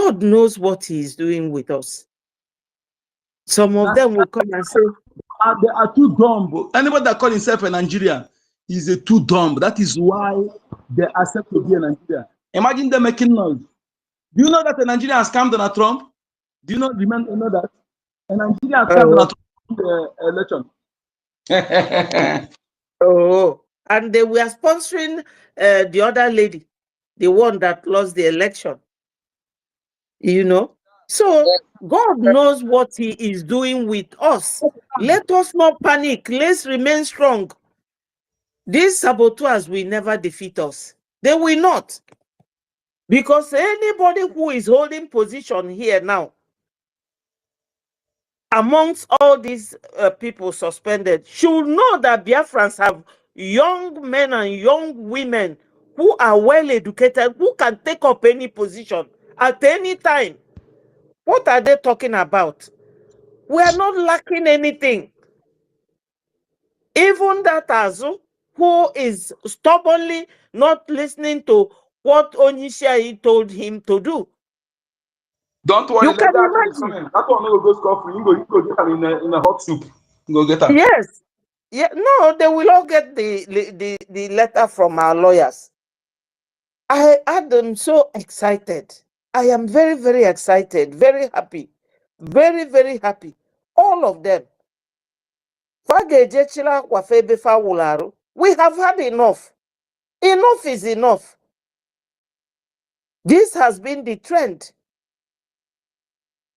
God knows what He is doing with us. Some of them will come and say, they are too dumb. Anybody that calls himself a Nigerian is a too dumb. That is why they accept to be a Nigerian. Imagine them making noise. Do you know that a Nigerian has scammed Donald Trump? Do you know that? A Nigerian has scammed Donald Trump in the election. Oh, and they were sponsoring the other lady, the one that lost the election. You know? So God knows what He is doing with us. Let us not panic. Let's remain strong. These saboteurs will never defeat us. They will not. Because anybody who is holding position here now, amongst all these people suspended, should know that Biafrans have young men and young women who are well educated, who can take up any position at any time. What are they talking about? We are not lacking anything. Even that Azu, who is stubbornly not listening to what Onishai told him to do. Don't worry, you can imagine. That one will go score free. You go get them in a hot soup. You go get them. Yes. Yeah, no, they will all get the letter from our lawyers. I am so excited. I am very, very excited, very happy, very, very happy. All of them. We have had enough. Enough is enough. This has been the trend.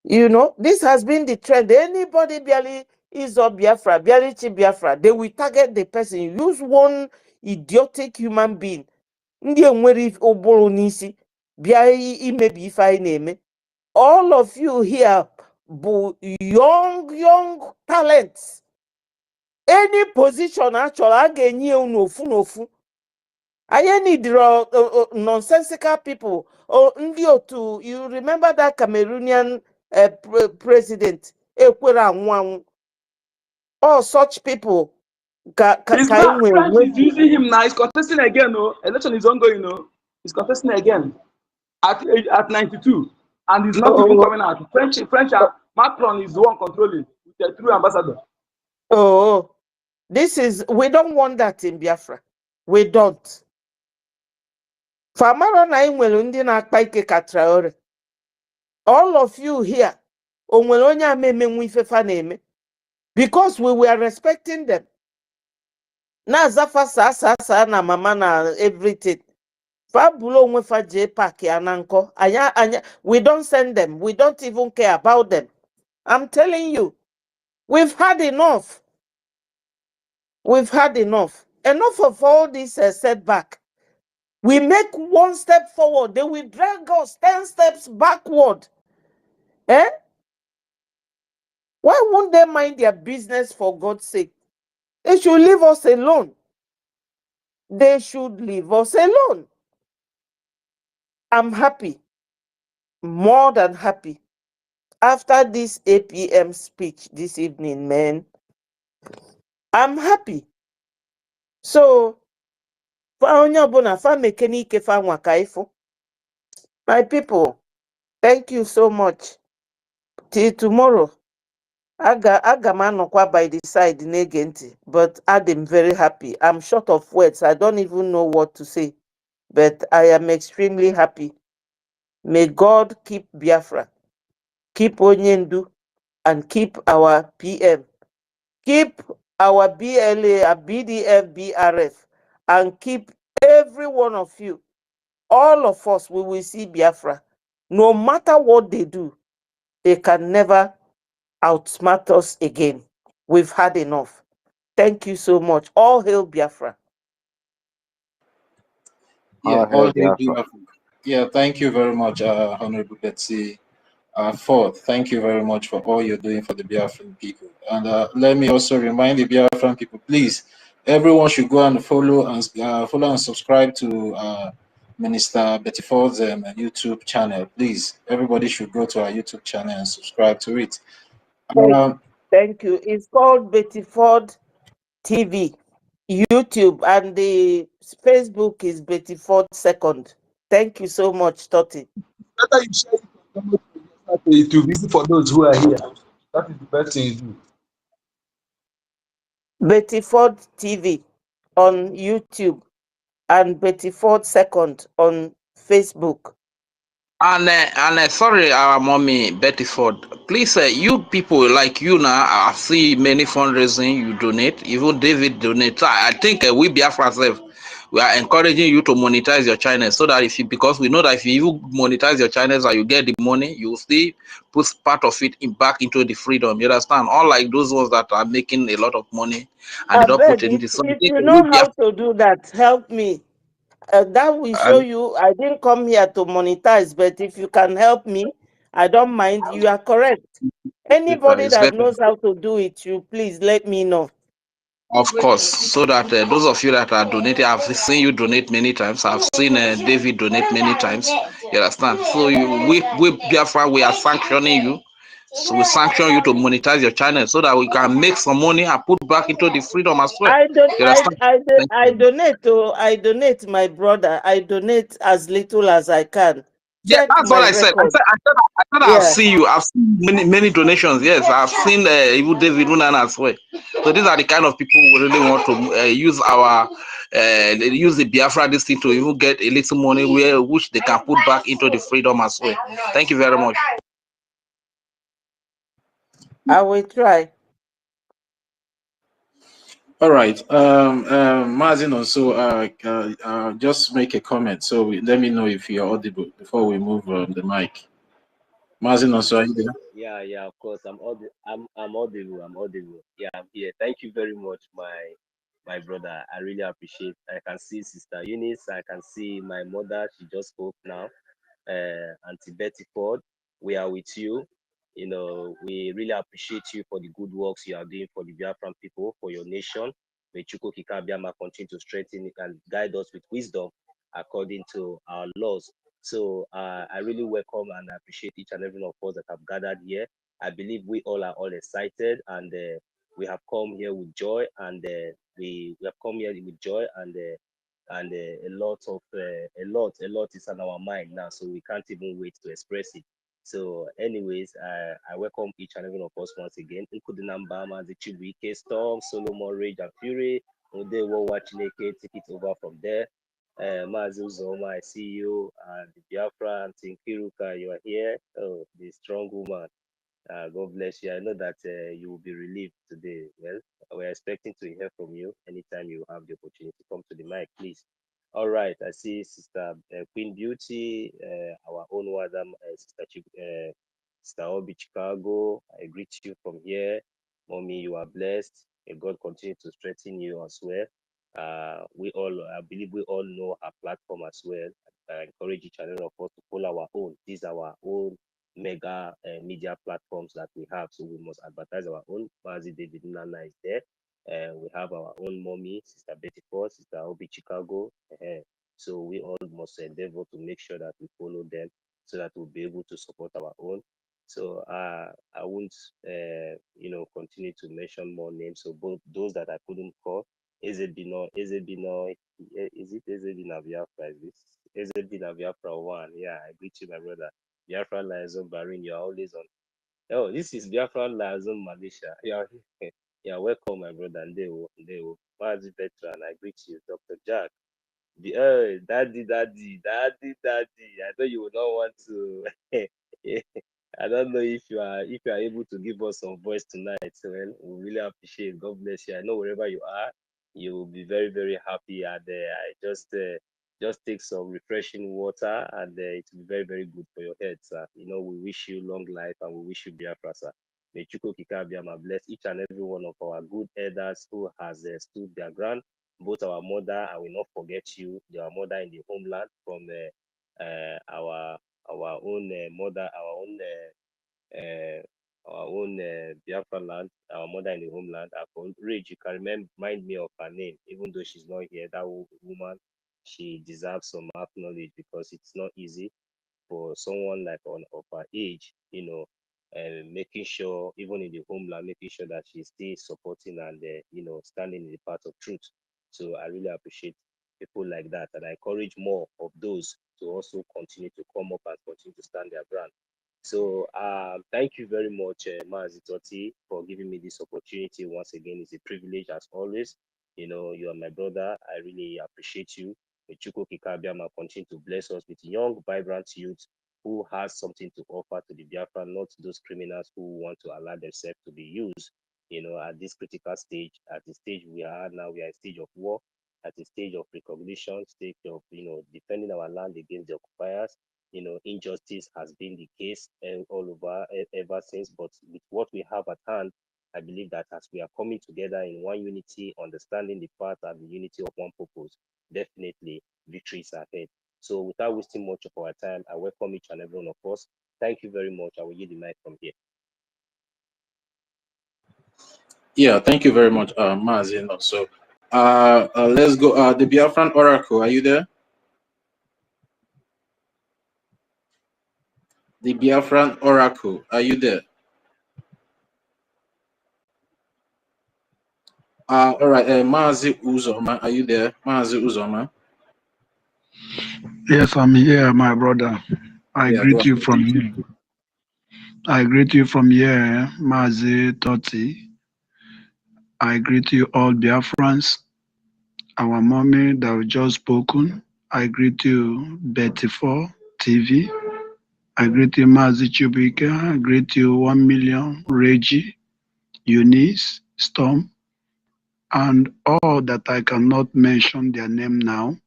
You know, this has been the trend. Anybody barely is up Biafra, barely chi Biafra, they will target the person. Use one idiotic human being. All of you here, young talents. Any position actually, I get you I need nonsensical people. Oh, Ndiotu, you remember that Cameroonian president? All such people. French is using him now. He's contesting again. No, election is ongoing. No, he's contesting again at 92, and he's not even coming out. French. Macron is the one controlling with the true ambassador. Oh, we don't want that in Biafra. We don't. All of you here, because we were respecting them. Na zafa sa na mama na everything. We don't send them. We don't even care about them. I'm telling you, we've had enough. We've had enough. Enough of all this setback. We make one step forward, they will drag us 10 steps backward. Eh? Why won't they mind their business, for God's sake? They should leave us alone. They should leave us alone. I'm happy, more than happy. After this 8 p.m. speech this evening, man, I'm happy. So, my people, thank you so much. Till tomorrow. Agamanokwa by the side negenti, but I'm very happy. I'm short of words. I don't even know what to say, but I am extremely happy. May God keep Biafra, keep Onyendu, and keep our PM, keep our BLA, our BDF, BRF, and keep every one of you. All of us, we will see Biafra. No matter what they do, they can never outsmart us again. We've had enough. Thank you so much. All hail Biafra. Yeah, all hail Biafra. Yeah, thank you very much, Honorable Betsy Ford. Thank you very much for all you're doing for the Biafran people. And let me also remind the Biafran people, please, everyone should go and follow and subscribe to Minister Betty Ford's YouTube channel. Please, everybody should go to our YouTube channel and subscribe to it. Thank you. It's called Betty Ford TV, YouTube, and the Facebook is Betty Ford Second. Thank you so much, Toti. Better you share it on It will be easy for those who are here. That is the best thing you do. Betty Ford TV on YouTube and Betty Ford Second on Facebook. And sorry, our mommy Betty Ford. Please, you people like you now, I see many fundraising you donate. Even David donates. I think we Biafra self, we are encouraging you to monetize your channel so that if you, because we know that if you even monetize your channels and you get the money, you will still put part of it back into the freedom. You understand? Unlike those ones that are making a lot of money and I they don't put beg, in this. So I if think you we know how Biafra. to do that, help me. That will show you I didn't come here to monetize, but if you can help me, I don't mind. You are correct. Anybody It's that better. knows how to do it, you please let me know. Of course, so that those of you that are donating, I've seen you donate many times. I've seen David donate many times. You understand? So we Biafra, we are sanctioning you. So we sanction you to monetize your channel so that we can make some money and put back into the freedom as well. I don't. You understand? Thank I you. donate to. I donate, my brother. I donate as little as I can. Yeah, Check that's what my I said. record. I said I've Yeah. seen you. I've seen many donations. Yes, I've seen even David Unan as well. So these are the kind of people who really want to use our use the Biafra this thing to even get a little money where which they can put back into the freedom as well. Thank you very much. I will try. All right. Mazin also just make a comment. So let me know if you're audible before we move the mic. Mazin also, are you there? Yeah, of course. I'm audible. I'm audible. Yeah, I'm here. Thank you very much, my brother. I really appreciate. I can see Sister Eunice. I can see my mother. She just spoke now. Auntie Betty Ford. We are with you. You know, we really appreciate you for the good works you are doing for the Biafran people, for your nation. May Chuko Kikabiama continue to strengthen it and guide us with wisdom according to our laws. So I really welcome and appreciate each and every one of us that have gathered here. I believe we all are all excited and we have come here with joy and we have come here with joy and a lot is on our mind now, so we can't even wait to express it. So anyways, I welcome each and every one of us once again, including Nambama, the Chibuike, Storm, Solomon, Rage and Fury. They were watching AK, take it over from there. Mazu Zoma, I see you, and the Biafra and Tinkiruka, you are here. Oh, the strong woman. God bless you. I know that you will be relieved today. Well, we're expecting to hear from you anytime you have the opportunity to come to the mic, please. All right, I see Sister Queen Beauty, our own Wadam, Sister Obi Chicago. I greet you from here. Mommy, you are blessed. May God continue to strengthen you as well. I believe we all know our platform as well. I encourage each and every of us to follow our own. These are our own mega media platforms that we have. So we must advertise our own. Mazi David Nana is there. We have our own mommy, Sister Betty Ford, Sister Obi Chicago. So we all must endeavor to make sure that we follow them so that we'll be able to support our own. So I won't, continue to mention more names. So both those that I couldn't call, Ezebino, is it Ezebina Biafra? Is this Ezebina Biafra 1? Yeah, I greet you, my brother. Biafra Liaison Barin, you're always on. Oh, this is Biafra Liaison Malaysia. Yeah, welcome, my brother. Ndeo. Mazi Veteran, I greet you. Dr. Jack. Daddy. I know you would not want to. I don't know if you are able to give us some voice tonight. Well, we really appreciate. God bless you. I know wherever you are, you will be very very happy. And I just take some refreshing water, and it will be very very good for your head, sir. You know, we wish you long life and we wish you Biafra, sir. May Chuko Kikabiama bless each and every one of our good elders who has stood their ground, both our mother, I will not forget you, our mother in the homeland, from our own mother, our own Biafra land, our mother in the homeland. Rage, you can remind me of her name, even though she's not here. That woman, she deserves some acknowledge because it's not easy for someone like of her age, and making sure, even in the homeland, making sure that she's still supporting and standing in the path of truth. So I really appreciate people like that, and I encourage more of those to also continue to come up and continue to stand their ground. So thank you very much, Mazi Toti, for giving me this opportunity. Once again, it's a privilege as always. You know, you are my brother. I really appreciate you. May Chukwu Kikabiama continue to bless us with young, vibrant youth who has something to offer to the Biafra, not those criminals who want to allow themselves to be used. You know, at this critical stage, at the stage we are now, we are a stage of war, at the stage of recognition, stage of, you know, defending our land against the occupiers. You know, injustice has been the case all over ever since. But with what we have at hand, I believe that as we are coming together in one unity, understanding the path and the unity of one purpose, definitely victories are ahead. So without wasting much of our time, I welcome each and every one of us. Thank you very much. I will yield the mic from here. Yeah, thank you very much, Mazin. So, let's go. The Biafran Oracle, are you there? The Biafran Oracle, are you there? All right, Mazi Uzoma, are you there? Mazi Uzoma. Yes, I'm here, my brother. I Yeah, go greet you ahead. from here. I greet you from here, Mazi Toti. I greet you all Biafrans. Our mommy that we just spoken. I greet you, Betty for TV. I greet you, Mazi Chubika. I greet you, 1 million, Reggie, Eunice, Storm, and all that I cannot mention their name now.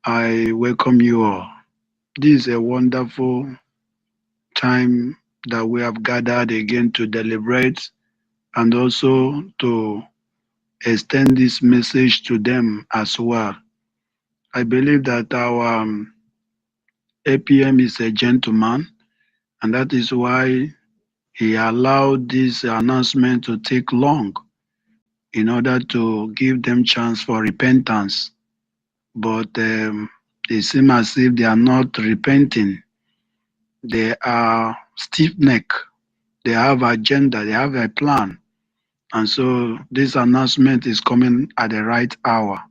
I welcome you all. This is a wonderful time that we have gathered again to deliberate and also to extend this message to them as well. I believe that our APM is a gentleman, and that is why he allowed this announcement to take long in order to give them chance for repentance. But they seem as if they are not repenting. They are stiff-necked. They have agenda. They have a plan. And so this announcement is coming at the right hour.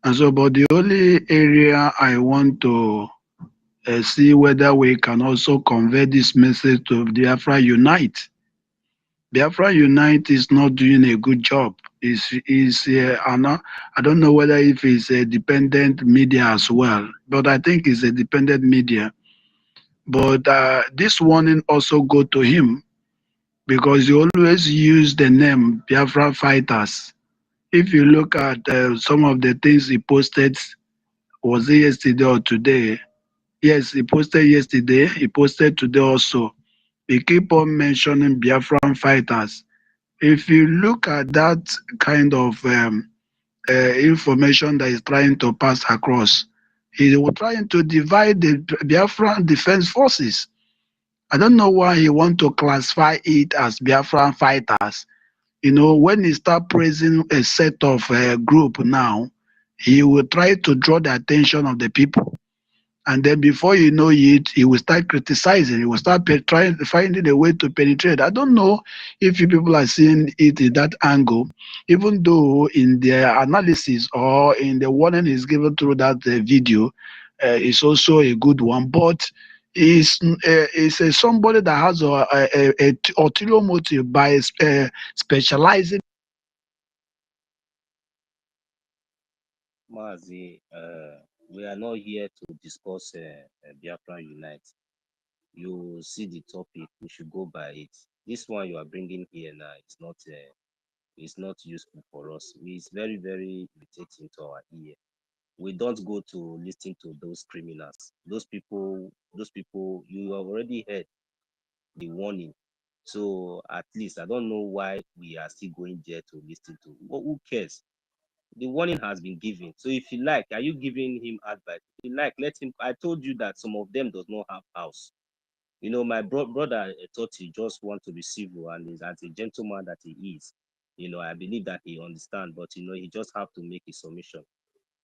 And so, but the only area I want to see whether we can also convey this message to Biafra Unite. Biafra Unite is not doing a good job. I don't know whether if it's a dependent media as well, but I think it's a dependent media. But this warning also go to him because he always use the name Biafra fighters. If you look at some of the things he posted, was it yesterday or today? Yes, he posted yesterday. He posted today also. He keep on mentioning Biafran fighters. If you look at that kind of information that he's trying to pass across, he was trying to divide the Biafran defense forces. I don't know why he want to classify it as Biafran fighters. You know, when he start praising a set of group now, he will try to draw the attention of the people. And then before you know it, he will start criticizing. He will start trying finding a way to penetrate. I don't know if you people are seeing it in that angle, even though in their analysis or in the warning is given through that video, it's also a good one. But is somebody that has a ulterior motive by specializing. Mazi, we are not here to discuss Biafra Unite. You see the topic, we should go by it. This one you are bringing here now is not useful for us. It's very, very irritating to our ear. We don't go to listen to those criminals. Those people, you have already heard the warning. So at least I don't know why we are still going there to listen to. Well, who cares? The warning has been given. So if you like, are you giving him advice? If you like, let him. I told you that some of them does not have house. You know, my brother thought he just want to be civil, and is as a gentleman that he is. You know, I believe that he understand, but you know, he just have to make his submission.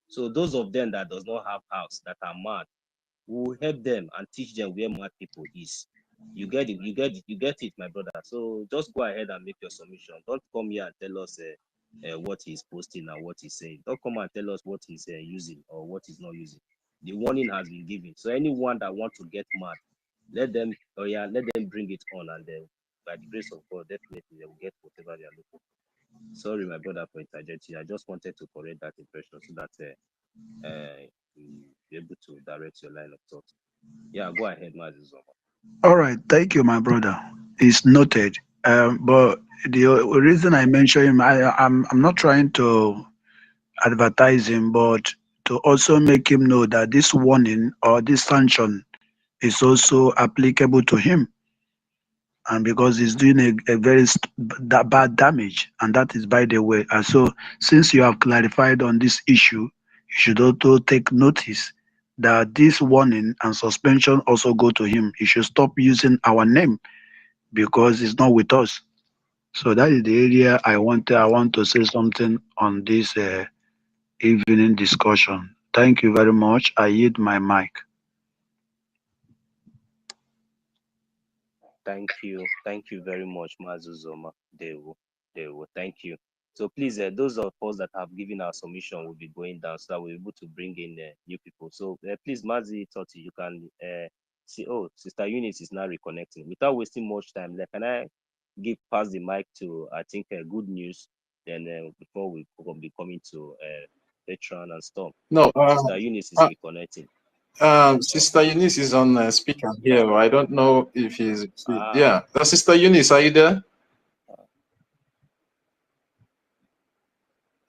So those of them that does not have house, that are mad, we will help them and teach them where mad people is. You get it, you get it, my brother. So just go ahead and make your submission. Don't come here and tell us what he's posting and what he's saying. Don't come and tell us what he's using or what he's not using. The warning has been given. So anyone that wants to get mad, let them, oh yeah, let them bring it on, and then by the grace of God, definitely they will get whatever they are looking for. Sorry, my brother, for interjecting. I just wanted to correct that impression so that you'll be able to direct your line of thought. Yeah, go ahead, Mazizoma. All right, thank you, my brother. It's noted. But the reason I mention him, I'm not trying to advertise him, but to also make him know that this warning or this sanction is also applicable to him, and because he's doing a very bad damage, and that is by the way. And so, since you have clarified on this issue, you should also take notice that this warning and suspension also go to him. He should stop using our name because it's not with us. So that is the area I want to say something on this evening discussion. Thank you very much. I yield my mic. Thank you very much, Mazuzoma. They will. Thank you. So please, those of us that have given our submission will be going down so that we're able to bring in new people. So please, Mazi Toti, you can see. Oh, Sister Eunice is now reconnecting. Without wasting much time, can I pass the mic to, I think, good news. Then before we will be coming to Veteran and Storm. No, Sister Eunice is reconnecting. Sister Eunice is on speaker here. I don't know if he's. Ah. Yeah, Sister Eunice, are you there?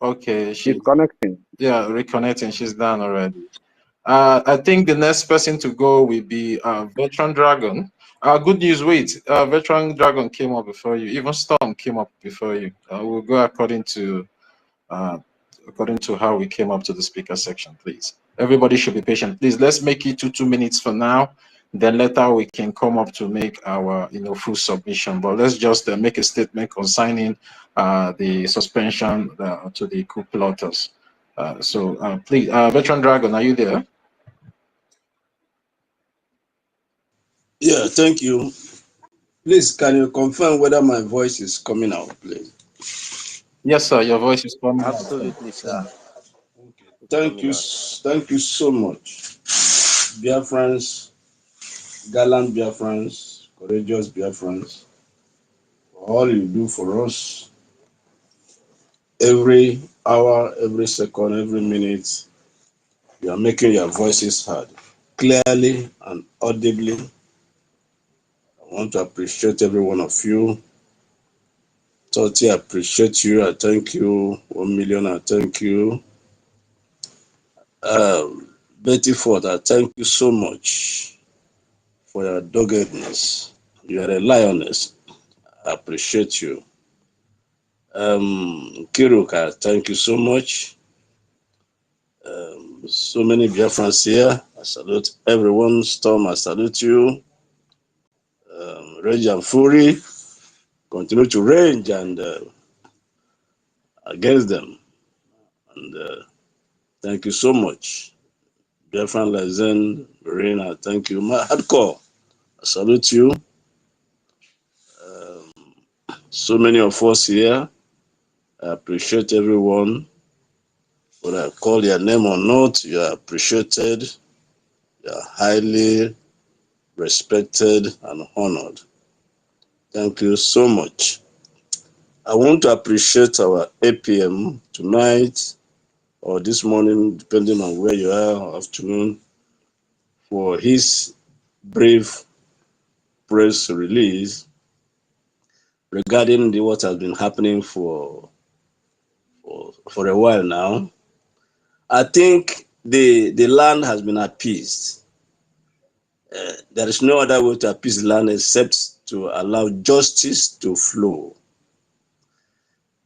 Okay, she's connecting. Yeah, reconnecting. She's done already. I think the next person to go will be Veteran Dragon. Good news. Wait, Veteran Dragon came up before you. Even Storm came up before you. We'll go according to how we came up to the speaker section, please. Everybody should be patient. Please, let's make it 2 minutes for now. Then later we can come up to make our full submission. But let's just make a statement concerning the suspension to the coup plotters. So please, Veteran Dragon, are you there? Yeah, thank you. Please, can you confirm whether my voice is coming out, please? Yes, sir. Your voice is coming out. Absolutely, sir. Okay. Thank you so much. BIAFRANS, gallant BIAFRANS, courageous BIAFRANS, for all you do for us. Every hour, every second, every minute, you are making your voices heard clearly and audibly. I want to appreciate every one of you. Toti, I appreciate you. I thank you. 1 million, I thank you. Betty Ford, I thank you so much for your doggedness. You are a lioness. I appreciate you. Kiruka, thank you so much. So many Biafrans here. I salute everyone. Storm, I salute you. Rage and Fury, continue to range and against them. And thank you so much. Biafran Lazen, Marina, thank you. My hardcore, I salute you. So many of us here. I appreciate everyone. Whether I call your name or not, you are appreciated. You are highly respected and honored. Thank you so much. I want to appreciate our APM tonight or this morning, depending on where you are, or afternoon, for his brief press release regarding what has been happening for a while now. I think the land has been appeased. There is no other way to appease the land except to allow justice to flow.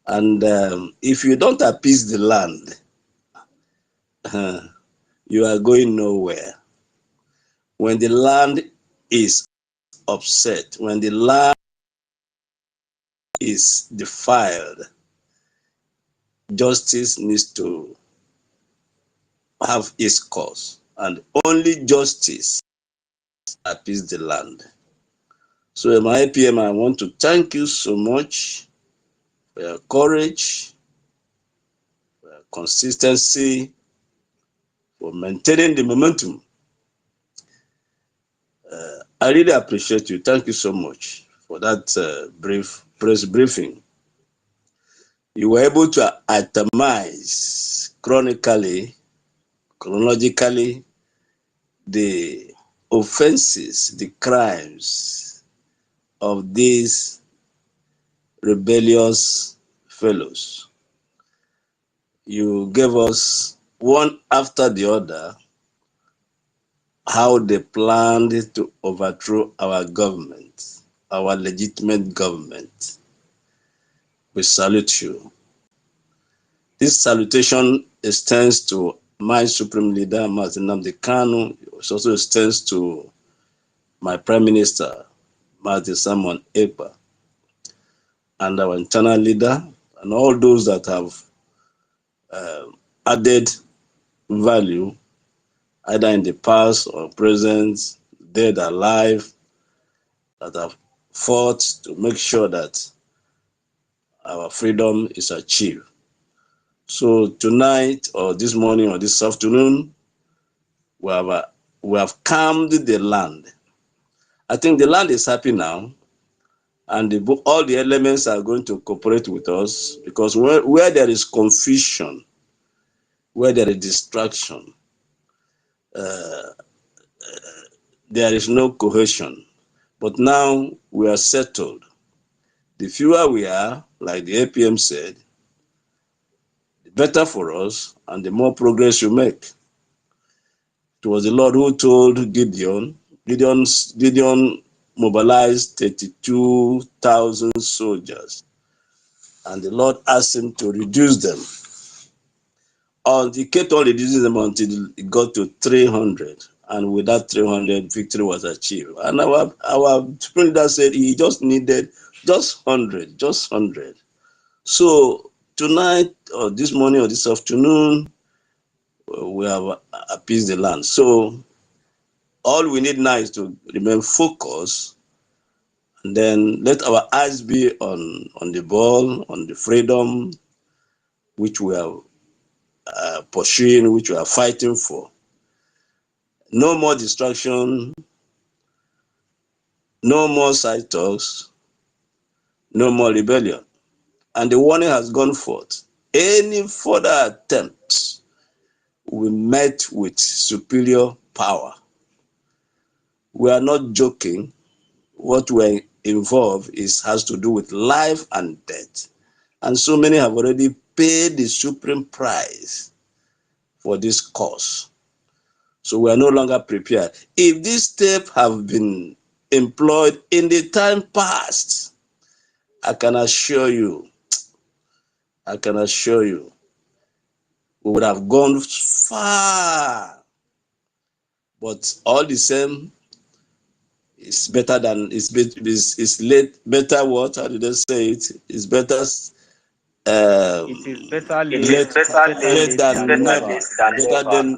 And if you don't appease the land, you are going nowhere. When the land is upset, when the land is defiled, justice needs to have its course, and only justice appease the land. So in my IPM, I want to thank you so much for your courage, for your consistency, for maintaining the momentum. I really appreciate you. Thank you so much for that brief press briefing. You were able to itemize chronologically the offenses, the crimes of these rebellious fellows. You gave us one after the other how they planned to overthrow our government, our legitimate government. We salute you. This salutation extends to my Supreme Leader, Mazi Nnamdi Kanu. It also extends to my Prime Minister, Mazi Simon Ekpa, and our internal leader, and all those that have added value, either in the past or present, dead or alive, that have fought to make sure that our freedom is achieved. So tonight, or this morning, or this afternoon, we have calmed the land. I think the land is happy now, and all the elements are going to cooperate with us, because where there is confusion, where there is distraction, there is no cohesion. But now we are settled. The fewer we are, like the APM said, the better for us and the more progress you make. It was the Lord who told Gideon. Gideon mobilized 32,000 soldiers, and the Lord asked him to reduce them. And he kept on reducing them until it got to 300. And with that 300, victory was achieved. And our leader said he just needed just 100, just 100. So tonight, or this morning, or this afternoon, we have appeased the land. So all we need now is to remain focused, and then let our eyes be on the ball, on the freedom which we are pursuing, which we are fighting for. No more distraction, no more side talks, no more rebellion. And the warning has gone forth. Any further attempts will met with superior power. We are not joking. What we're involved has to do with life and death. And so many have already paid the supreme price for this cause. So we are no longer prepared. If this step have been employed in the time past, I can assure you, we would have gone far. But all the same, it's better than, it's late, better what? How did they say it? It's better It is better late, late than never. never.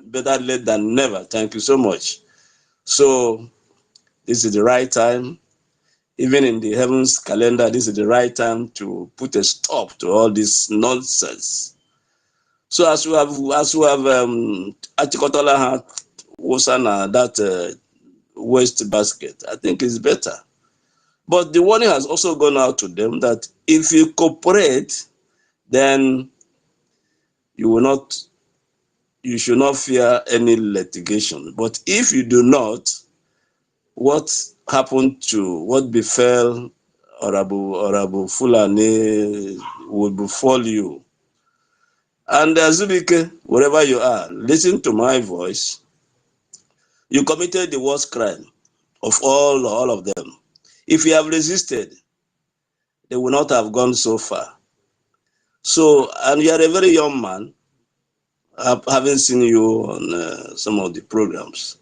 Better late than never. Thank you so much. So this is the right time. Even in the heavens calendar, this is the right time to put a stop to all this nonsense. So as we have Achikotola had Wosana, that waste basket, I think it's better. But the warning has also gone out to them that if you cooperate, then you should not fear any litigation. But if you do not, what befell Honorable Fulani will befall you. And Zubike, wherever you are, listen to my voice. You committed the worst crime of all of them. If you have resisted, they will not have gone so far. So, and you are a very young man. I haven't seen you on some of the programs.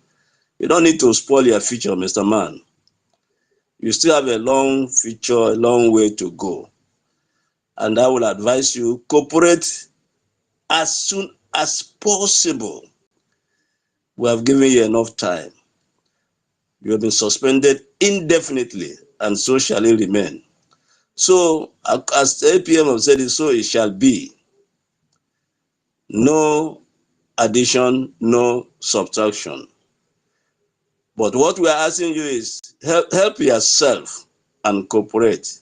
You don't need to spoil your future, Mr. Man. You still have a long future, a long way to go. And I will advise you, cooperate as soon as possible. We have given you enough time. You have been suspended indefinitely, and so shall it remain. So, as APM have said, so it shall be. No addition, no subtraction. But what we are asking you is help yourself and cooperate.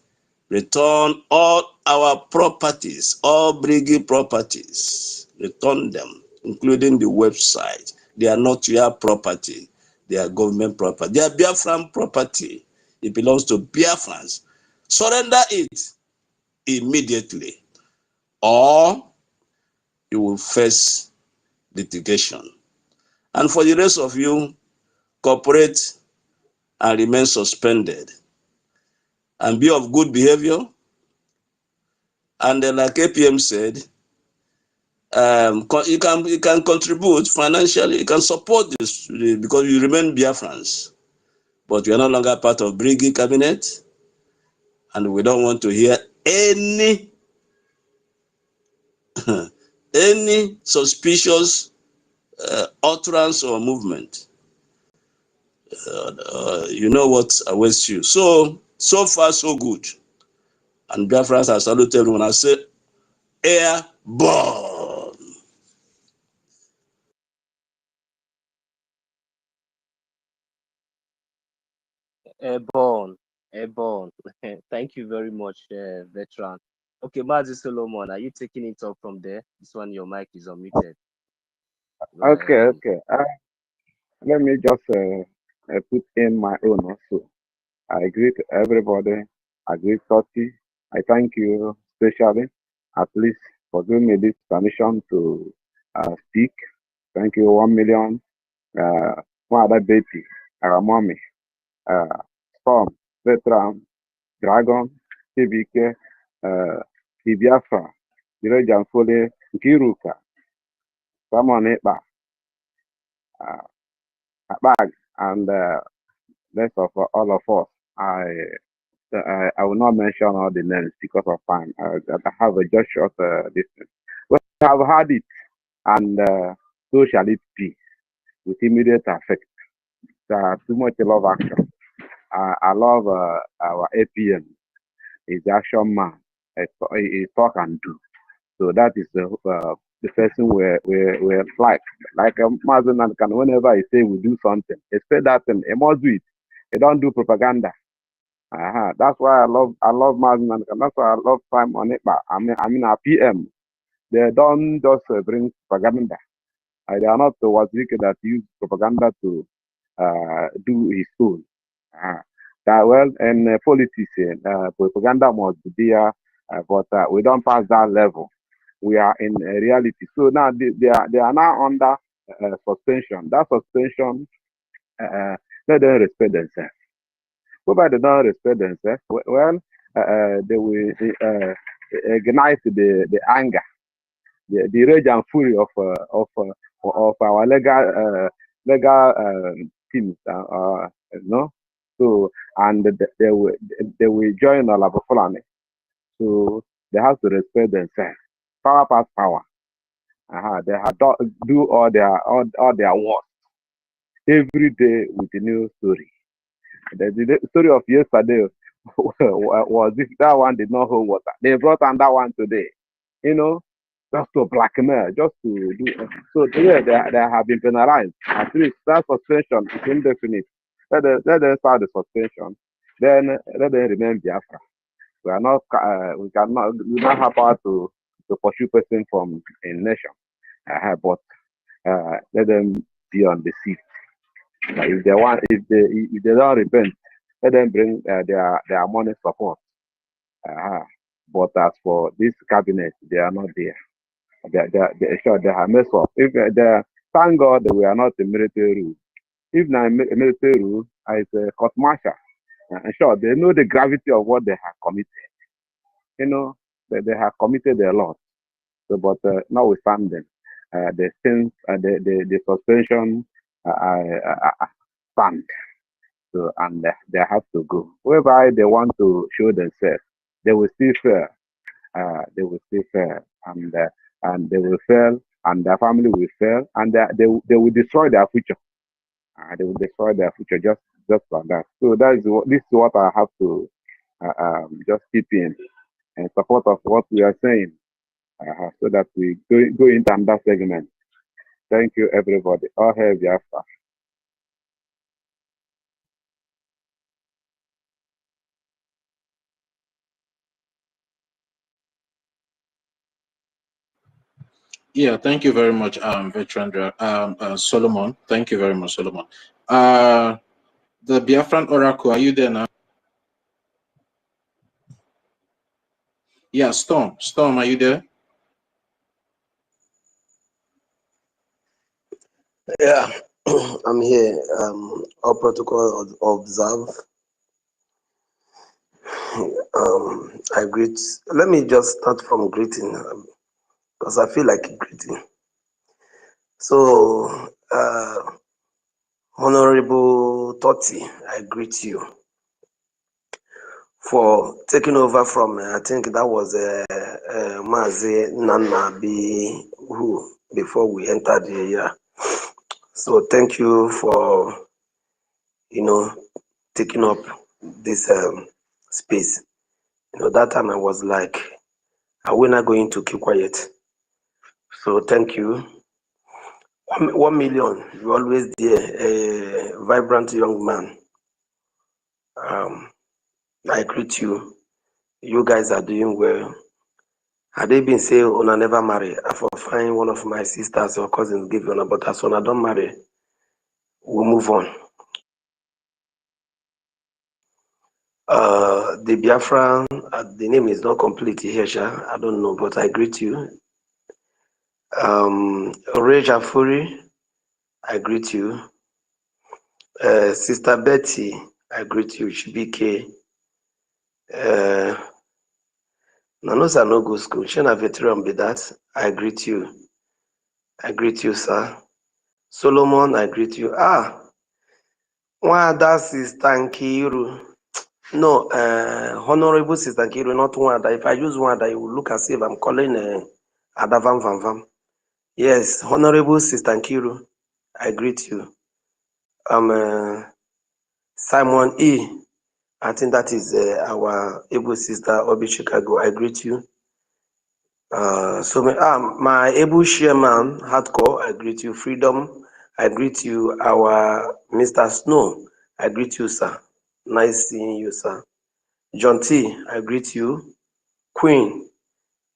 Return all our properties, all Brgie properties. Return them, including the website. They are not your property. They are government property. They are Biafran property. It belongs to Biafrans. Surrender it immediately, or you will face litigation. And for the rest of you, cooperate and remain suspended. And be of good behavior. And then, like APM said, you can contribute financially, you can support this because you remain Biafrans. But you are no longer part of Brgie cabinet, and we don't want to hear any any suspicious utterance or movement. You know what awaits you. So far, so good. And Biafrans, I salute everyone. I say, airborne. Airborne, airborne. Thank you very much, veteran. Okay, Mazi Solomon, are you taking it up from there? This one, your mic is unmuted. Go Okay, ahead. okay. Let me just put in my own also. I agree to everybody. I agree, Toti. I thank you especially, at least, for giving me this permission to speak. Thank you, 1 million. Father Betty, our mommy, Storm, Veteran, Dragon, TBK, Biafra, Direjan Fole, Kiruka, Samon Eba, Bag, and rest of all of us. I will not mention all the names because of time. I have a just short distance. But I have had it, and so shall it be with immediate effect. Too much love action. I love our APM. He's the action man. He talk and do. So that is the person we like. Like Mazen and can whenever I say we do something, expect that thing. He must do it. He don't do propaganda. That's why I love Mazen and that's why I love time on it. But I mean our PM. They don't just bring propaganda. They are not the Wazirike that use propaganda to do his own. That well, and politics, propaganda must be there, but we don't pass that level. We are in reality. So now they are now under suspension. That suspension, let them respect themselves. Whereby they don't respect themselves, well, they will ignite the anger, the rage and fury of our legal teams, So, and they will join Olaba Fulani. So they have to respect themselves. Power past power. They have do all their work every day with a new story. The story of yesterday was if that one did not hold water. They brought on that one today. Just to blackmail, just to do. So today they have been penalized. At least that suspension is indefinite. Let them start the suspension. Then let them remain Biafra. We are not. We don't have power to pursue person from a nation. But let them be on the seat. If they don't repent, let them bring their money support. But as for this cabinet, they are not there. They have messed up. If thank God that we are not a military rule. If not a military rule, it's a court martial. Sure, they know the gravity of what they have committed. They have committed a lot. So, but notwithstanding, the suspension stand. So, and they have to go. Whereby they want to show themselves, they will still fail. They will still fail, and they will fail, and their family will fail, and they will destroy their future. They will destroy their future just like that. So this is what I have to just keep in support of what we are saying, so that we go into that segment. Thank you, everybody. All hail Biafra. Yeah, thank you very much, veteran Solomon. Thank you very much, Solomon. The Biafran Oracle, are you there now? Yeah, Storm, are you there? Yeah, I'm here. All protocol observe. I greet. Let me just start from greeting because I feel like greeting. So, Honorable Totti, I greet you for taking over from, I think that was Mazi Nana B, who before we entered the year. So thank you for, taking up this space. That time I was like, are we not going to keep quiet? So thank you. 1 million, you're always there, a vibrant young man. I greet you. You guys are doing well. Had they been say Ona never marry, I for find one of my sisters or cousins give you Ona, but as Ona don't marry, we'll move on. The Biafran, the name is not complete here, I don't know, but I greet you. Reja Furi, I greet you. Sister Betty, I greet you. Shibike. Nanosa no go school. Shena veteran be that. I greet you. I greet you, sir. Solomon, I greet you. Wada Sister Nkiru. No, Honorable Sister Nkiru, not Wada. If I use Wada, you will look as if I'm calling Adavam Vam Vam. Yes, Honorable Sister Nkiru, I greet you. Simon E. I think that is our able sister Obi Chicago. I greet you. My able chairman Hardcore, I greet you. Freedom, I greet you. Our Mr. Snow, I greet you, sir. Nice seeing you, sir. John T, I greet you. Queen,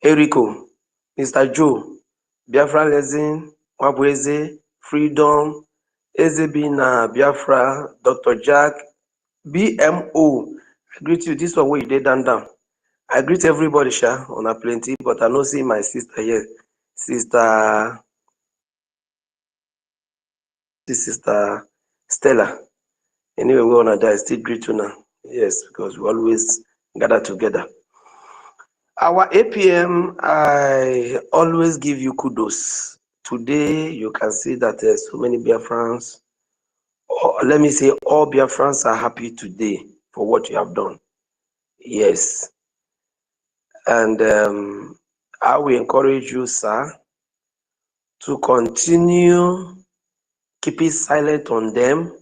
Eriko, Mr. Joe, Biafra Lezin, Wabweze, Freedom, Ezebina, Biafra, Dr. Jack, BMO, I greet you. This one where you did down. I greet everybody, Sha, on a plenty, but I don't see my sister here. Sister Stella. Anyway, we wanna die, still greet you now. Yes, because we always gather together. Our APM, I always give you kudos. Today, you can see that there's so many Biafrans. Let me say, all Biafrans are happy today for what you have done. Yes. And I will encourage you, sir, to continue keeping silent on them,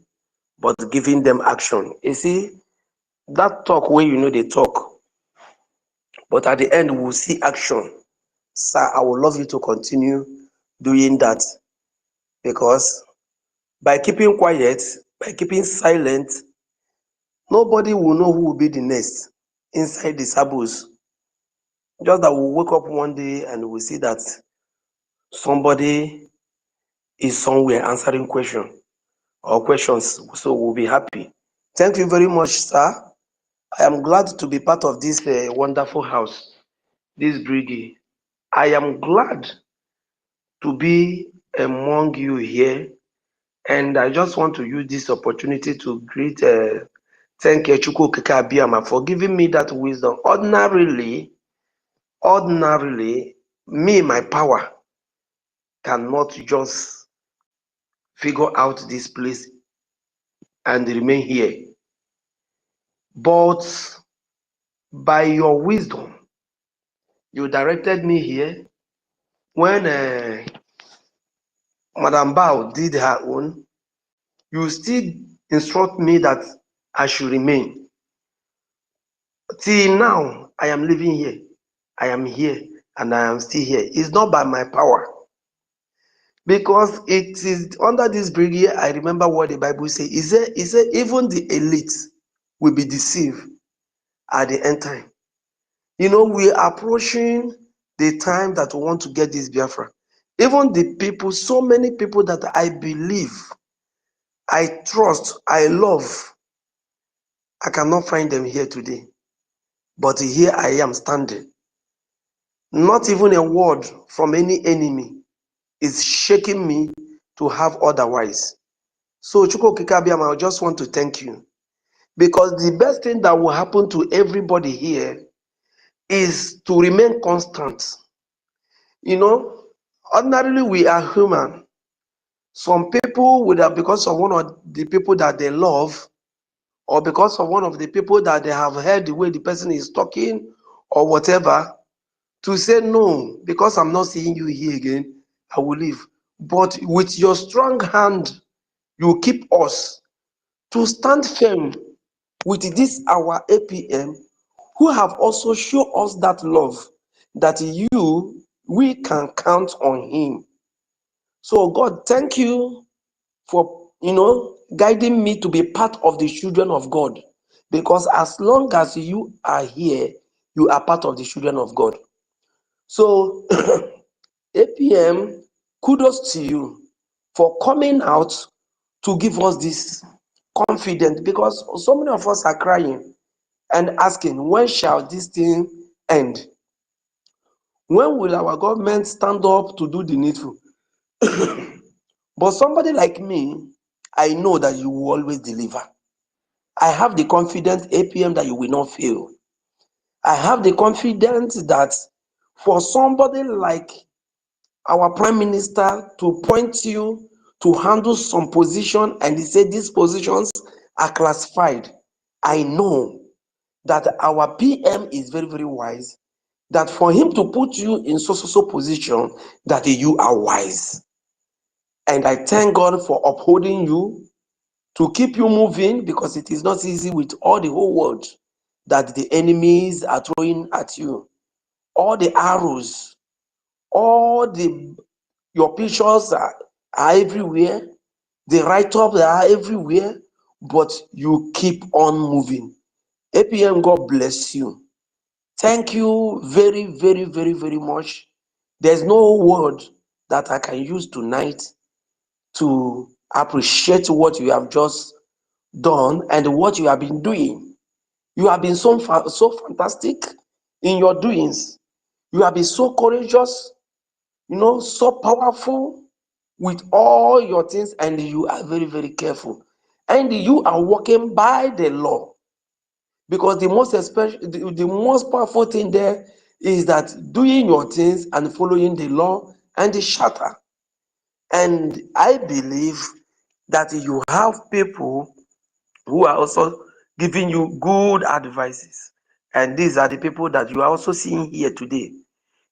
but giving them action. You see, that talk where they talk, but at the end we'll see action. Sir, I would love you to continue doing that, because by keeping quiet, by keeping silent, nobody will know who will be the next inside the sabos. Just that we'll wake up one day and we'll see that somebody is somewhere answering questions, so we'll be happy. Thank you very much, sir. I am glad to be part of this wonderful house, this Brgie. I am glad to be among you here, and I just want to use this opportunity to thank Chukwu Okike Abiyama for giving me that wisdom. Ordinarily, me, my power, cannot just figure out this place and remain here. But by your wisdom, you directed me here. When Madam Bao did her own, you still instruct me that I should remain. Till now, I am living here. I am here and I am still here. It's not by my power. Because it is under this Brgie, I remember what the Bible says. It said even the elite will be deceived at the end time. We are approaching the time that we want to get this Biafra. Even the people, so many people that I believe, I trust, I love, I cannot find them here today. But here I am standing. Not even a word from any enemy is shaking me to have otherwise. So Chukwu Okike-Abiyama, I just want to thank you. Because the best thing that will happen to everybody here is to remain constant. You know, ordinarily we are human. Some people would have, because of one of the people that they love, or because of one of the people that they have heard the way the person is talking, or whatever, to say no, because I'm not seeing you here again, I will leave. But with your strong hand, you keep us to stand firm with this our APM, who have also shown us that love, that we can count on him. So God, thank you for, guiding me to be part of the children of God. Because as long as you are here, you are part of the children of God. So APM, kudos to you for coming out to give us this confidence, because so many of us are crying and asking, when shall this thing end? When will our government stand up to do the needful? But somebody like me, I know that you will always deliver. I have the confidence, APM, that you will not fail. I have the confidence that for somebody like our Prime Minister to point you to handle some position and he said these positions are classified, I know that our PM is very, very wise, that for him to put you in so position, that you are wise. And I thank God for upholding you, to keep you moving, because it is not easy with all the whole world that the enemies are throwing at you. All the arrows, your pictures are everywhere, the write-ups are everywhere, but you keep on moving. APM, God bless you. Thank you very, very, very, very much. There's no word that I can use tonight to appreciate what you have just done and what you have been doing. You have been so fantastic in your doings. You have been so courageous, so powerful with all your things, and you are very, very careful. And you are working by the law. Because the most powerful thing there is that doing your things and following the law and the charter. And I believe that you have people who are also giving you good advices. And these are the people that you are also seeing here today.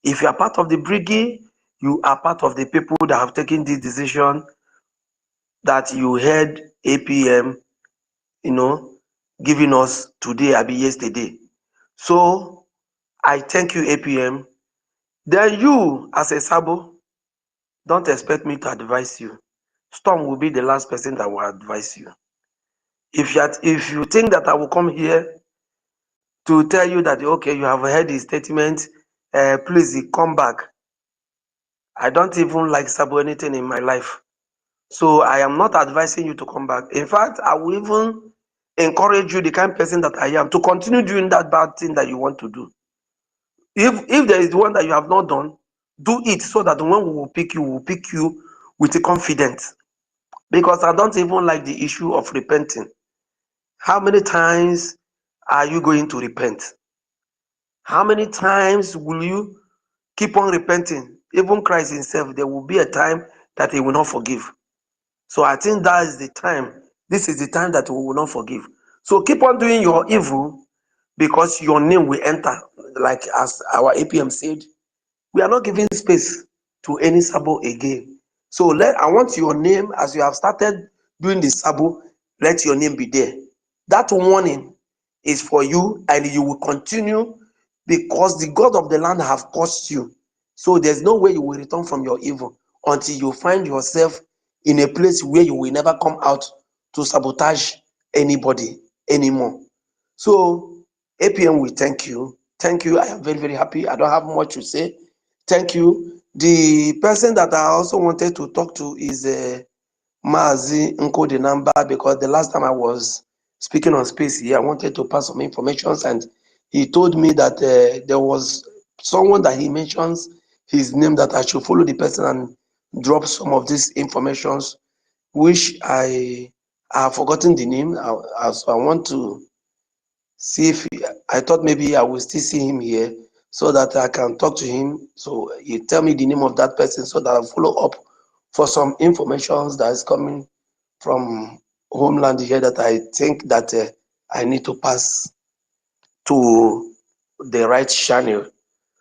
If you are part of the Brgie, you are part of the people that have taken this decision that you heard APM, giving us today, I mean yesterday. So I thank you, APM. Then you, as a Sabo, don't expect me to advise you. Storm will be the last person that will advise you. If you think that I will come here to tell you that, okay, you have heard his statement, please come back. I don't even like Sabo anything in my life. So I am not advising you to come back. In fact, I will even encourage you, the kind of person that I am, to continue doing that bad thing that you want to do. If there is one that you have not done, do it, so that when we will pick you with confidence. Because I don't even like the issue of repenting. How many times are you going to repent? How many times will you keep on repenting? Even Christ himself, there will be a time that he will not forgive. So I think that is the time. This is the time that we will not forgive. So keep on doing your evil, because your name will enter. Like as our APM said, we are not giving space to any Sabo again. So I want your name, as you have started doing the Sabo, let your name be there. That warning is for you, and you will continue, because the God of the land have cursed you. So there's no way you will return from your evil until you find yourself in a place where you will never come out to sabotage anybody anymore. So APM, we thank you. Thank you. I am very, very happy. I don't have much to say. Thank you. The person that I also wanted to talk to is Maazi Nkodinamba, because the last time I was speaking on space here, I wanted to pass some information, and he told me that there was someone that he mentions his name, that I should follow the person and drop some of these informations, which I have forgotten the name. So I want to see if I thought maybe I will still see him here so that I can talk to him. So you tell me the name of that person so that I'll follow up for some information that is coming from homeland here that I think that I need to pass to the right channel.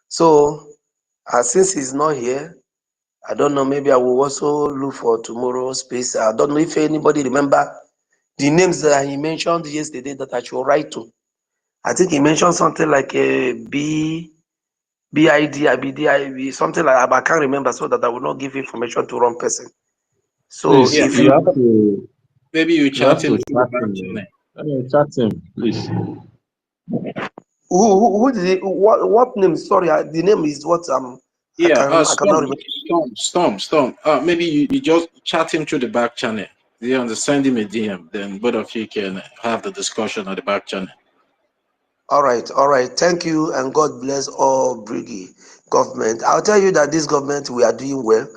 So since he's not here, I don't know, maybe I will also look for tomorrow's space. I don't know if anybody remember the names that he mentioned yesterday that I should write to. I think he mentioned something like a BID, something like that, but I can't remember, so that I will not give information to wrong person. So Please, Yeah, if you you, have to maybe you you have chat him to through the chat back him. channel. Chat him, please. who did it, what name? Sorry, the name is what Yeah, I cannot remember. Storm. Maybe you just chat him through the back channel. You understand, send him a DM, then both of you can have the discussion on the back channel. All right. Thank you, and God bless all Brgie government. I'll tell you that this government, we are doing well.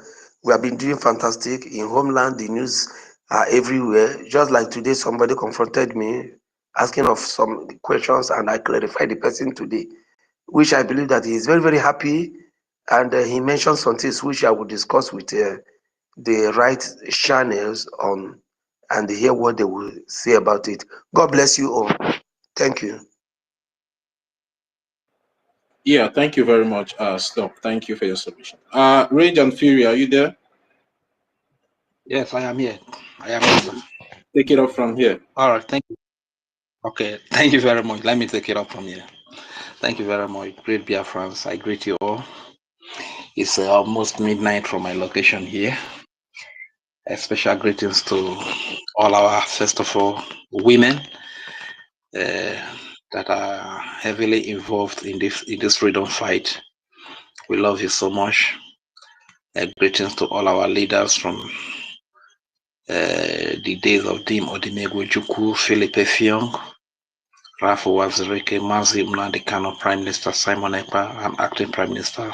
We have been doing fantastic in homeland. The news are everywhere. Just like today, somebody confronted me asking of some questions, and I clarified the person today, which I believe that he is very, very happy. And he mentioned some things which I will discuss with the right channels on, and hear what they will say about it. God bless you all. Thank you. Yeah, thank you very much, Storm. Thank you for your submission. Rage and Fury, are you there? Yes, I am here. I am here, sir. Take it up from here. All right, thank you. Okay, thank you very much. Let me take it up from here. Thank you very much. Great Biafrans, I greet you all. It's almost midnight from my location here. A special greetings to all our, first of all, women that are heavily involved in this freedom fight. We love you so much. Greetings to all our leaders from the days of Dim Odimegwu Juku, Philippe Fiong, Rafa Wazirike, Mazi Mnandi Kano, Prime Minister Simon Ekpa, and Acting Prime Minister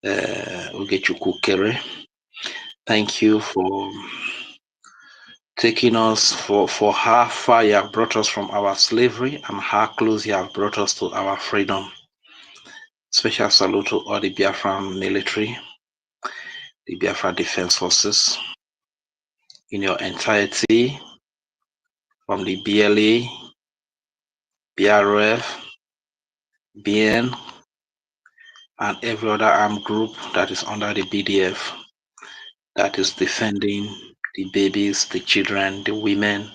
Ogechukwu Kere. Thank you for taking us for how far you have brought us from our slavery and how close you have brought us to our freedom. Special salute to all the Biafran military, the Biafra Defense Forces in your entirety, from the BLA, BRF, BN, and every other armed group that is under the BDF that is defending the babies, the children, the women,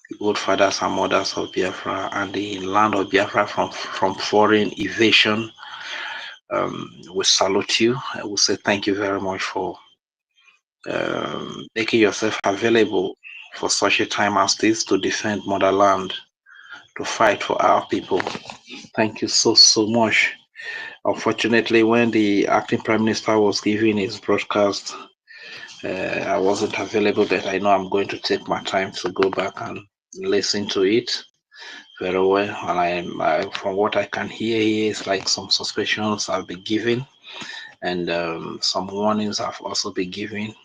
the old fathers and mothers of Biafra and the land of Biafra from foreign invasion. We salute you. I will say thank you very much for making yourself available for such a time as this to defend motherland, to fight for our people. Thank you so much. Unfortunately, when the acting prime minister was giving his broadcast, I wasn't available, but I know I'm going to take my time to go back and listen to it very well. And I from what I can hear here, is like some suspicions have been given, and some warnings have also been given.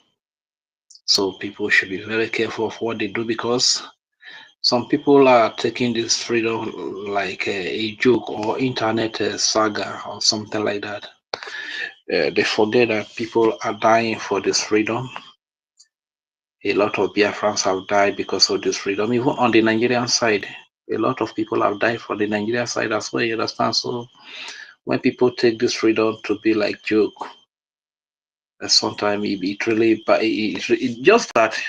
So people should be very careful of what they do, because some people are taking this freedom like a joke or internet saga or something like that. They forget that people are dying for this freedom. A lot of Biafrans have died because of this freedom. Even on the Nigerian side, a lot of people have died for the Nigerian side as well, you understand? So when people take this freedom to be like joke, sometimes it really, but it just that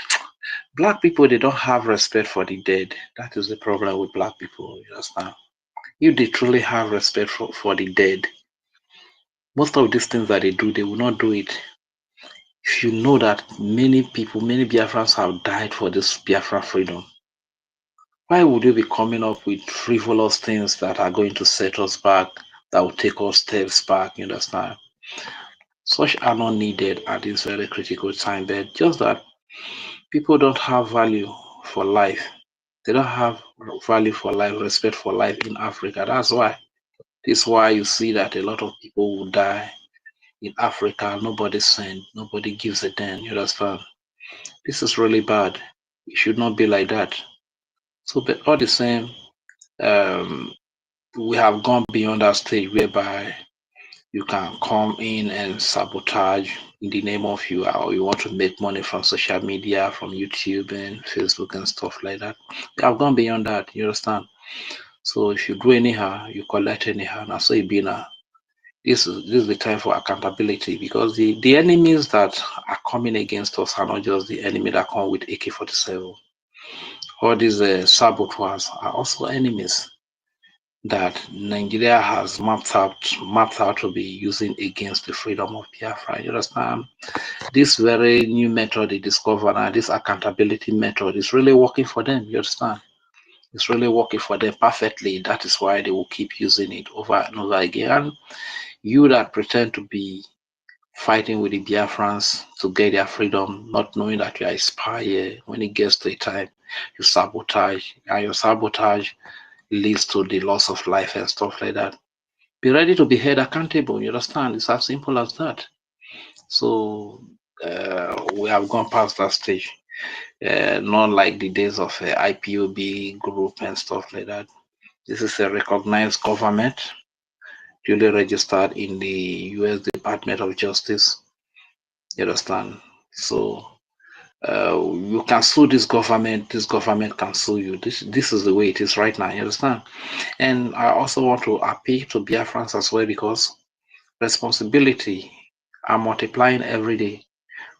black people, they don't have respect for the dead. That is the problem with black people, you understand? If they truly have respect for the dead, most of these things that they do, they will not do it. If you know that many people, many Biafrans have died for this Biafra freedom, why would you be coming up with frivolous things that are going to set us back, that will take us steps back, you understand? Such are not needed at this very critical time, but just that people don't have value for life. They don't have value for life, respect for life in Africa. That's why. This is why you see that a lot of people will die in Africa. Nobody sent, nobody gives a damn. You understand? This is really bad. It should not be like that. So, but all the same, um, we have gone beyond that stage whereby you can come in and sabotage in the name of you, or you want to make money from social media, from YouTube and Facebook and stuff like that. We have gone beyond that. You understand? So if you do anyhow, you collect anyhow. Now, so it be now. This is the time for accountability, because the enemies that are coming against us are not just the enemy that come with AK-47. All these saboteurs are also enemies that Nigeria has mapped out to be using against the freedom of Biafra. You understand? This very new method they discovered, and this accountability method, is really working for them. You understand? It's really working for them perfectly. That is why they will keep using it over and over again. And you that pretend to be fighting with the Biafrans to get their freedom, not knowing that you are a spy, when it gets to a time, you sabotage, and your sabotage leads to the loss of life and stuff like that. Be ready to be held accountable. You understand? It's as simple as that. So we have gone past that stage. Not like the days of IPOB group and stuff like that. This is a recognized government, duly registered in the U.S. Department of Justice. You understand? So you can sue this government can sue you. This is the way it is right now. You understand? And I also want to appeal to Biafrans as well, because responsibility are multiplying every day,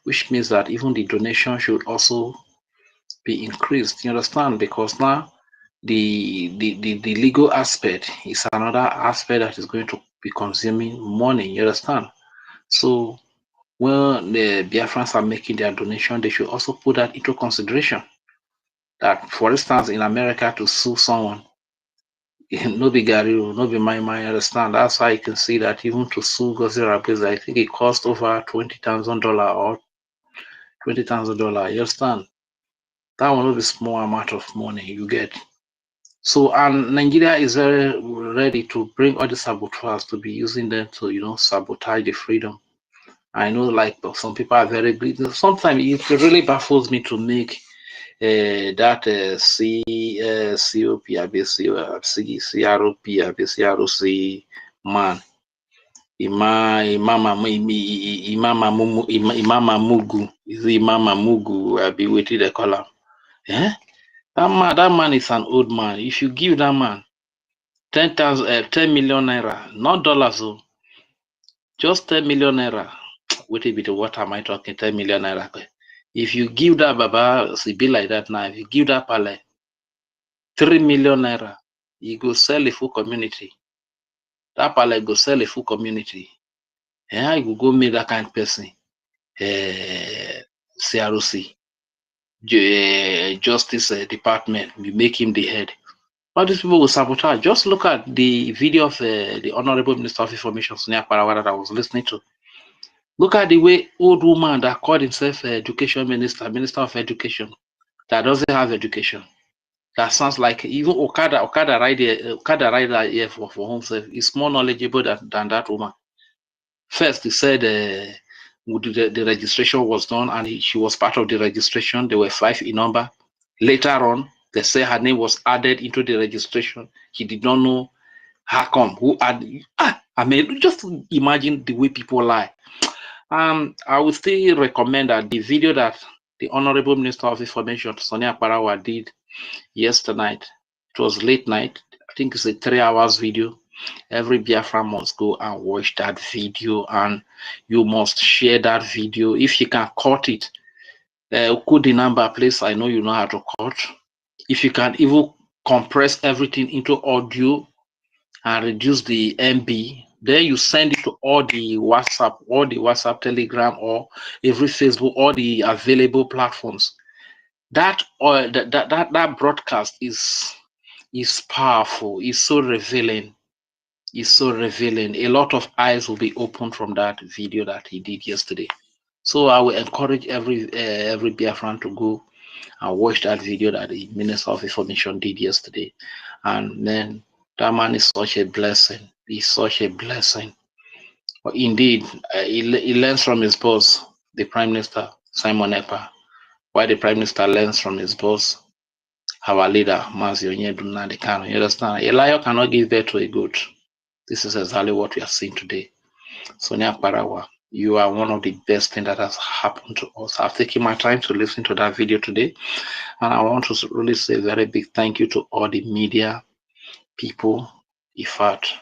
which means that even the donation should also be increased. You understand? Because now the legal aspect is another aspect that is going to be consuming money. You understand? So when the Biafrans are making their donation, they should also put that into consideration. That, for instance, in America, to sue someone, no be Gary, no be my understand. That's why you can see that even to sue NGOZI, I think it cost over $20,000 or $20,000. You understand? That will not be small amount of money you get. So, and Nigeria is very ready to bring all the saboteurs to be using them to, sabotage the freedom. I know, like, some people are very greedy. Sometimes it really baffles me to make that COP, CROC man, Imama Mugu, is the Imama Mugu, I be waiting the column. Eh? That man is an old man. If you give that man 10 million naira, not dollars, so just 10 million naira. Wait a bit, what am I talking? 10 million naira. If you give that Baba, it be like that now. If you give that Pale 3 million naira, you go sell a full community. That Pale go sell a full community. Yeah, you go meet that kind of person. CROC, Justice Department, we make him the head. All these people will sabotage. Just look at the video of the Honorable Minister of Information, Sonia Parawara, that I was listening to. Look at the way old woman that called himself Education Minister, Minister of Education, that doesn't have education. That sounds like even Okada rider here for himself is more knowledgeable than that woman. First, he said the registration was done, and she was part of the registration. There were 5 in number. Later on, they say her name was added into the registration. He did not know how come, who added. I mean, just imagine the way people lie. I would still recommend that the video that the Honorable Minister of Information, Sonia Parawa, did yesterday night, it was late night. I think it's a 3 hours video. Every Biafra must go and watch that video, and you must share that video. If you can cut it, code the number, please. I know you know how to cut. If you can even compress everything into audio and reduce the MB, then you send it to all the WhatsApp, Telegram, or every Facebook, all the available platforms. That broadcast is powerful. It's so revealing. is so revealing. A lot of eyes will be opened from that video that he did yesterday. So I will encourage every Biafran to go and watch that video that the Minister of Information did yesterday. And then that man is such a blessing. He's such a blessing. But indeed, he learns from his boss, the Prime Minister, Simon Epa, while the Prime Minister learns from his boss, our leader, Mazi Onyedunna Kanu. You understand? A lion cannot give birth to a goat. This is exactly what we are seeing today. Sonia Parawa, you are one of the best things that has happened to us. I've taken my time to listen to that video today, and I want to really say a very big thank you to all the media people. In fact,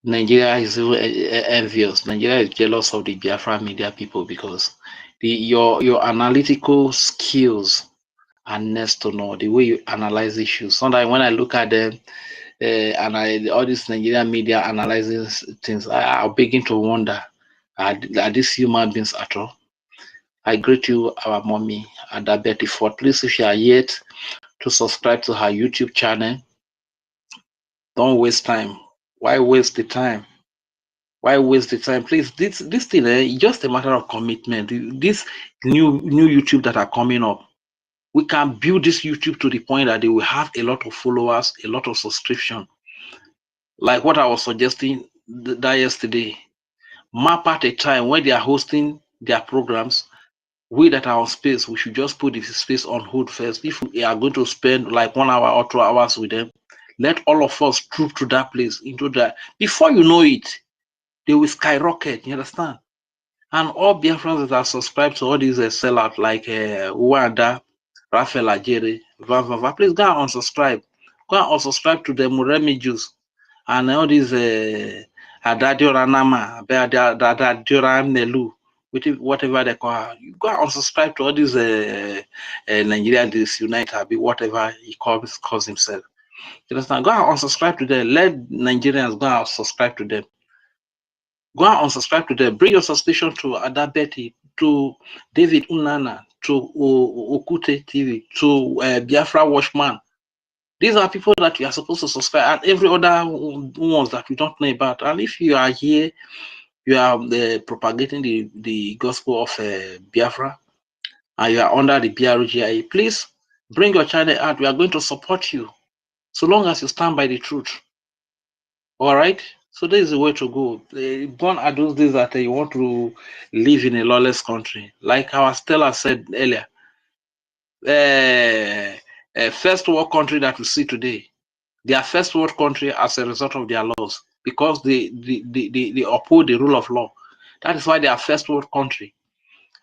Nigeria is envious. Nigeria is jealous of the Biafra media people because your analytical skills are next to know the way you analyze issues. Sometimes when I look at them, and all this Nigerian media analyzing things, I begin to wonder, are these human beings at all? I greet you, our mommy, Adabeti Ford. Please, if you are yet to subscribe to her YouTube channel, don't waste time. Why waste the time? Why waste the time? Please, this thing, it's just a matter of commitment. This new YouTube that are coming up, we can build this YouTube to the point that they will have a lot of followers, a lot of subscription. Like what I was suggesting that yesterday, map out a time when they are hosting their programs. We that are on space, we should just put the space on hold first. If we are going to spend like 1 hour or 2 hours with them, let all of us troop to that place, into that. Before you know it, they will skyrocket. You understand? And all Biafrans that are subscribed to all these sellouts like Wanda, Raphael Ajere, Vava, please go and unsubscribe. Go and unsubscribe to the Muremi Jews and all these Adadiora Nama, Adadiora Nelu, whatever they call her. You go and unsubscribe to all these Nigerian Disunite, whatever he calls himself. You understand? Go and unsubscribe to them. Let Nigerians go and subscribe to them. Go and unsubscribe to them. Bring your subscription to Adabeti, to David Unana, to Okute TV, to Biafra Watchman. These are people that you are supposed to subscribe, and every other ones that we don't know about. And if you are here, you are propagating the gospel of Biafra, and you are under the BRGIA, please bring your channel out. We are going to support you, so long as you stand by the truth. All right? So this is the way to go. Gone are those days that you want to live in a lawless country. Like our Stella said earlier, first world country that we see today, they are first world country as a result of their laws, because they uphold the rule of law. That is why they are first world country.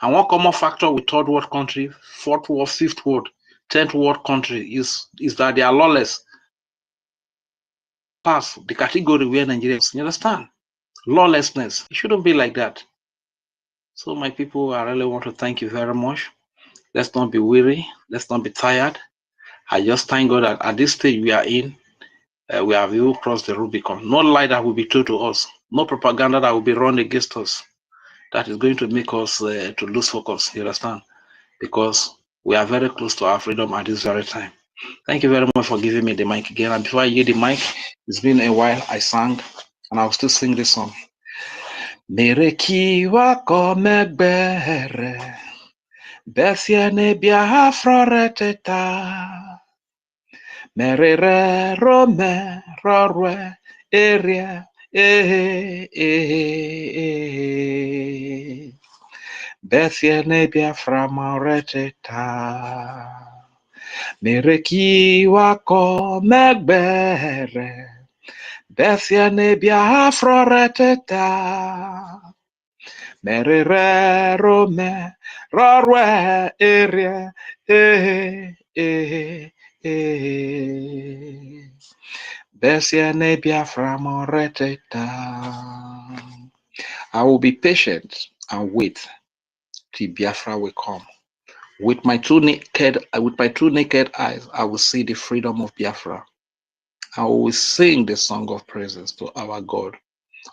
And one common factor with third world country, fourth world, fifth world, 10th world country is that they are lawless. Pass the category where Nigeria is. You understand? Lawlessness. It shouldn't be like that. So my people, I really want to thank you very much. Let's not be weary. Let's not be tired. I just thank God that at this stage we are in, we have even crossed the Rubicon. No lie that will be told to us. No propaganda that will be run against us. That is going to make us to lose focus. You understand? Because we are very close to our freedom at this very time. Thank you very much for giving me the mic again. And before I give the mic, it's been a while I sang, and I'll still sing this song. Merekiwa komegbere, besiene Biafra reteta, merere rome rorwe area besiene Biafra reteta. Merekiwa komegbere, besiene Biafra reteta. Merere rome rorwe area besiene Biafra reteta. I will be patient and wait till Biafra will come. With my two naked eyes, I will see the freedom of Biafra. I will sing the song of praises to our God,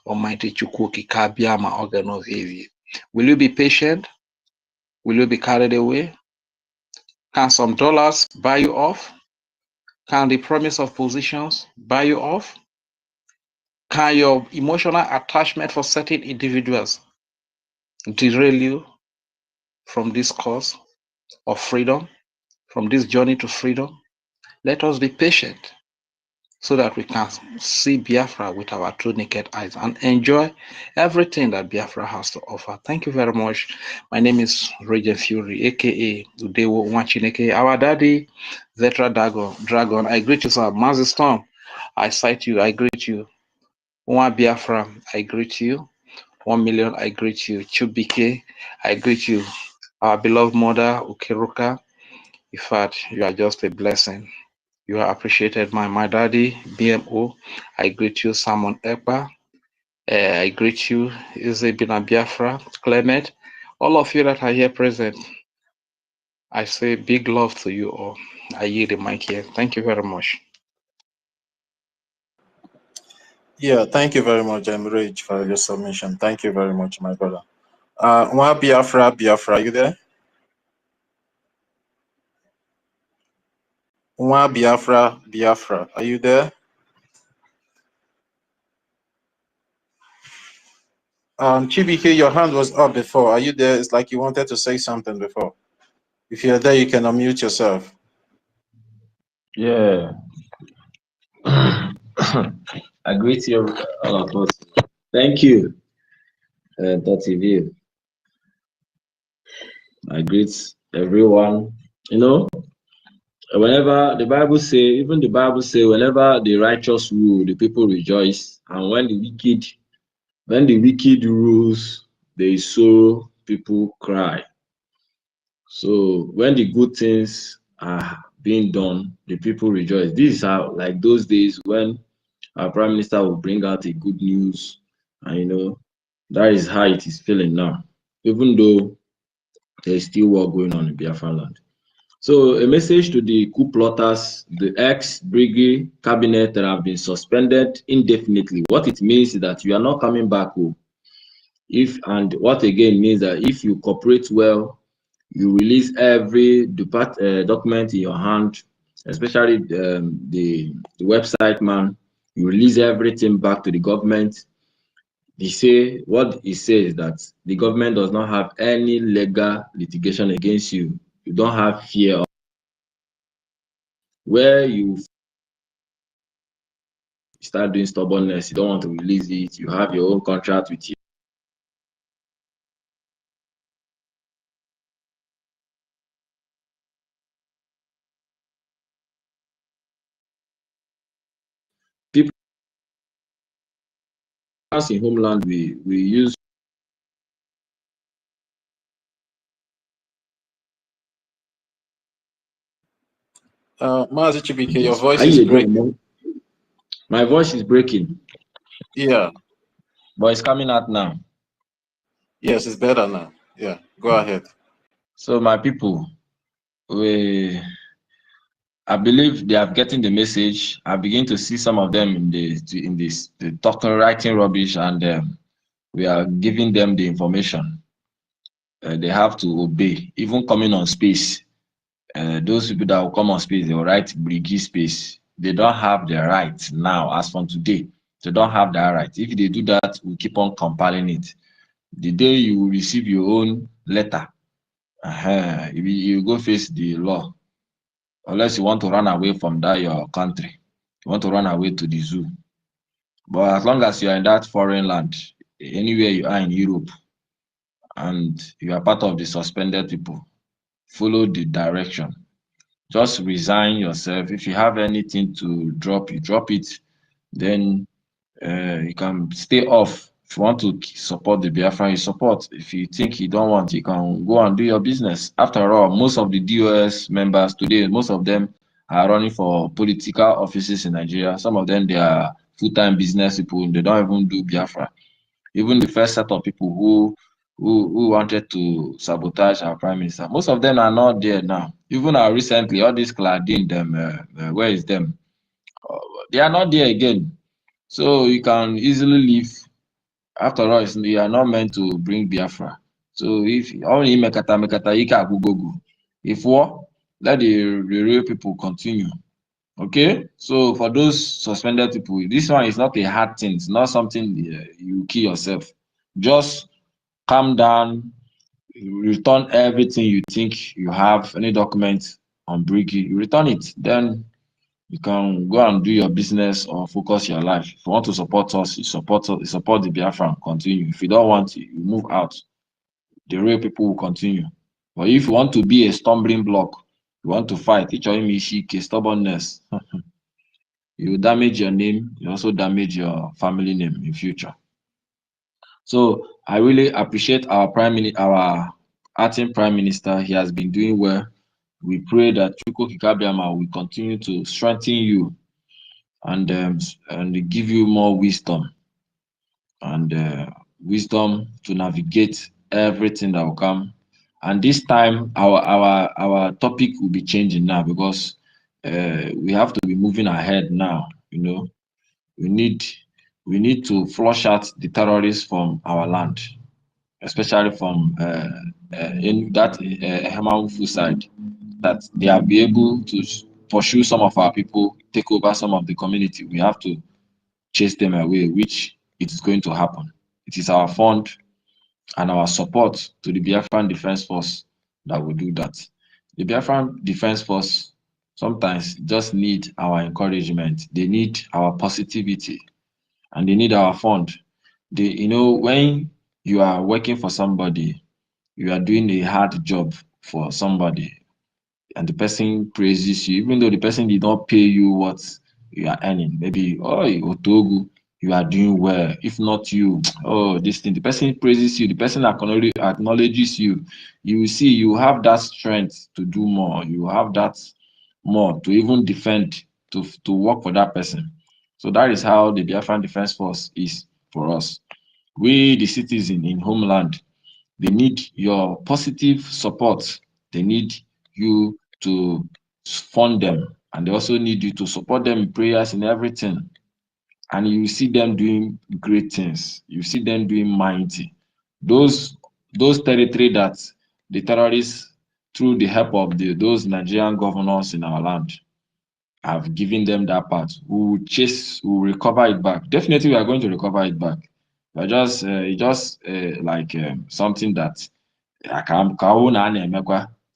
Almighty Chukwuki Kabiama Oganovivi. Will you be patient? Will you be carried away? Can some dollars buy you off? Can the promise of positions buy you off? Can your emotional attachment for certain individuals derail you from this cause of freedom, from this journey to freedom? Let us be patient so that we can see Biafra with our true naked eyes and enjoy everything that Biafra has to offer. Thank you very much. My name is Regent Fury, aka Udewo Wachineke, our daddy, Vetra Dragon. I greet you, sir. Mazi Storm, I cite you, I greet you. One Biafra, I greet you. 1 million, I greet you. Chubike, I greet you. Our beloved mother, Ukeruka. In fact, you are just a blessing. You are appreciated, my daddy, BMO. I greet you, Simon Ekpa. I greet you, Izebina Biafra, Clement. All of you that are here present, I say big love to you all. I yield the mic here. Thank you very much. Yeah, thank you very much, Rage, for your submission. Thank you very much, my brother. One Biafra, you there? One Biafra, are you there? Chibike, your hand was up before. Are you there? It's like you wanted to say something before. If you're there, you can unmute yourself. Yeah. I greet you all of us. Thank you, TV. I greet everyone. You know, whenever the Bible say, even the Bible say, whenever the righteous rule, the people rejoice, and when the wicked rules, they sorrow, people cry. So when the good things are being done, the people rejoice. This is how, like those days when our prime minister will bring out a good news, and that is how it is feeling now, even though there is still war going on in Biafra land. So a message to the coup plotters, the ex-Brgie cabinet that have been suspended indefinitely. What it means is that you are not coming back home. And what again means that if you cooperate well, you release every document in your hand, especially the website man. You release everything back to the government. What he says is that the government does not have any legal litigation against you. You don't have fear of where you start doing stubbornness. You don't want to release it. You have your own contract with you. People in homeland, we use. Mazi Chibike, your voice is breaking. My voice is breaking. Yeah. But it's coming out now. Yes, it's better now. Yeah, go ahead. So my people, I believe they are getting the message. I begin to see some of them in this talking, writing rubbish, and we are giving them the information. They have to obey, even coming on space. Those people that will come on space, they will write Brgie space. They don't have the right now, as from today. They don't have that right. If they do that, we keep on compiling it. The day you will receive your own letter, you go face the law. Unless you want to run away from that your country. You want to run away to the zoo. But as long as you are in that foreign land, anywhere you are in Europe, and you are part of the suspended people, follow the direction. Just resign yourself. If you have anything to drop, you drop it. Then you can stay off. If you want to support the Biafran, you support. If you think you don't want, you can go and do your business. After all, most of the DOS members today, most of them are running for political offices in Nigeria. Some of them, they are full-time business people. They don't even do Biafra. Even the first set of people who wanted to sabotage our prime minister, most of them are not there now. Even recently, all these Claudine, them, where is them? They are not there again. So you can easily leave. After all, you are not meant to bring Biafra. So if only if war, let the real people continue. Okay, so for those suspended people, this one is not a hard thing. It's not something you kill yourself. Just calm down, return everything you think you have, any document on Brgie, you return it. Then you can go and do your business or focus your life. If you want to support us, you support us, you support the Biafran, continue. If you don't want to, you move out. The real people will continue. But if you want to be a stumbling block, you want to fight, stubbornness, you damage your name, you also damage your family name in future. So I really appreciate our acting prime minister. He has been doing well. We pray that Chukwu Kikabiama will continue to strengthen you and give you more wisdom and wisdom to navigate everything that will come. And this time, our topic will be changing now because we have to be moving ahead now. You know, we need we need to flush out the terrorists from our land, especially from in that Hemawufu side, that they will be able to pursue some of our people, take over some of the community. We have to chase them away, which it is going to happen. It is our fund and our support to the Biafran Defense Force that will do that. The Biafran Defense Force sometimes just need our encouragement. They need our positivity and they need our fund. When you are working for somebody, you are doing a hard job for somebody, and the person praises you, even though the person did not pay you what you are earning. Maybe, oh, Otogu, you are doing well. If not you, oh, this thing, the person praises you, the person acknowledges you. You will see you have that strength to do more. You have that more to even defend, to work for that person. So that is how the Biafran Defense Force is for us. We, the citizen in homeland, they need your positive support. They need you to fund them, and they also need you to support them in prayers and everything. And you see them doing great things. You see them doing mighty. Those territory that the terrorists, through the help of those Nigerian governors in our land, have given them that part. We will recover it back. Definitely, we are going to recover it back. But just like something that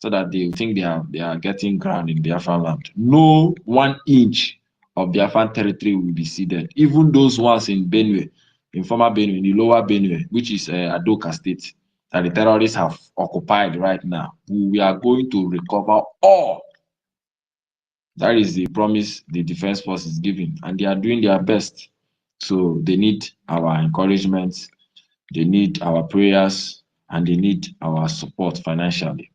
so that they think they are getting ground in Biafran land. No 1 inch of Biafran territory will be ceded. Even those ones in Benue, in former Benue, in the lower Benue, which is Adoka State, that the terrorists have occupied right now. We are going to recover all. That is the promise the Defense Force is giving, and they are doing their best. So they need our encouragement, they need our prayers, and they need our support financially.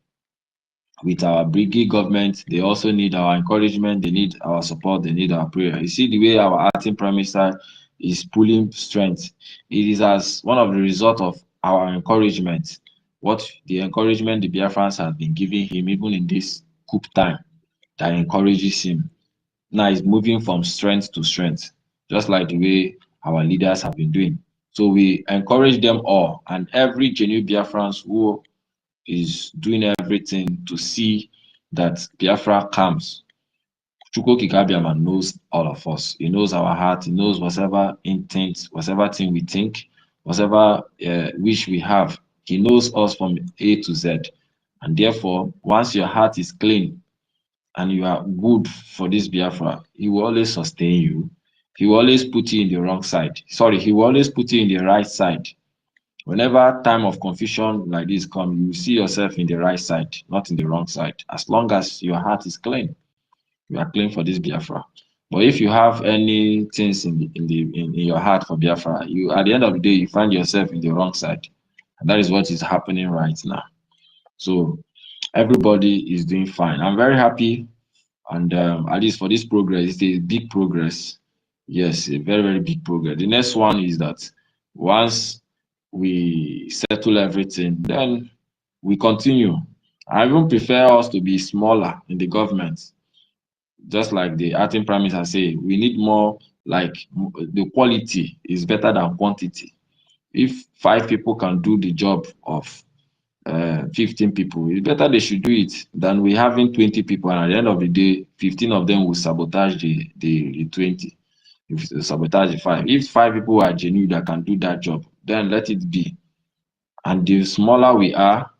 With our Brgie government, they also need our encouragement, they need our support, they need our prayer. You see the way our acting prime minister is pulling strength. It is as one of the result of our encouragement, what the encouragement the Biafrans have been giving him, even in this coup time, that encourages him. Now he's moving from strength to strength, just like the way our leaders have been doing. So we encourage them all, and every genuine Biafrans who is doing everything to see that Biafra comes. Chukwu Kikabiama knows all of us. He knows our heart. He knows whatever intent, whatever thing we think, whatever wish we have. He knows us from A to Z. And therefore, once your heart is clean and you are good for this Biafra, he will always sustain you. He will always put you in the wrong side. Sorry, he will always put you in the right side. Whenever time of confusion like this come, you see yourself in the right side, not in the wrong side. As long as your heart is clean, you are clean for this Biafra. But if you have any things in your heart for Biafra, you at the end of the day you find yourself in the wrong side, and that is what is happening right now. So everybody is doing fine. I'm very happy, and at least for this progress, it's a big progress. Yes, a very, very big progress. The next one is that once we settle everything, then we continue. I even prefer us to be smaller in the government, just like the acting prime minister say, we need more, like the quality is better than quantity. If 5 people can do the job of 15 people. It's better they should do it than we having 20 people, and at the end of the day, 15 of them will sabotage the 20. If they sabotage the 5. If 5 people are genuine that can do that job, then let it be. And the smaller we are,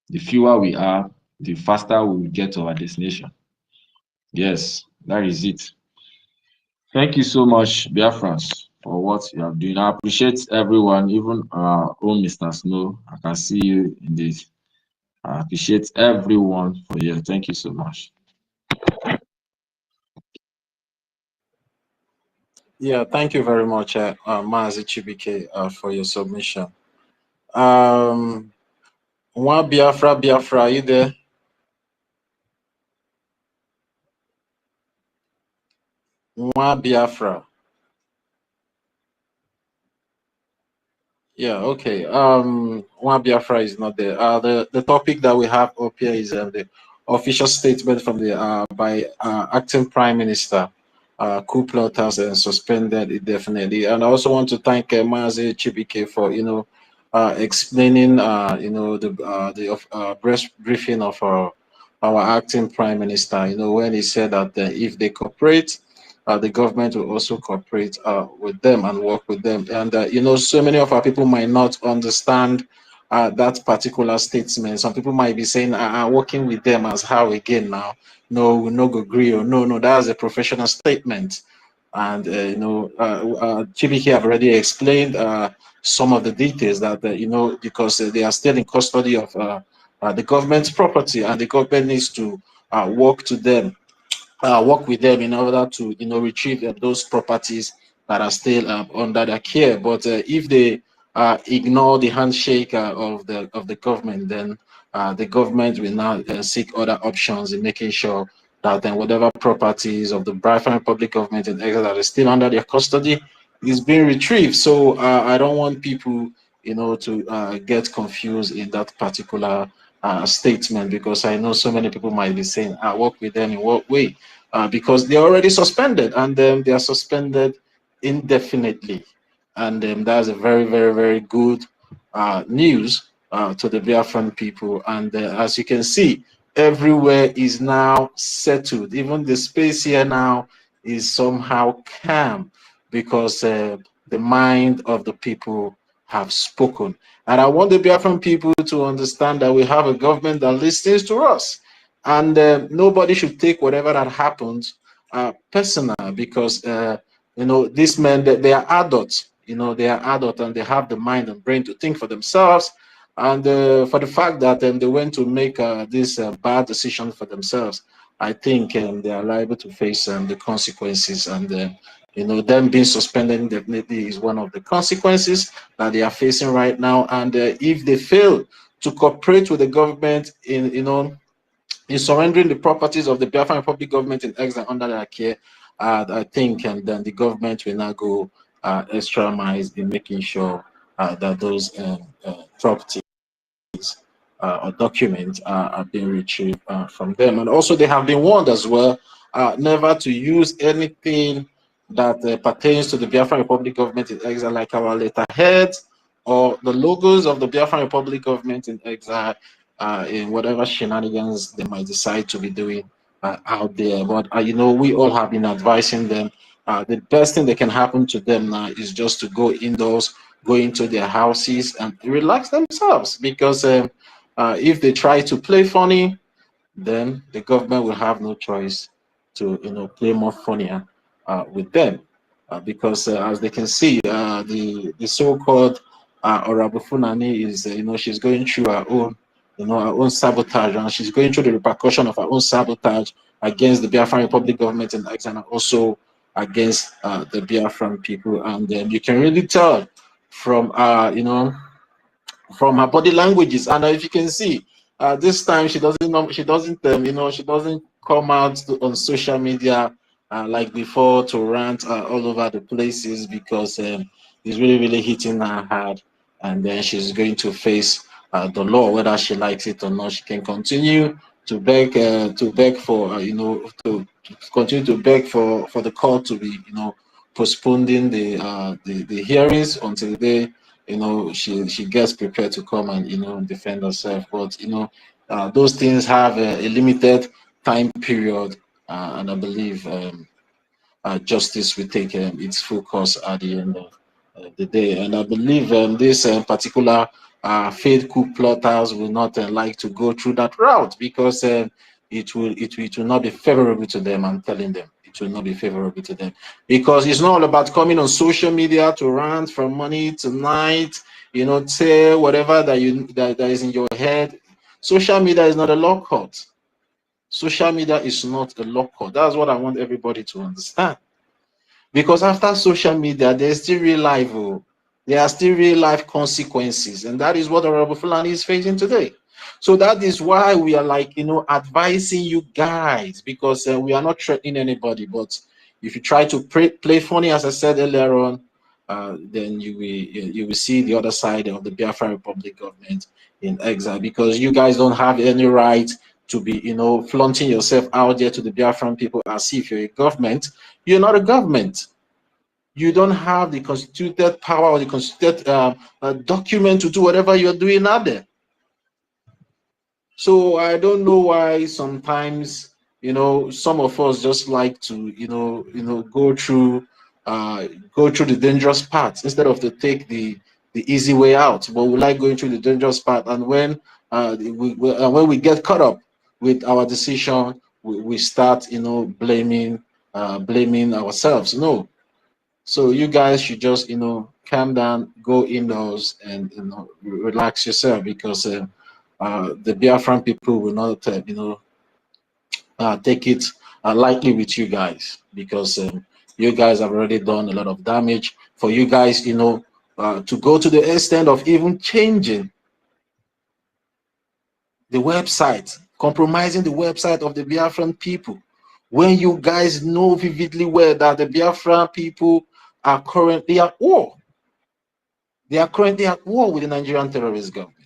the fewer we are, the faster we will get to our destination. Yes, that is it. Thank you so much, Biafrans, for what you have done. I appreciate everyone, even our own Mr. Snow. I can see you in this. I appreciate everyone for you. Thank you so much. Yeah, thank you very much, Maazi Chibike, for your submission. One Biafra, are you there? One Biafra. Yeah, okay. One Biafra is not there. The topic that we have up here is the official statement from the by acting Prime Minister. Coup plotters and suspended indefinitely. And I also want to thank Maazi Chibike for explaining the press briefing of our acting Prime Minister. When he said that if they cooperate, the government will also cooperate with them and work with them. And so many of our people might not understand that particular statement. Some people might be saying, working with them as how again now? No, we no go agree, or no, that's a professional statement. And Chibiki have already explained some of the details that because they are still in custody of the government's property, and the government needs to work with them in order to retrieve those properties that are still under their care. But if they ignore the handshake of the government, then the government will now seek other options in making sure that then whatever properties of the Biafran Republic government in exile that is still under their custody is being retrieved. So I don't want people to get confused in that particular statement, because I know so many people might be saying, I work with them in what way? Because they're already suspended, and they are suspended indefinitely. And that's a very, very, very good news to the Biafran people. And as you can see, everywhere is now settled. Even the space here now is somehow calm, because the mind of the people have spoken. And I want the Biafran people to understand that we have a government that listens to us. And nobody should take whatever that happens personal, because these men, they are adults. They are adults, and they have the mind and brain to think for themselves. And for the fact that they went to make this bad decision for themselves, I think they are liable to face the consequences. And them being suspended definitely is one of the consequences that they are facing right now. And if they fail to cooperate with the government in surrendering the properties of the Biafran Republic government in exile under their care, I think, and then the government will now go extra miles in making sure that those properties or documents are being retrieved from them. And also, they have been warned as well never to use anything that pertains to the Biafran Republic government in exile, like our letterheads or the logos of the Biafran Republic government in exile, in whatever shenanigans they might decide to be doing out there. But we all have been advising them. The best thing that can happen to them now is just to go indoors, go into their houses and relax themselves, because if they try to play funny, then the government will have no choice to play more funnier with them, because as they can see, the so-called Orabu Funani is she's going through her own her own sabotage, and she's going through the repercussion of her own sabotage against the Biafran Republic government in exile, and also against the Biafran people. And you can really tell from from her body languages. And if you can see, this time she doesn't come out on social media like before to rant all over the places, because it's really, really hitting her hard. And then she's going to face the law, whether she likes it or not. She can continue to beg for to continue to beg for the court to be postponing the hearings until the day you know, she gets prepared to come and, you know, defend herself. But, you know, those things have a limited time period, and I believe justice will take its full course at the end of the day. And I believe this particular failed coup plotters will not like to go through that route, because it will not be favorable to them. I'm telling them, it will not be favorable to them, because it's not all about coming on social media to rant for money tonight, you know, say whatever that is in your head. Social media is not a law court. Social media is not a law court. That's what I want everybody to understand. Because after social media, there's still real life. Oh. There are still real life consequences. And that is what Honorable Fulani is facing today. So that is why we are, like, you know, advising you guys, because we are not threatening anybody. But if you try to play funny, as I said earlier on, then you will see the other side of the Biafra Republic government in exile, because you guys don't have any right to be, you know, flaunting yourself out there to the Biafran people as if you're a government. You're not a government. You don't have the constituted power or the constituted document to do whatever you're doing out there. So I don't know why sometimes, you know, some of us just like to, you know, go through the dangerous path instead of to take the easy way out. But we like going through the dangerous path, and when we get caught up with our decision, we start, you know, blaming ourselves. No. So you guys should just, you know, calm down, go indoors, and, you know, relax yourself, because the Biafran people will not, you know, take it lightly with you guys, because you guys have already done a lot of damage. For you guys, you know, to go to the extent of even changing the website, compromising the website of the Biafran people, when you guys know vividly well that the Biafran people are currently at war. They are currently at war with the Nigerian terrorist government.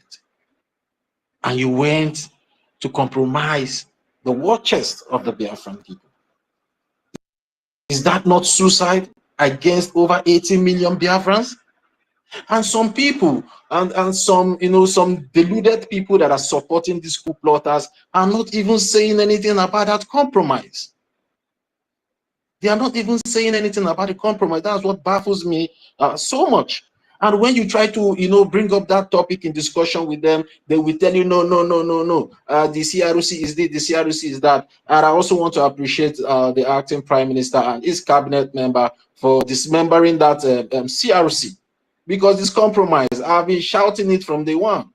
And you went to compromise the war chest of the Biafran people. Is that not suicide against over 80 million Biafrans? And some people, and some, you know, some deluded people that are supporting these coup plotters are not even saying anything about that compromise. They are not even saying anything about the compromise. That's what baffles me so much. And when you try to, you know, bring up that topic in discussion with them, they will tell you, no. The CRC is this, the CRC is that. And I also want to appreciate the acting prime minister and his cabinet member for dismembering that CRC, because this compromise, I've been shouting it from day one.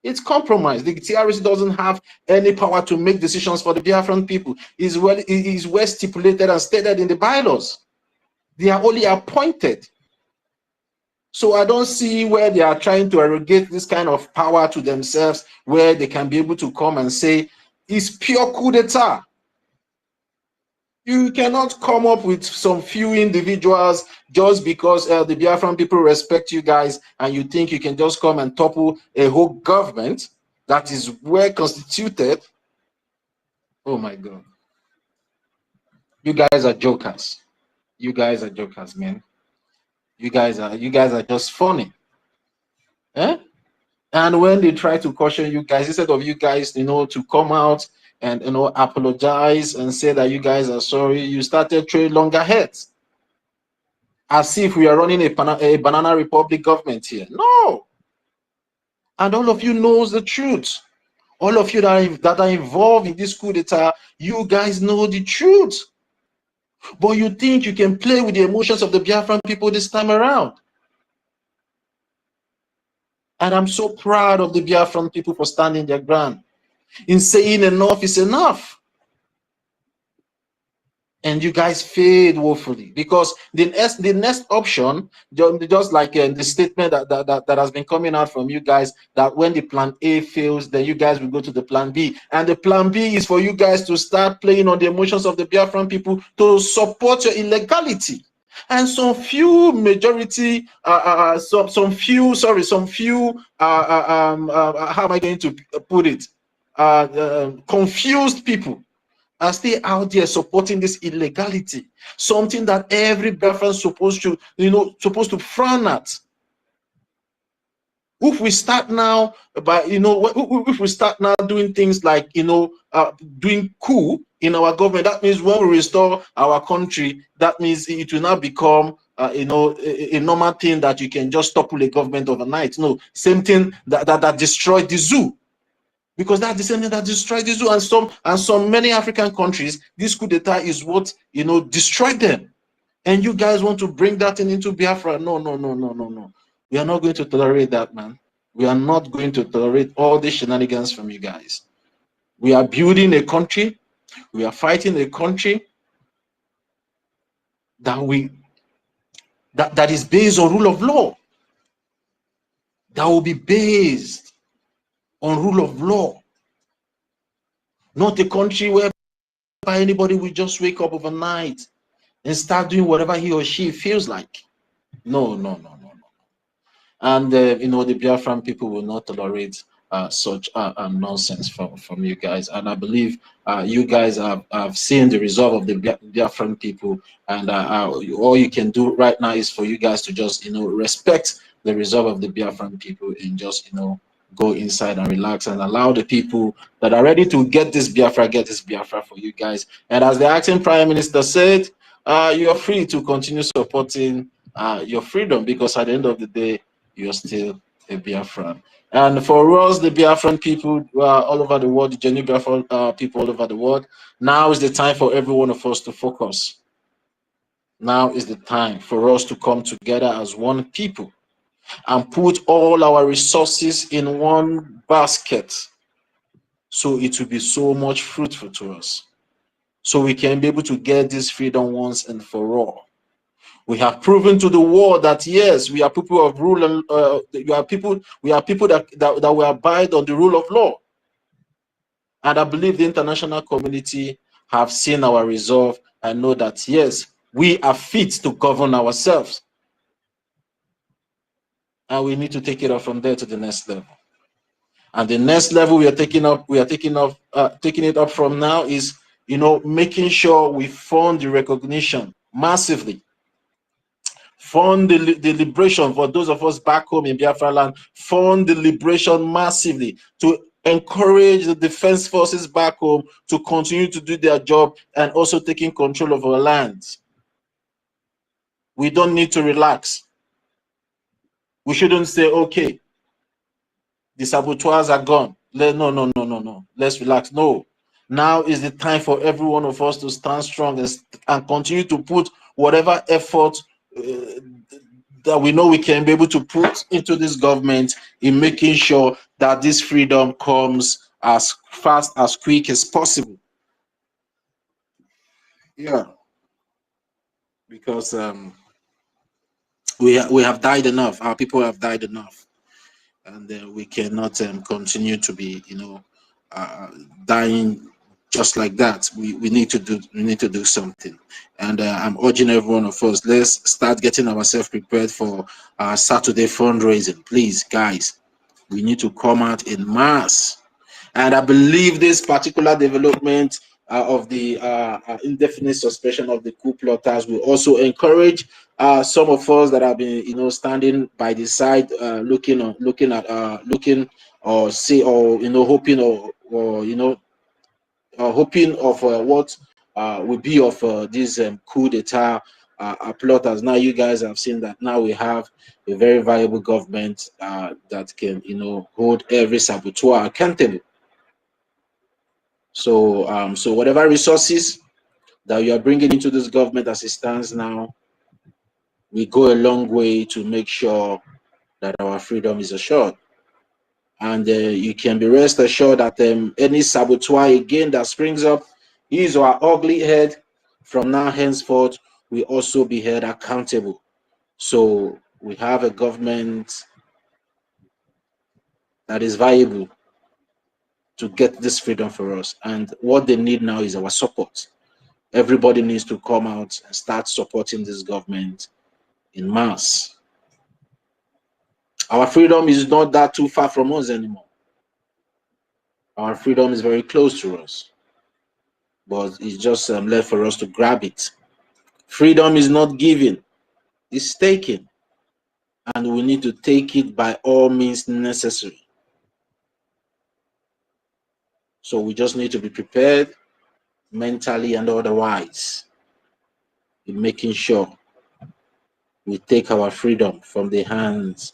It's compromise. The TRC doesn't have any power to make decisions for the Biafran people. It is well stipulated and stated in the bylaws. They are only appointed. So I don't see where they are trying to arrogate this kind of power to themselves, where they can be able to come and say it's pure coup d'etat. You cannot come up with some few individuals just because the Biafran people respect you guys, and you think you can just come and topple a whole government that is well constituted. Oh my God. You guys are jokers. You guys are jokers, man. You guys are just funny. Eh? And when they try to caution you guys, instead of you guys, you know, to come out and, you know, apologize and say that you guys are sorry, you started throwing longer heads, as if we are running a banana republic government here. No. And all of you knows the truth. All of you that are involved in this coup d'etat, you guys know the truth. But you think you can play with the emotions of the Biafran people this time around. And I'm so proud of the Biafran people for standing their ground in saying enough is enough. And you guys failed woefully, because the next option, just like the statement that has been coming out from you guys, that when the plan A fails, then you guys will go to the plan B. And the plan B is for you guys to start playing on the emotions of the Biafran people to support your illegality. And some few minority, some few, how am I going to put it? Confused people are still out there supporting this illegality, something that every Biafran supposed to frown at. If we start now, if we start now doing things like, doing coup in our government, that means when we restore our country, that means it will now become, a normal thing that you can just topple a government overnight. No, same thing that destroyed the zoo. Because that's the same thing that destroyed the zoo, and some many African countries, this coup d'etat is what destroyed them. And you guys want to bring that into Biafra? No. We are not going to tolerate that, man. We are not going to tolerate all the shenanigans from you guys. We are building a country. We are fighting a country that is based on rule of law. That will be based on rule of law. Not a country where anybody will just wake up overnight and start doing whatever he or she feels like. No. And the Biafran people will not tolerate such nonsense from you guys. And I believe you guys have seen the resolve of the Biafran people, and all you can do right now is for you guys to just respect the resolve of the Biafran people, and just go inside and relax and allow the people that are ready to get this Biafra for you guys. And as the acting Prime Minister said, you are free to continue supporting your freedom, because at the end of the day, you're still a Biafran. And for us, the Biafran people all over the world, the genuine Biafran people all over the world, now is the time for every one of us to focus. Now is the time for us to come together as one people and put all our resources in one basket, so it will be so much fruitful to us, so we can be able to get this freedom once and for all. We have proven to the world that yes, we are people of rule, and we are people that will abide on the rule of law. And I believe the international community have seen our resolve and know that yes, we are fit to govern ourselves. And we need to take it up from there to the next level. And the next level we are taking it up from now is making sure we fund the recognition massively. Fund the liberation for those of us back home in Biafra land. Fund the liberation massively to encourage the defense forces back home to continue to do their job and also taking control of our lands. We don't need to relax. We shouldn't say, okay, the saboteurs are gone. No. Let's relax. No. Now is the time for every one of us to stand strong and continue to put whatever effort that we know we can be able to put into this government in making sure that this freedom comes as fast, as quick as possible. Yeah, because we have died enough. Our people have died enough, and we cannot continue to be dying just like that. We need to do something. And I'm urging every one of us, let's start getting ourselves prepared for our Saturday fundraising. Please, guys, we need to come out in mass. And I believe this particular development of the indefinite suspension of the coup plotters will also encourage some of us that have been standing by the side, looking or see, or hoping hoping of what will be of these coup d'etat plotters. Now you guys have seen that now we have a very viable government that can hold every saboteur accountable. So so whatever resources that you are bringing into this government as it stands now, we go a long way to make sure that our freedom is assured. And you can be rest assured that any saboteur again that springs up, his or her ugly head, from now henceforth will also be held accountable. So we have a government that is viable to get this freedom for us. And what they need now is our support. Everybody needs to come out and start supporting this government in mass. Our freedom is not that too far from us anymore. Our freedom is very close to us, but it's just left for us to grab it. Freedom is not given, it's taken. and we need to take it by all means necessary. So we just need to be prepared mentally and otherwise in making sure we take our freedom from the hands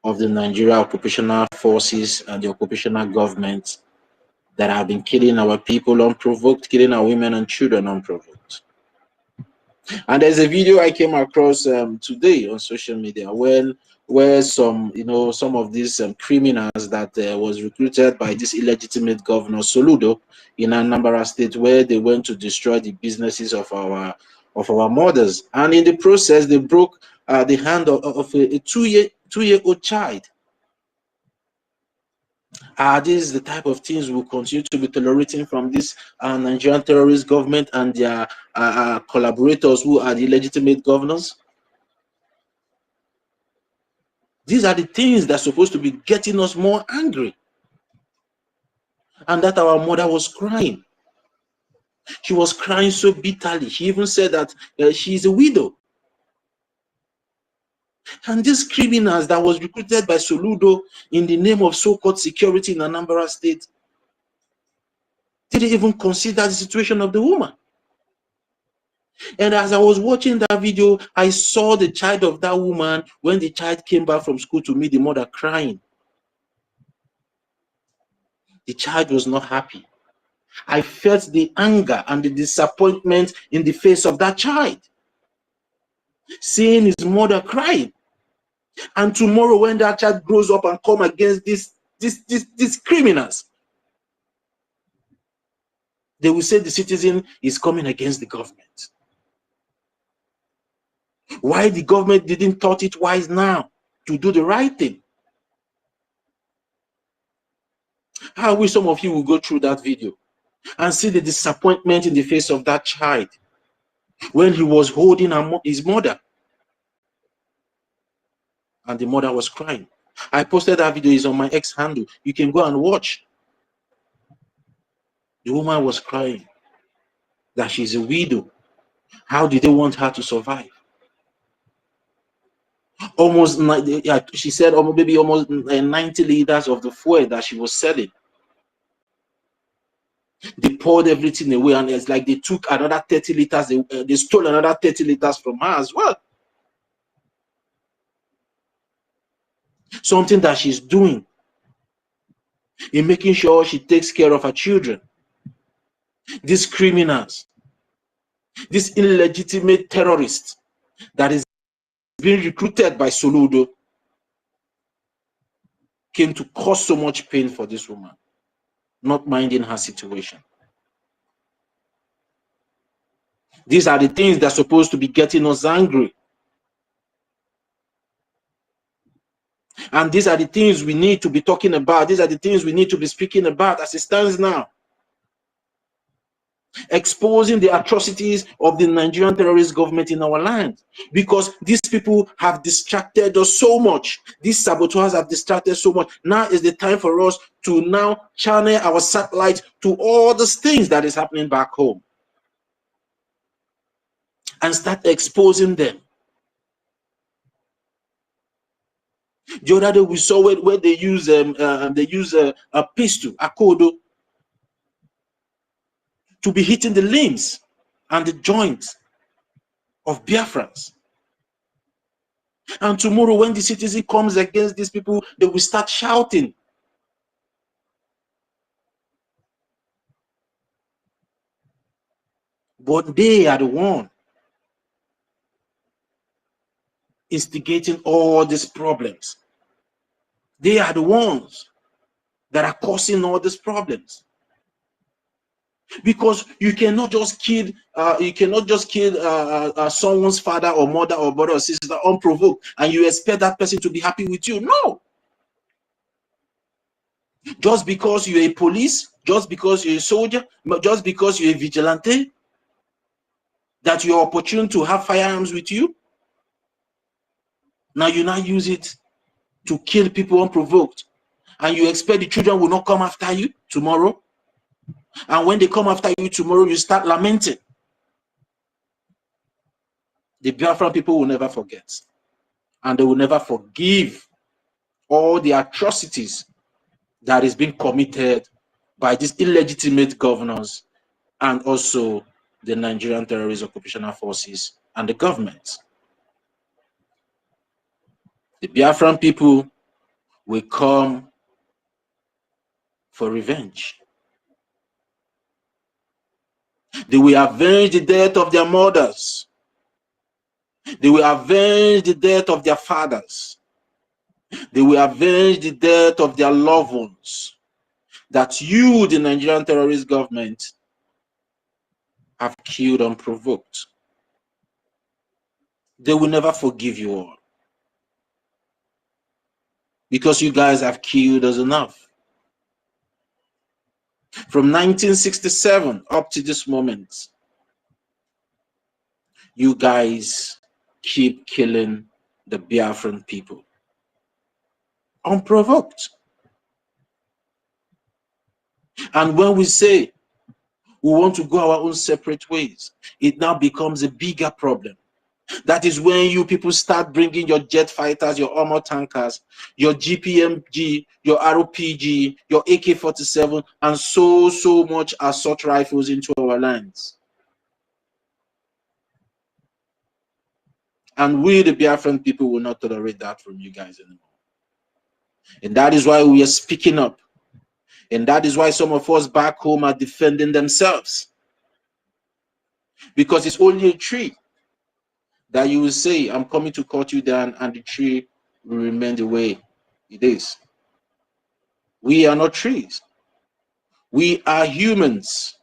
of the Nigeria occupational forces and the occupational government that have been killing our people unprovoked, killing our women and children unprovoked. And there's a video I came across today on social media where some of these criminals that was recruited by this illegitimate governor Soludo in Anambra State, where they went to destroy the businesses of our mothers, and in the process they broke the hand of a two-year-old child. This is the type of things we'll continue to be tolerating from this Nigerian terrorist government and their collaborators who are the legitimate governors. These are the things that are supposed to be getting us more angry. And that our mother was crying. She was crying so bitterly. She even said that she's a widow. And these criminals that was recruited by Soludo in the name of so-called security in Anambra State didn't even consider the situation of the woman. And as I was watching that video, I saw the child of that woman when the child came back from school to meet the mother crying. The child was not happy. I felt the anger and the disappointment in the face of that child, seeing his mother crying. And tomorrow when that child grows up and come against these criminals, they will say the citizen is coming against the government. Why the government didn't thought it wise now to do the right thing? I wish some of you will go through that video and see the disappointment in the face of that child when he was holding his mother and the mother was crying. I posted that video, is on my X handle. You can go and watch. The woman was crying that she's a widow. How did they want her to survive? Almost, she said, maybe almost 90 liters of the fuel that she was selling. They poured everything away, and it's like they took another 30 liters. They stole another 30 liters from her as well. Something that she's doing in making sure she takes care of her children. These criminals, this illegitimate terrorist that is being recruited by Soludo came to cause so much pain for this woman, not minding her situation. These are the things that are supposed to be getting us angry. And these are the things we need to be talking about. These are the things we need to be speaking about as it stands now. Exposing the atrocities of the Nigerian terrorist government in our land, because these people have distracted us so much. These saboteurs have distracted so much. Now is the time for us to now channel our satellite to all these things that is happening back home and start exposing them. The other day we saw where they use a pistol, a kodo, to be hitting the limbs and the joints of Biafrans. And tomorrow when the citizen comes against these people, they will start shouting. But they are the one instigating all these problems. They are the ones that are causing all these problems. Because you cannot just kill someone's father or mother or brother or sister unprovoked and you expect that person to be happy with you. No. Just because you're a police, just because you're a soldier, just because you're a vigilante, that you're opportune to have firearms with you, now you now use it to kill people unprovoked, and you expect the children will not come after you tomorrow. And when they come after you tomorrow, you start lamenting. The Biafran people will never forget. And they will never forgive all the atrocities that is being committed by these illegitimate governors and also the Nigerian terrorist occupational forces and the government. The Biafran people will come for revenge. They will avenge the death of their mothers. They will avenge the death of their fathers. They will avenge the death of their loved ones that you, the Nigerian terrorist government, have killed unprovoked. They will never forgive you all, because you guys have killed us enough. From 1967 up to this moment, you guys keep killing the Biafran people unprovoked. And when we say we want to go our own separate ways, it now becomes a bigger problem. That is when you people start bringing your jet fighters, your armor tankers, your GPMG, your RPG, your AK-47, and so much assault rifles into our lands. And we, the Biafran people, will not tolerate that from you guys anymore. And that is why we are speaking up. And that is why some of us back home are defending themselves. Because it's only a tree that you will say, I'm coming to cut you down, and the tree will remain the way it is. We are not trees. We are humans.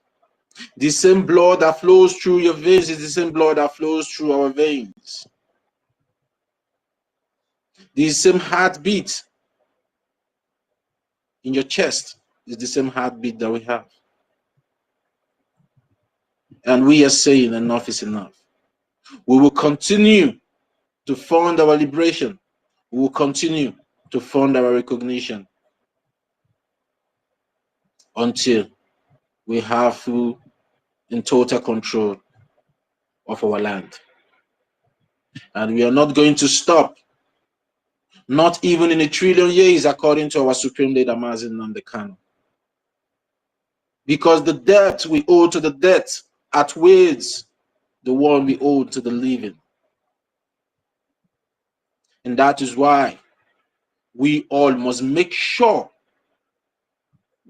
The same blood that flows through your veins is the same blood that flows through our veins. The same heartbeat in your chest is the same heartbeat that we have. And we are saying enough is enough. We will continue to fund our liberation. We will continue to fund our recognition until we have full and total control of our land. And we are not going to stop, not even in 1 trillion years, according to our Supreme Leader Mazi Nnamdi Kanu. Because the debt we owe to the dead outweighs the one we owe to the living. And that is why we all must make sure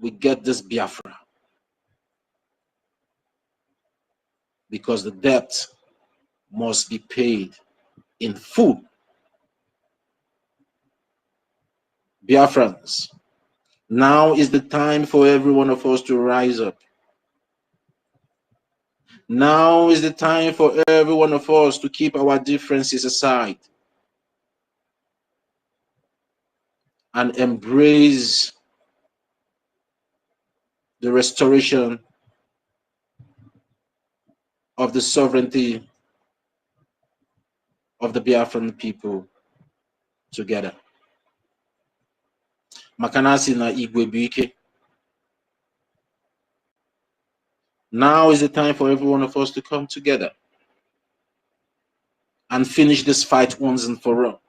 we get this Biafra. Because the debt must be paid in full. Biafrans, now is the time for every one of us to rise up. Now is the time for every one of us to keep our differences aside and embrace the restoration of the sovereignty of the Biafran people together. Makanasi na igwe bike. Now is the time for every one of us to come together and finish this fight once and for all.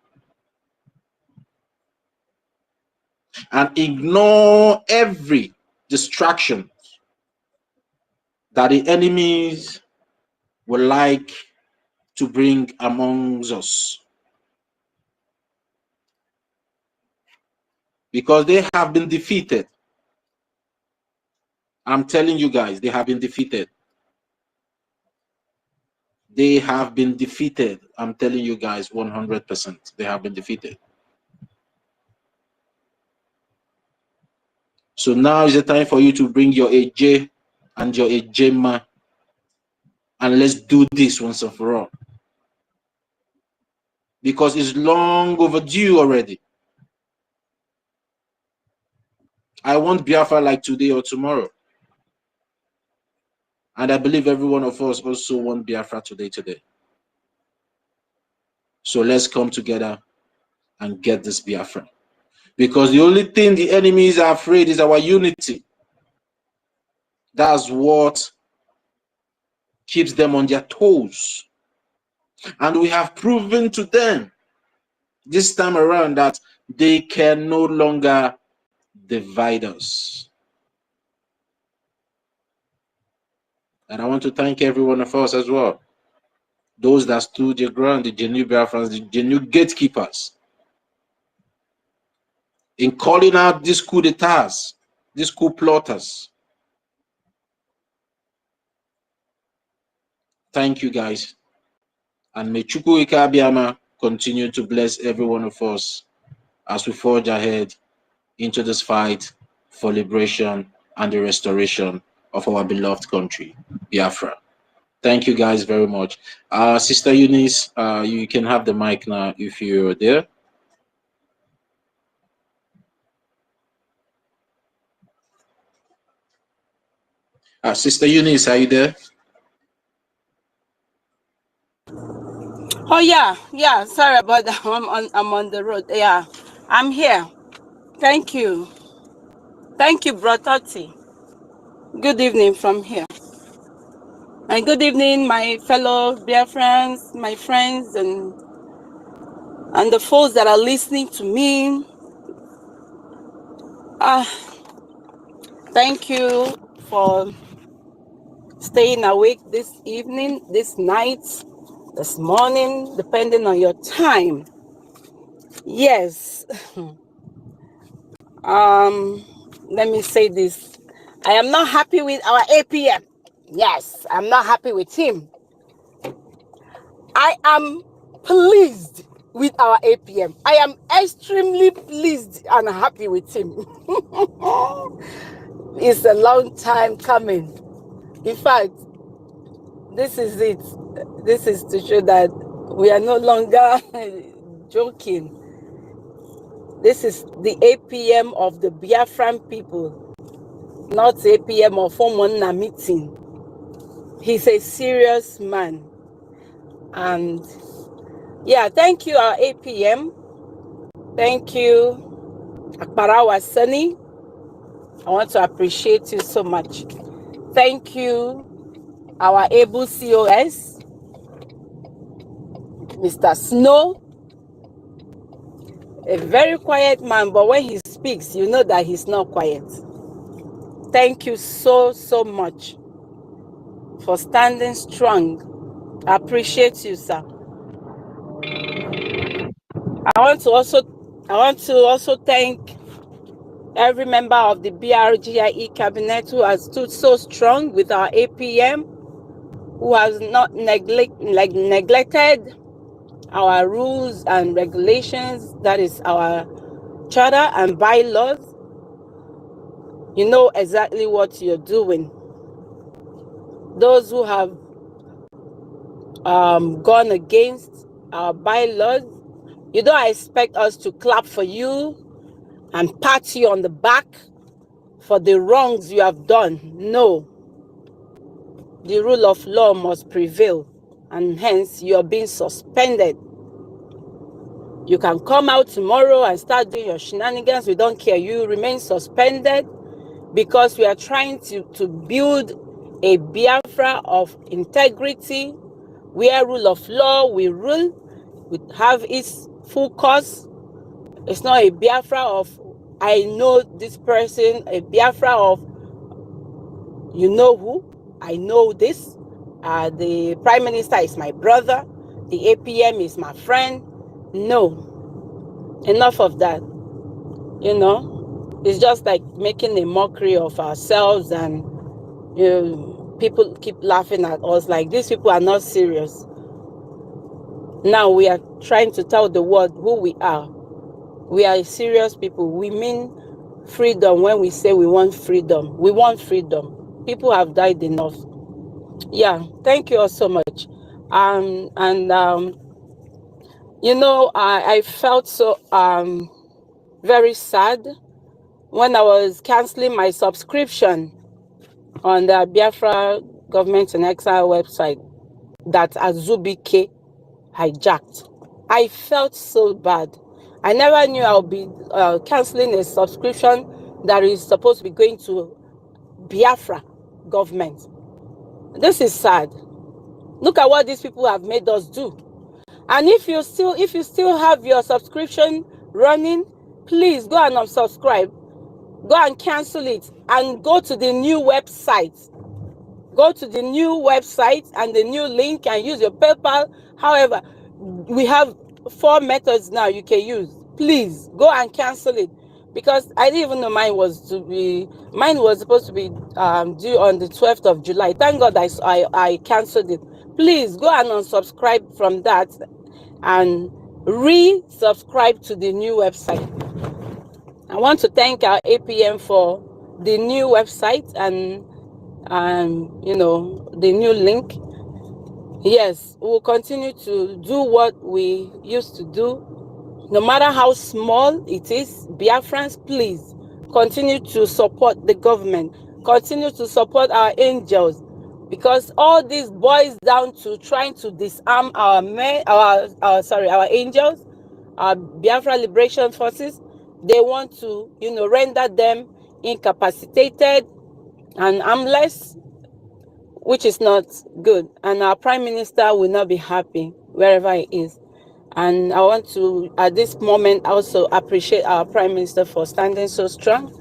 And ignore every distraction that the enemies would like to bring amongst us. Because they have been defeated. I'm telling you guys, they have been defeated. They have been defeated. I'm telling you guys 100%. They have been defeated. So now is the time for you to bring your AJ and your AJMA, and let's do this once and for all. Because it's long overdue already. I want Biafra like today or tomorrow. And I believe every one of us also want Biafra today. So let's come together and get this Biafra. Because the only thing the enemies are afraid is our unity. That's what keeps them on their toes. And we have proven to them this time around that they can no longer divide us. And I want to thank every one of us as well. Those that stood their ground, the genuine Biafrans, the genuine gatekeepers, in calling out these coup d'etats, these coup plotters. Thank you, guys. And may Chukwu EFIK-IBIBIO continue to bless every one of us as we forge ahead into this fight for liberation and the restoration of our beloved country, Biafra. Thank you guys very much. Sister Eunice, you can have the mic now if you're there. Sister Eunice, are you there? Oh yeah. Sorry about that. I'm on the road. Yeah, I'm here. Thank you, Bro Toti. Good evening from here, and good evening, my fellow Biafrans, my friends, and the folks that are listening to me. Thank you for staying awake this evening, this night, this morning, depending on your time. Yes. Let me say this. I am not happy with our APM. Yes, I'm not happy with him. I am pleased with our APM. I am extremely pleased and happy with him. It's a long time coming. In fact, this is it. This is to show that we are no longer joking. This is the APM of the Biafran people, not APM of Omonna meeting. He's a serious man. And yeah, thank you, our APM. Thank you, Akbarawa Sunny. I want to appreciate you so much. Thank you, our able COS, Mr. Snow. A very quiet man, but when he speaks, you know that he's not quiet. Thank you so much for standing strong. I appreciate you, sir. I want to also thank every member of the BRGIE cabinet who has stood so strong with our APM, who has not neglected our rules and regulations, that is our charter and bylaws. You know exactly what you're doing. Those who have gone against our bylaws, you don't expect us to clap for you and pat you on the back for the wrongs you have done. No. The rule of law must prevail, and hence you're being suspended. You can come out tomorrow and start doing your shenanigans. We don't care. You remain suspended because we are trying to build a Biafra of integrity where rule of law will rule, we have its full course. It's not a Biafra of I know this person, a Biafra of you know who, I know this. The Prime Minister is my brother. The APM is my friend. No. Enough of that. You know, it's just like making a mockery of ourselves, and people keep laughing at us like these people are not serious. Now we are trying to tell the world who we are. We are serious people. We mean freedom when we say we want freedom. We want freedom. People have died enough. Yeah, thank you all so much. You know, I felt so very sad when I was canceling my subscription on the Biafra Government in Exile website that Azubike hijacked. I felt so bad. I never knew I would be canceling a subscription that is supposed to be going to Biafra government. This is sad. Look at what these people have made us do. And if you still have your subscription running, please go and unsubscribe. Go and cancel it and go to the new website. Go to the new website and the new link and use your PayPal. However, we have 4 methods now you can use. Please go and cancel it, because I didn't even know mine was supposed to be due on the 12th of July. Thank God I canceled it. Please go and unsubscribe from that and resubscribe to the new website. I want to thank our APM for the new website and the new link. Yes, we will continue to do what we used to do, no matter how small it is. Biafrans, please continue to support the government, continue to support our angels, because all this boils down to trying to disarm our angels, our Biafra Liberation Forces. They want to, render them incapacitated and armless, which is not good. And our Prime Minister will not be happy wherever he is. And I want to, at this moment, also appreciate our Prime Minister for standing so strong.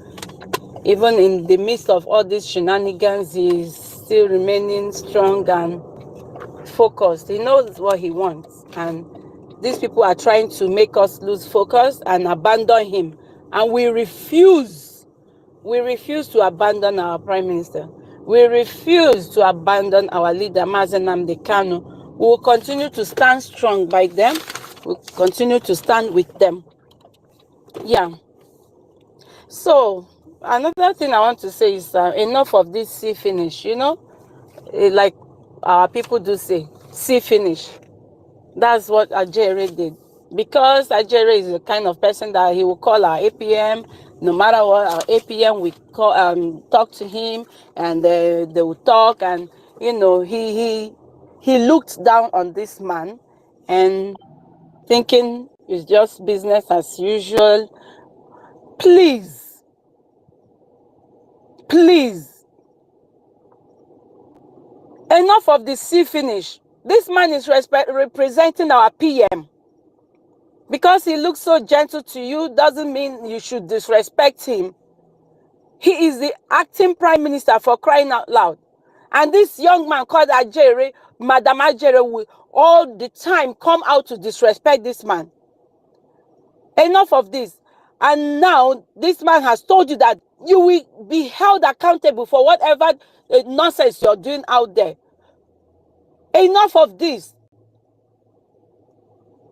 Even in the midst of all these shenanigans, he is still remaining strong and focused. He knows what he wants. And these people are trying to make us lose focus and abandon him. And we refuse. We refuse to abandon our Prime Minister. We refuse to abandon our leader, Mazen Nnamdi Kanu. We will continue to stand strong by them. We'll continue to stand with them. Yeah. So, another thing I want to say is enough of this see finish, like our people do say, see finish. That's what Ajere did. Because Ajere is the kind of person that he will call our APM, no matter what, our APM will call, talk to him, and they will talk, and he looked down on this man and thinking it's just business as usual. Please, enough of the see finish. This man is representing our PM. Because he looks so gentle to you doesn't mean you should disrespect him. He is the acting Prime Minister, for crying out loud. And this young man called Ajere, Madam Ajere, will all the time come out to disrespect this man. Enough of this. And now this man has told you that you will be held accountable for whatever nonsense you're doing out there. Enough of this.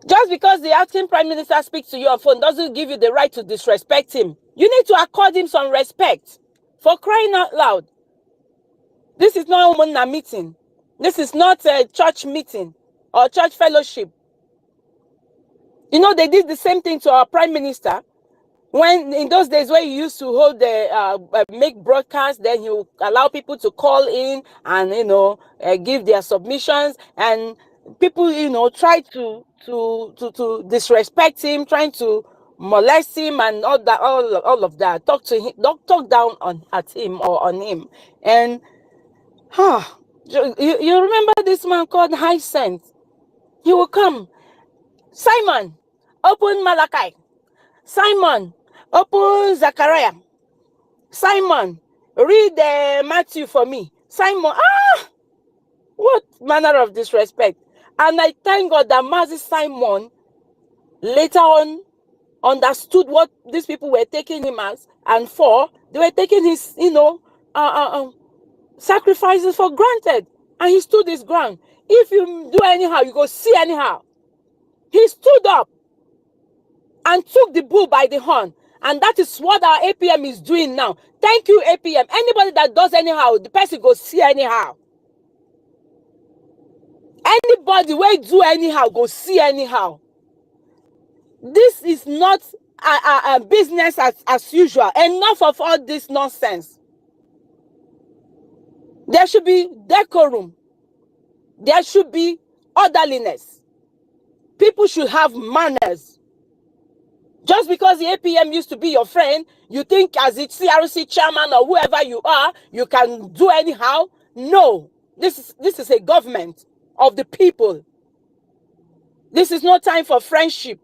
Just because the acting Prime Minister speaks to you on phone doesn't give you the right to disrespect him. You need to accord him some respect, for crying out loud. This is not a Umunna meeting. This is not a church meeting or church fellowship. They did the same thing to our Prime Minister. When in those days where you used to hold the make broadcasts, then you allow people to call in and give their submissions, and people try to disrespect him, trying to molest him and all of that. Talk to him, talk down at him or on him. And you remember this man called High Sense? He will come. Simon, open Malachi. Simon, open Zechariah. Simon, read Matthew for me. Simon, what manner of disrespect. And I thank God that Mazi Simon later on understood what these people were taking him as, and they were taking his, sacrifices for granted. And he stood his ground. If you do anyhow, you go see anyhow. He stood up and took the bull by the horn. And that is what our APM is doing now. Thank you, APM. Anybody that does anyhow, the person go see anyhow. Anybody will do anyhow, go see anyhow. This is not a business as usual. Enough of all this nonsense. There should be decorum. There should be orderliness. People should have manners. Just because the APM used to be your friend, you think as a CRC chairman or whoever you are, you can do anyhow? No. This is a government of the people. This is no time for friendship.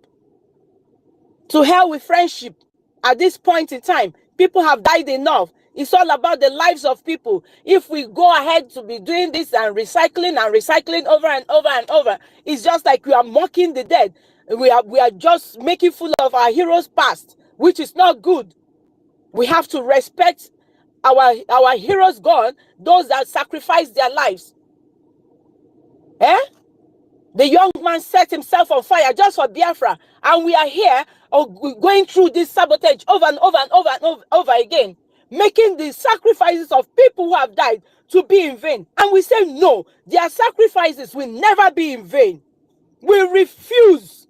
To hell with friendship. At this point in time, people have died enough. It's all about the lives of people. If we go ahead to be doing this and recycling over and over and over, it's just like we are mocking the dead. We are just making fool of our heroes past, which is not good. We have to respect our heroes gone, those that sacrificed their lives. The young man set himself on fire just for Biafra, and we are here going through this sabotage over and over and over and over again, making the sacrifices of people who have died to be in vain. And we say no, their sacrifices will never be in vain. We refuse.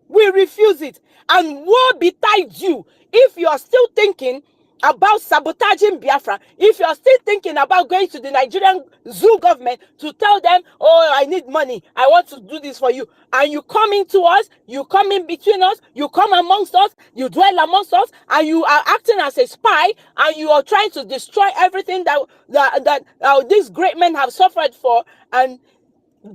We refuse it. And woe betide you if you are still thinking about sabotaging Biafra, if you are still thinking about going to the Nigerian zoo government to tell them, oh, I need money, I want to do this for you, and you come into us, you come in between us, you come amongst us, you dwell amongst us, and you are acting as a spy, and you are trying to destroy everything that these great men have suffered for, and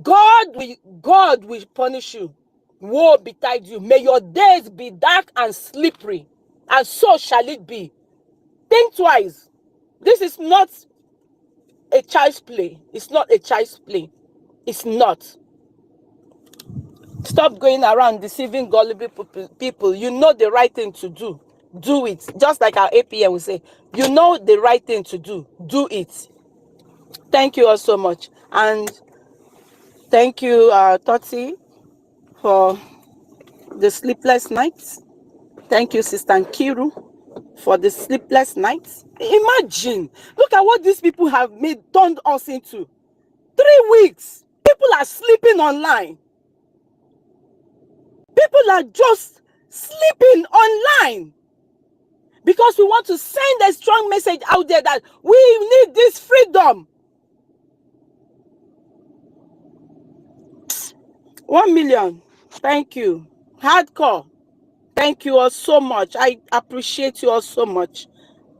God will punish you. Woe betide you. May your days be dark and slippery, and so shall it be. Think twice. This is not a child's play. It's not a child's play. It's not. Stop going around deceiving gullible people. You know the right thing to do. Do it. Just like our APM will say, you know the right thing to do. Do it. Thank you all so much. And thank you, Toti, for the sleepless nights. Thank you, Sister Nkiru, for the sleepless nights. Imagine, look at what these people have turned us into. 3 weeks, people are sleeping online. People are just sleeping online because we want to send a strong message out there that we need this freedom. 1 million. Thank you. Hardcore. Thank you all so much. I appreciate you all so much.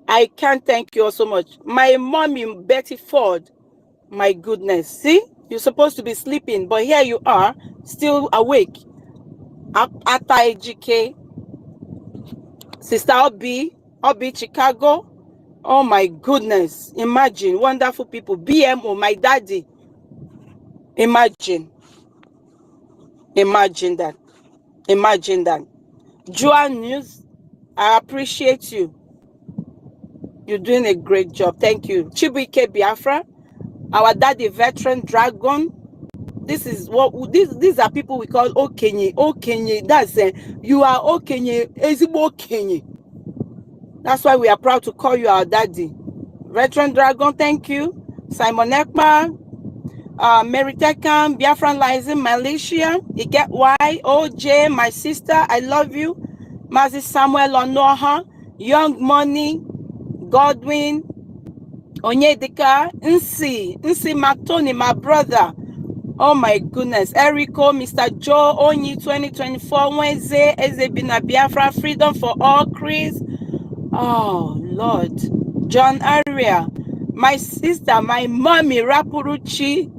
I can't thank you all so much. My mommy, Betty Ford, my goodness. See, you're supposed to be sleeping, but here you are, still awake. Ata AGK, Sister Obi Chicago. Oh my goodness. Imagine, wonderful people. BMO, my daddy. Imagine. Imagine that. Imagine that. Joan News, I appreciate you. You're doing a great job. Thank you. Chibuike Biafra, our daddy veteran dragon. This is what these are people we call Okenye. Okenye. That's you are Okenye, Ezibo Okenye. That's why we are proud to call you our daddy. Veteran dragon, thank you. Simon Ekman, Mary Tekan, Biafran Lizen, Malaysia. You get why? OJ, my sister, I love you. Mazi Samuel Onoha, Young Money, Godwin, Onyedika, Nsi Matoni, my brother. Oh my goodness. Erico, Mr. Joe, Onyi 2024, Wednesday, Ezebina Biafra, Freedom for All, Chris. Oh Lord. John Aria, my sister, my mommy, Rapuruchi.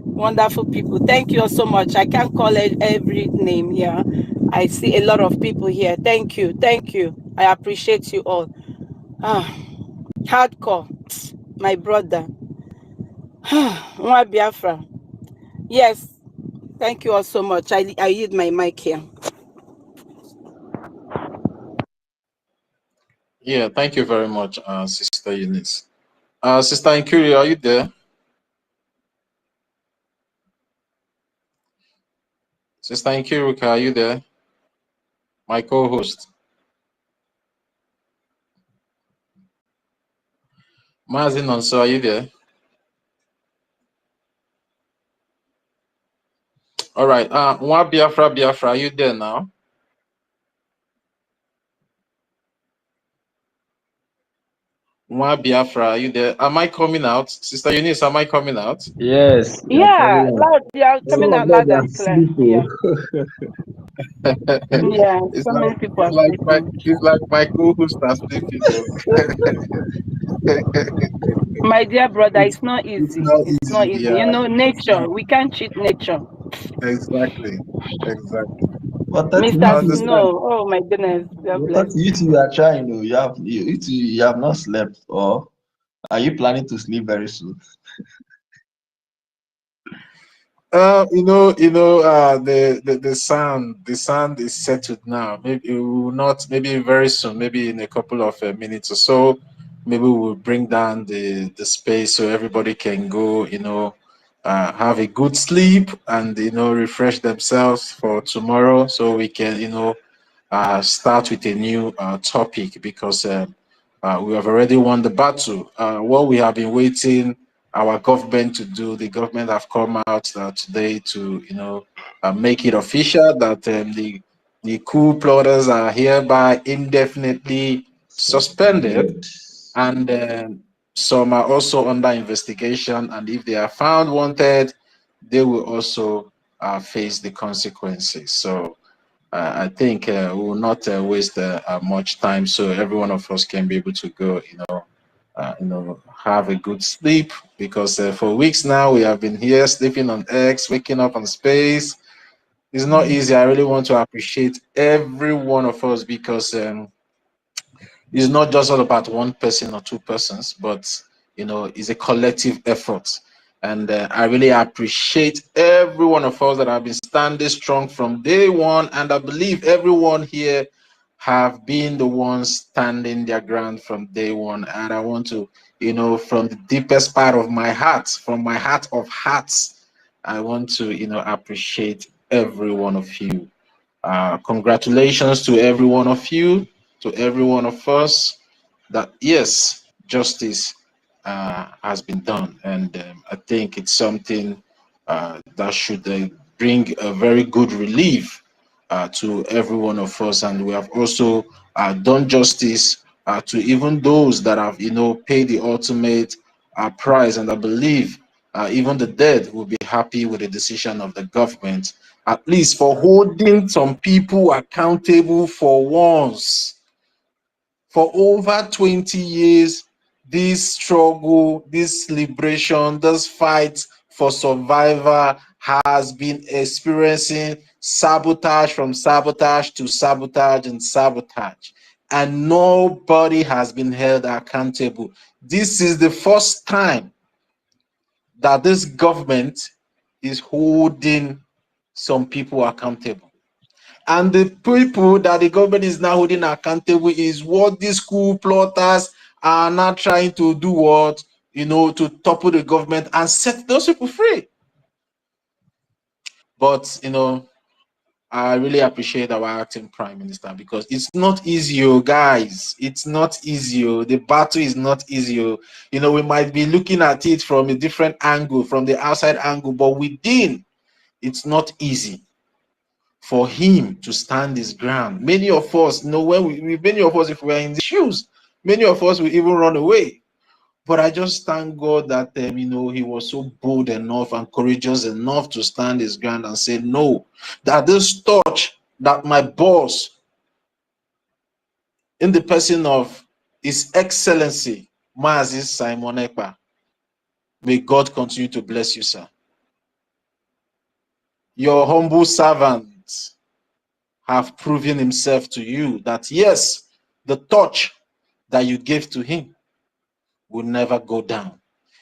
Wonderful people. Thank you all so much. I can't call every name here. I see a lot of people here. Thank you. Thank you. I appreciate you all. Hardcore. My brother. Mwa Biafra. Yes. Thank you all so much. I yield my mic here. Yeah, thank you very much, Sister Eunice. Sister Nkiri, are you there? Sister Nkiruka, are you there? My co-host. Mazin Nonso, are you there? All right. Mwa Biafra, are you there now? Mwa Biafra, are you there? Am I coming out? Sister Eunice, am I coming out? Yes. Yeah, loud. They are coming out loud and clear. Yeah. Yeah, It's so like, many people are sleeping. it's like my co-host are sleeping. My dear brother, it's not easy. not It's not easy. easy. Yeah. You know, nature. We can't cheat nature. Exactly. Exactly. But 30 I Mr. you too, understand. Snow, oh my goodness, God but bless 30 you you. too, you are trying. Oh, you have not slept, or are you planning to sleep very soon? The sound is settled now. Maybe it will not. Maybe very soon. Maybe in a couple of minutes or so. Maybe we'll bring down the space so everybody can go. Have a good sleep and refresh themselves for tomorrow. So we can start with a new topic because we have already won the battle. What we have been waiting our government to do, the government have come out today to, make it official that the coup plotters are hereby indefinitely suspended, Suspended. and some are also under investigation. And if they are found wanted, they will also face the consequences. So I think we will not waste much time, so every one of us can be able to go, have a good sleep. Because for weeks now we have been here sleeping on X, waking up on space. It's not Mm. easy. I really want to appreciate every one of us because it's not just all about one person or two persons, but it's a collective effort. And I really appreciate every one of us that have been standing strong from day one. And I believe everyone here have been the ones standing their ground from day one. And I want to, from the deepest part of my heart, from my heart of hearts, I want to, appreciate every one of you. Congratulations to every one of you, to every one of us, that yes, justice has been done. And I think it's something that should bring a very good relief to every one of us. And we have also done justice to even those that have, paid the ultimate price. And I believe even the dead will be happy with the decision of the government, at least for holding some people accountable for once. For over 20 years, this struggle, this liberation, this fight for survival has been experiencing sabotage from sabotage to sabotage and sabotage. And nobody has been held accountable. This is the first time that this government is holding some people accountable. And the people that the government is now holding accountable is what these coup plotters are now trying to do, what, to topple the government and set those people free. But, I really appreciate our acting prime minister because it's not easy, oh, guys. It's not easy. Oh. The battle is not easy. Oh. We might be looking at it from a different angle, from the outside angle, but within, it's not easy for him to stand his ground. Many of us, when many of us, if we're in the shoes, many of us will even run away. But I just thank God that he was so bold enough and courageous enough to stand his ground and say no. That this touch that my boss, in the person of His Excellency Mazi Simon Ekpa, may God continue to bless you, sir. Your humble servant have proven himself to you that yes, the touch that you gave to him will never go down.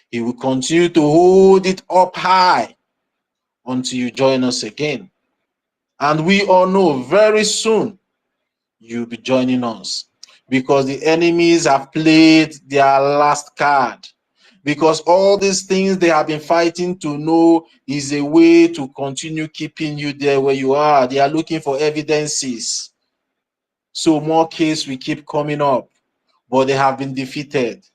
He will continue to hold it up high until you join us again. And we all know very soon you'll be joining us because the enemies have played their last card. Because all these things they have been fighting to know is a way to continue keeping you there where you are. They are looking for evidences. So more cases will keep coming up, but they have been defeated.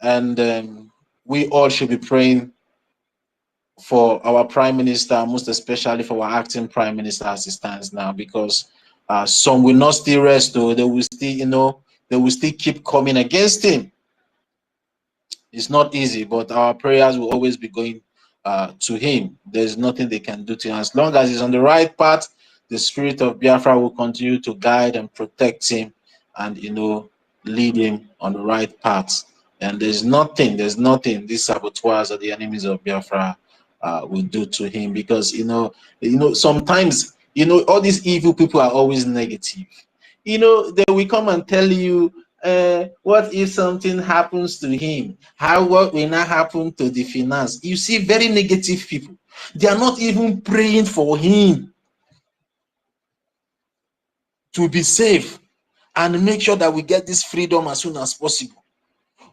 And we all should be praying for our prime minister, most especially for our acting prime minister as he stands now, because some will not still rest, though. They will still, they will still keep coming against him. It's not easy, but our prayers will always be going to him. There's nothing they can do to him. As long as he's on the right path, the spirit of Biafra will continue to guide and protect him and, lead him on the right path. And there's nothing these saboteurs or the enemies of Biafra will do to him, because sometimes all these evil people are always negative. They will come and tell you, what if something happens to him? What will not happen to the finance? You see, very negative people. They are not even praying for him to be safe and make sure that we get this freedom as soon as possible.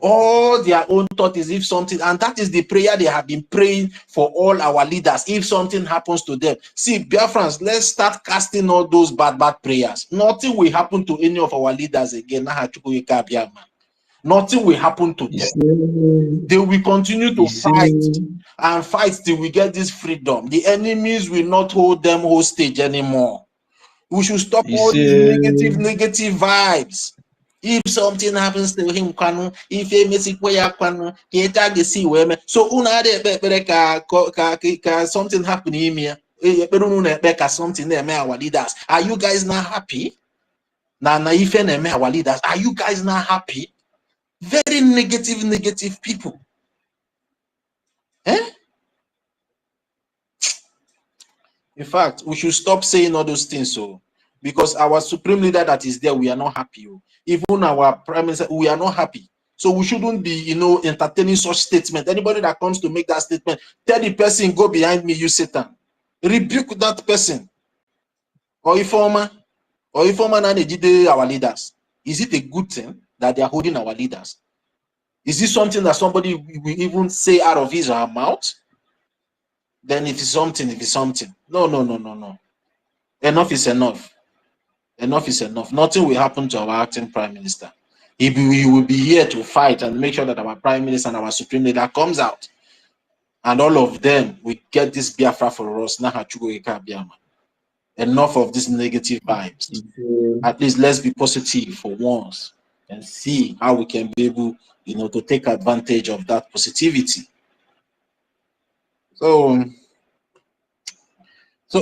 All their own thought is if something, and that is the prayer they have been praying for all our leaders, if something happens to them. See, Biafrans, let's start casting all those bad prayers. Nothing will happen to any of our leaders again. Nothing will happen to them. They will continue to fight till we get this freedom. The enemies will not hold them hostage anymore. We should stop all these negative vibes. If something happens to him, if he makes it, so something happen to him here. Something our leaders. Are you guys not happy? If our leaders, are you guys not happy? Very negative people. In fact, we should stop saying all those things, because our supreme leader that is there, we are not happy. Even our prime minister, we are not happy. So we shouldn't be, entertaining such statement. Anybody that comes to make that statement, tell the person, go behind me, you Satan. Rebuke that person. Or informer and our leaders. Is it a good thing that they are holding our leaders? Is this something that somebody will even say out of his or her mouth? Then if it's something. No. Enough is enough. Enough is enough. Nothing will happen to our acting prime minister. He will be here to fight and make sure that our prime minister and our supreme leader comes out. And all of them will get this Biafra for us. Enough of these negative vibes. At least let's be positive for once and see how we can be able, to take advantage of that positivity. So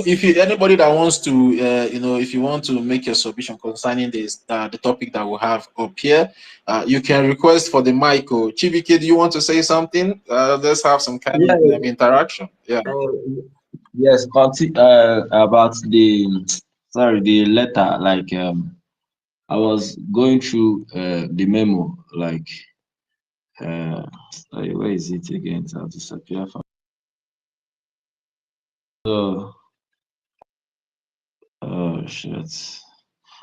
if anybody that wants to, if you want to make your submission concerning this, the topic that we have up here, you can request for the mic. Chibike, do you want to say something? Let's have some kind of interaction. Yeah. Yes, about the letter. Like, I was going through the memo. Like, where is it again? It has disappeared from. So, oh shit.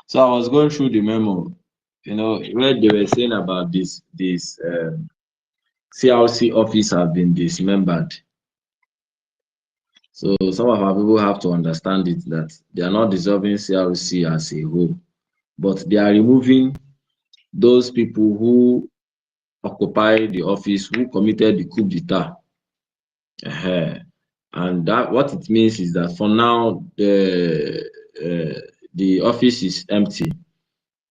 So I was going through the memo, where they were saying about this CRC office have been dismembered. So some of our people have to understand it, that they are not dissolving CRC as a whole, but they are removing those people who occupy the office, who committed the coup d'etat. And that what it means is that for now the office is empty.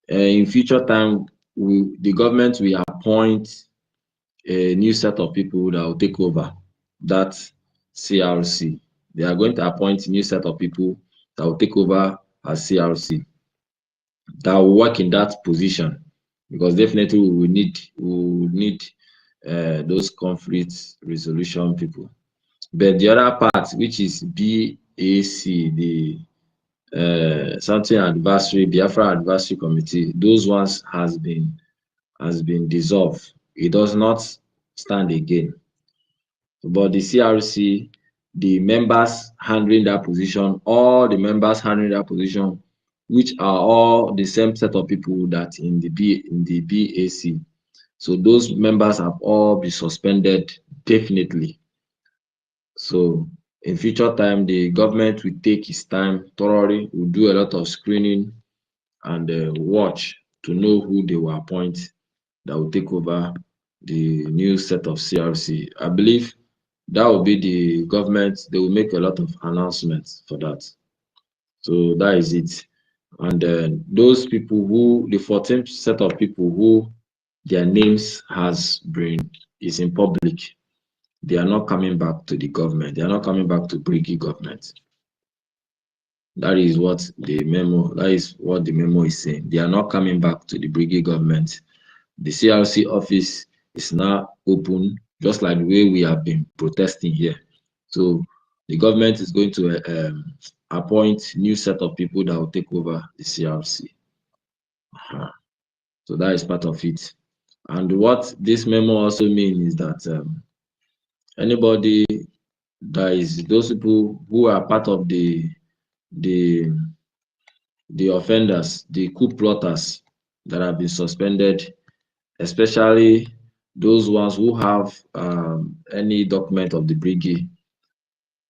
In future time, the government will appoint a new set of people that will take over that CRC. They are going to appoint a new set of people that will take over as CRC, that will work in that position, because definitely we will need those conflict resolution people. But the other part, which is BAC, the something advisory, Biafra advisory committee, those ones has been dissolved. It does not stand again. But the CRC, the members handling that position, all the members handling that position, which are all the same set of people that in the BAC. So those members have all been suspended definitely. So in future time, the government will take its time thoroughly, will do a lot of screening and watch to know who they will appoint that will take over the new set of CRC. I believe that will be the government. They will make a lot of announcements for that. So that is it. And those people who, the 14th set of people who their names is in public, they are not coming back to the government. They are not coming back to Brgie government. That is what the memo is saying. They are not coming back to the Brgie government. The CRC office is now open, just like the way we have been protesting here. So the government is going to appoint new set of people that will take over the CRC. So that is part of it. And what this memo also means is that anybody that is those people who are part of the offenders, the coup plotters that have been suspended, especially those ones who have any document of the Brgie,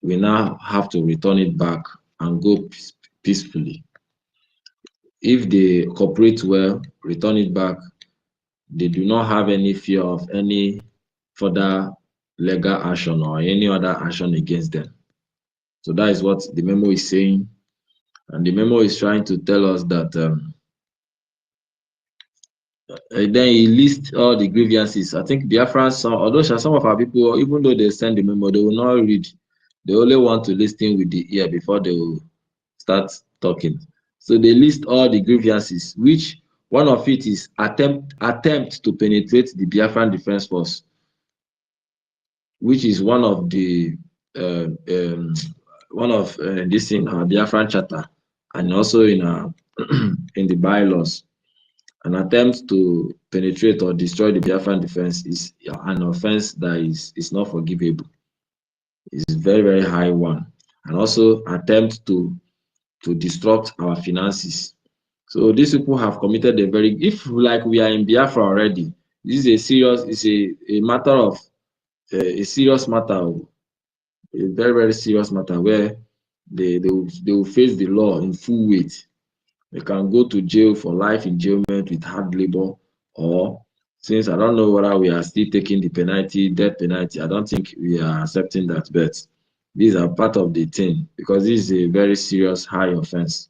we now have to return it back and go peacefully. If they cooperate well, return it back, they do not have any fear of any further legal action or any other action against them. So that is what the memo is saying. And the memo is trying to tell us that then he lists all the grievances. I think Biafrans, although some of our people, even though they send the memo, they will not read. They only want to listen with the ear before they will start talking. So they list all the grievances, which one of it is attempt to penetrate the Biafran Defense Force, which is one of the this in our Biafran Charter and also in in the bylaws. An attempt to penetrate or destroy the Biafran defense is an offense that is not forgivable. It's a very, very high one. And also attempt to disrupt our finances. So these people have committed a very, if like we are in Biafra already, this is a serious, it's a matter of, a serious matter, a very, very serious matter where they will face the law in full weight. They can go to jail for life enjoyment with hard labor, or since I don't know whether we are still taking the penalty, death penalty, I don't think we are accepting that, but these are part of the thing because this is a very serious high offense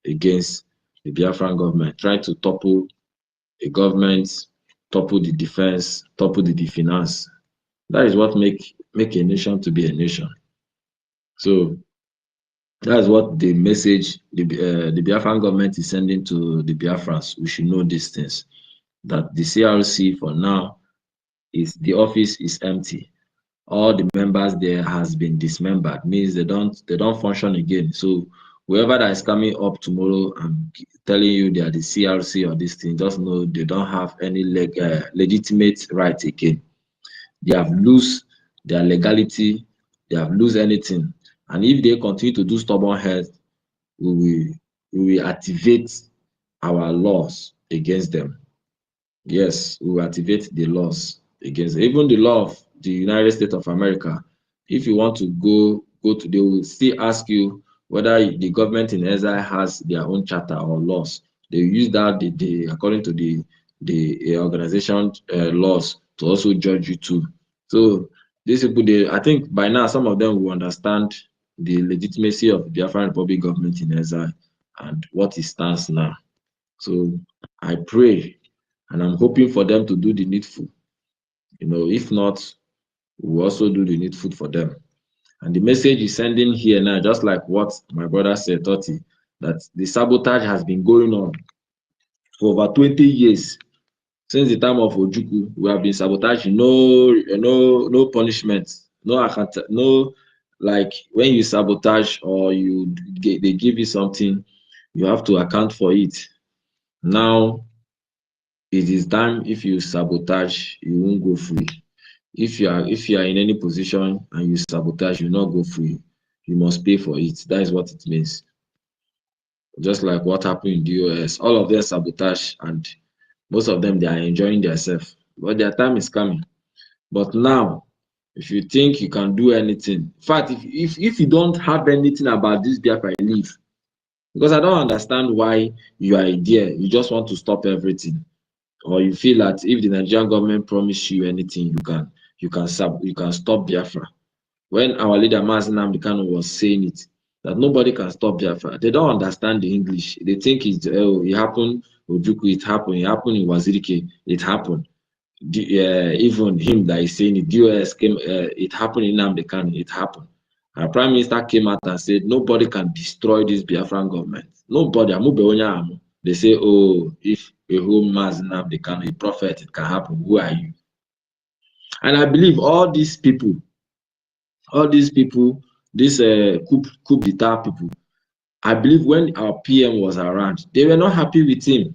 against the Biafran government, trying to topple a government, topple the defense, topple the finance. That is what make a nation to be a nation. So that's what the message the Biafran government is sending to the Biafrans. We should know these things. That the CRC for now the office is empty. All the members there has been dismembered, means they don't function again. So whoever that is coming up tomorrow and telling you they are the CRC or this thing, just know they don't have any legitimate right again. They have lose their legality, they have lose anything. And if they continue to do stubborn head, we will activate our laws against them. Yes, we will activate the laws against them. Even the law of the United States of America. If you want to go to, they will still ask you whether the government in exile has their own charter or laws. They use that according to the organization laws to also judge you too. So these people, I think by now some of them will understand the legitimacy of the Biafran Republic government in exile and what it stands now. So I pray and I'm hoping for them to do the needful. If not, we'll also do the needful for them. And the message is sending here now, just like what my brother said, Toti, that the sabotage has been going on for over 20 years. Since the time of Ojukwu, we have been sabotaging. No punishment, no, like when you sabotage or they give you something, you have to account for it. Now, it is time. If you sabotage, you won't go free. If you are in any position and you sabotage, you will not go free. You must pay for it. That is what it means. Just like what happened in the US, all of them sabotage and most of them, they are enjoying themselves, but their time is coming. But now, if you think you can do anything, in fact, if you don't have anything about this Biafra, leave. Because I don't understand why you are there. You just want to stop everything, or you feel that if the Nigerian government promise you anything, you can stop Biafra. When our leader Mazen Nnamdi Kanu was saying it, that nobody can stop Biafra, they don't understand the English. They think it happened. Ojukwu, it happened in Wazirike, it happened. Even him that is saying it, DOS came, it happened in Nnamdi Kanu, it happened. Our Prime Minister came out and said, nobody can destroy this Biafran government. Nobody. They say, oh, if a whole mass Nnamdi Kanu, a prophet, it can happen. Who are you? And I believe all these people all these people, this coup d'etat people, I believe when our PM was around, they were not happy with him.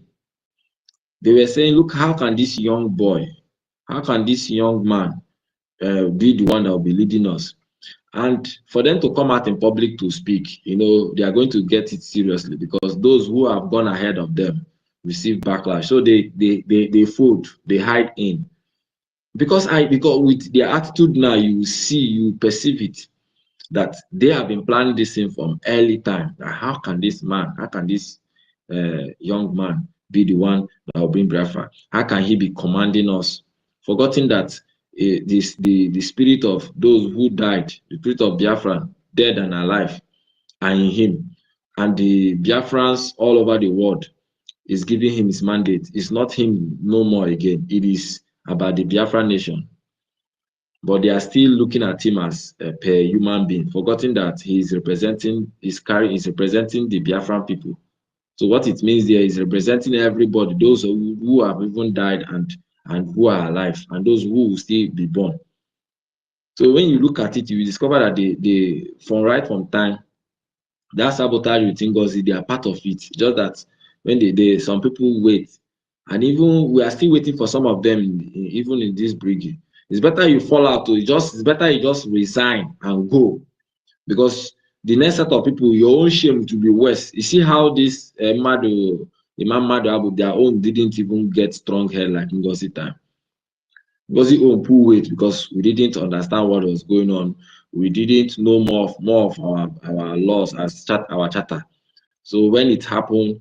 They were saying, look, how can this young boy, how can this young man be the one that will be leading us? And for them to come out in public to speak, you know, they are going to get it seriously, because those who have gone ahead of them receive backlash. So they fold, they hide in. Because with their attitude now, you see, you perceive it, that they have been planning this thing from early time. How can this young man be the one that will bring Biafra? How can he be commanding us? Forgetting that the spirit of those who died, the spirit of Biafra, dead and alive, are in him. And the Biafrans all over the world is giving him his mandate. It's not him no more again. It is about the Biafra nation. But they are still looking at him as a per human being, forgetting that he's representing the Biafran people. So what it means there is representing everybody, those who have even died and who are alive, and those who will still be born. So when you look at it, you discover that they from time, that sabotage with NGOZI, they are part of it. Just that when some people wait, and even we are still waiting for some of them, even in this Brgie. It's better you fall out. It's better you just resign and go, because the next set of people, your own shame to be worse. You see how this Imam Madu Abu, their own didn't even get strong head like NGOZI time. NGOZI own pull weight because we didn't understand what was going on. We didn't know more of our laws as our charter. So when it happened,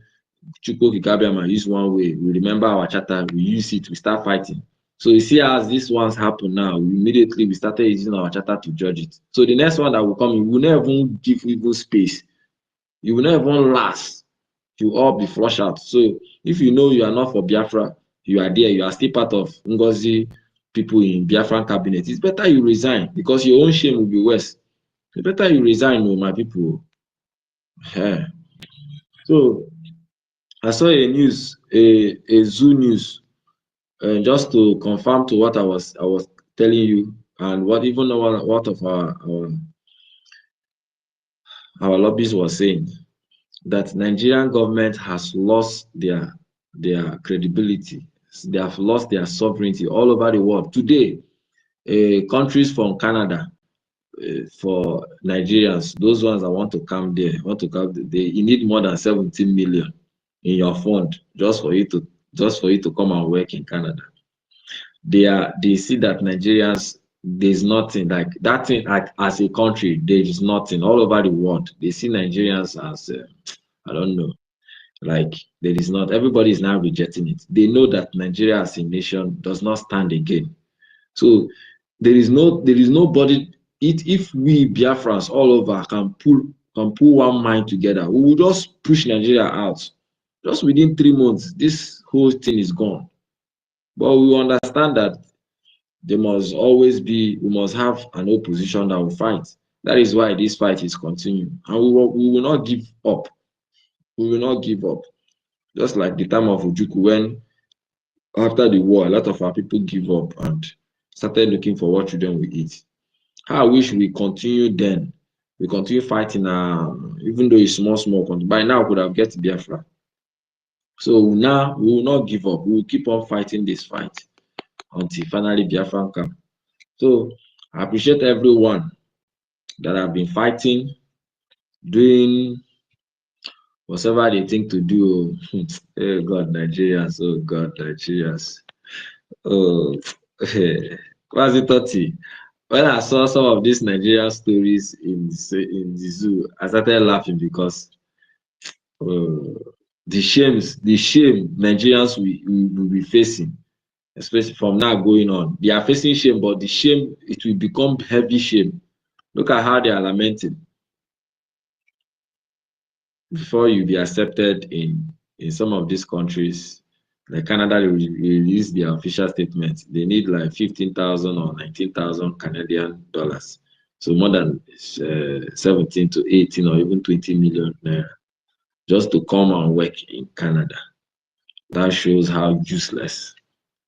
Chukwu Kikabiama used one way. We remember our charter, we use it, we start fighting. So you see, as these ones happen now, we started using our charter to judge it. So the next one that will come, you will never even give even space. You will never even last. You all be flushed out. So if you know you are not for Biafra, you are there, you are still part of NGOZI people in Biafran cabinet, it's better you resign, because your own shame will be worse. It's better you resign, my people. Yeah. So I saw a zoo news, just to confirm to what I was telling you, and what even what of our lobbies was saying, that Nigerian government has lost their credibility. They have lost their sovereignty all over the world. Today, countries from Canada, for Nigerians, those ones that want to come there, you need more than 17 million in your fund just for you to come and work in Canada. They see that Nigerians, there's nothing like that thing. Like, as a country, there is nothing all over the world. They see Nigerians as I don't know, like there is not. Everybody is now rejecting it. They know that Nigeria as a nation does not stand again. So there is nobody. If we Biafrans all over can pull one mind together, we will just push Nigeria out. Just within 3 months, this whole thing is gone. But we understand that there must always be, we must have an opposition that will fight. That is why this fight is continuing, and we will not give up. We will not give up. Just like the time of Ojukwu, when after the war, a lot of our people give up and started looking for what children will eat. How I wish we continue then. We continue fighting, even though it's small. By now, we could have get Biafra. So now, we will not give up. We will keep on fighting this fight until finally Biafra come. So I appreciate everyone that have been fighting, doing whatever they think to do. Oh God, Nigerians. Oh God, Nigerians. Oh, Quasi-30. When I saw some of these Nigerian stories in the zoo, I started laughing because the shame Nigerians will be facing, especially from now going on. They are facing shame, but the shame, it will become heavy shame. Look at how they are lamenting. Before you be accepted in some of these countries, like Canada, release their official statement. They need like 15,000 or 19,000 Canadian dollars. So more than 17 to 18 or even 20 million naira just to come and work in Canada. That shows how useless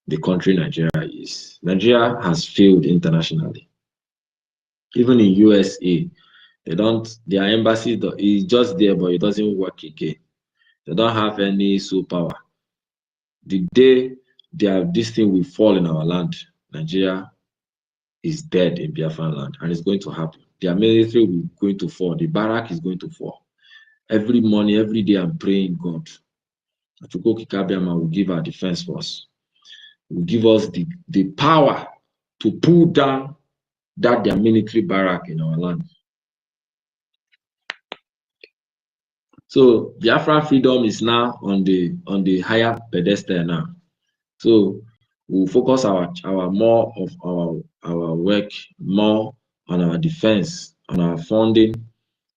the country Nigeria is. Nigeria has failed internationally. Even in USA, they don't. Their embassy is just there, but it doesn't work again. They don't have any soul power. The day this thing will fall in our land, Nigeria is dead in Biafran land, and it's going to happen. Their military will going to fall. The barrack is going to fall. Every morning, every day, I'm praying God. Achukwuka Kabiama will give our defense force. Will give us the power to pull down their military barrack in our land. So Biafran freedom is now on the higher pedestal now. So we'll focus our more of our work more on our defense, on our funding,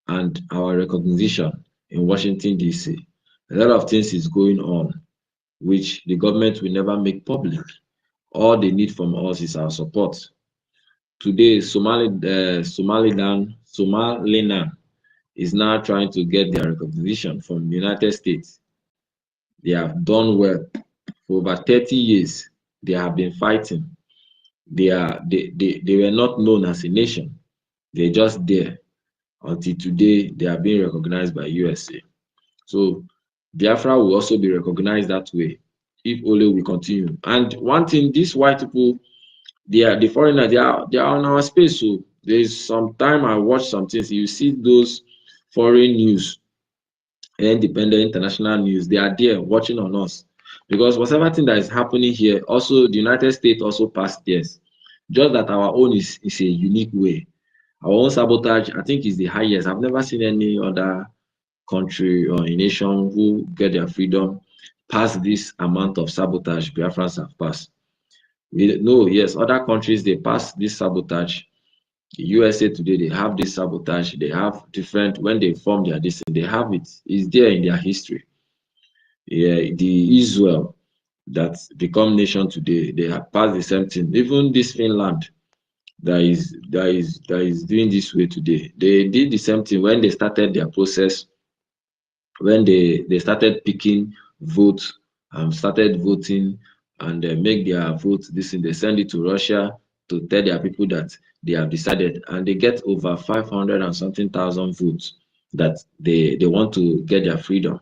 and our recognition in Washington, D.C. A lot of things is going on, which the government will never make public. All they need from us is our support. Today, Somaliland is now trying to get their recognition from the United States. They have done well. For over 30 years, they have been fighting. They were not known as a nation. They're just there. Until today, they are being recognized by USA. So Biafra will also be recognized that way if only we continue. And one thing, these white people, the foreigners, they are on our space. So there's some time I watch some things. You see those foreign news, independent international news, they are there watching on us. Because whatever thing that is happening here, also the United States also passed theirs. Just that our own is a unique way. Our own sabotage, I think, is the highest. I've never seen any other country or a nation who get their freedom pass this amount of sabotage Biafrans have passed. We know, yes, other countries, they pass this sabotage. The USA today, they have this sabotage. They have different, when they form their destiny, they have it. It's there in their history. Yeah, the Israel that's become nation today, they have passed the same thing. Even this Finland that is doing this way today, they did the same thing when they started their process. When they started picking votes, started voting, and make their votes, they send it to Russia to tell their people that they have decided, and they get over 500 and something thousand votes that they want to get their freedom.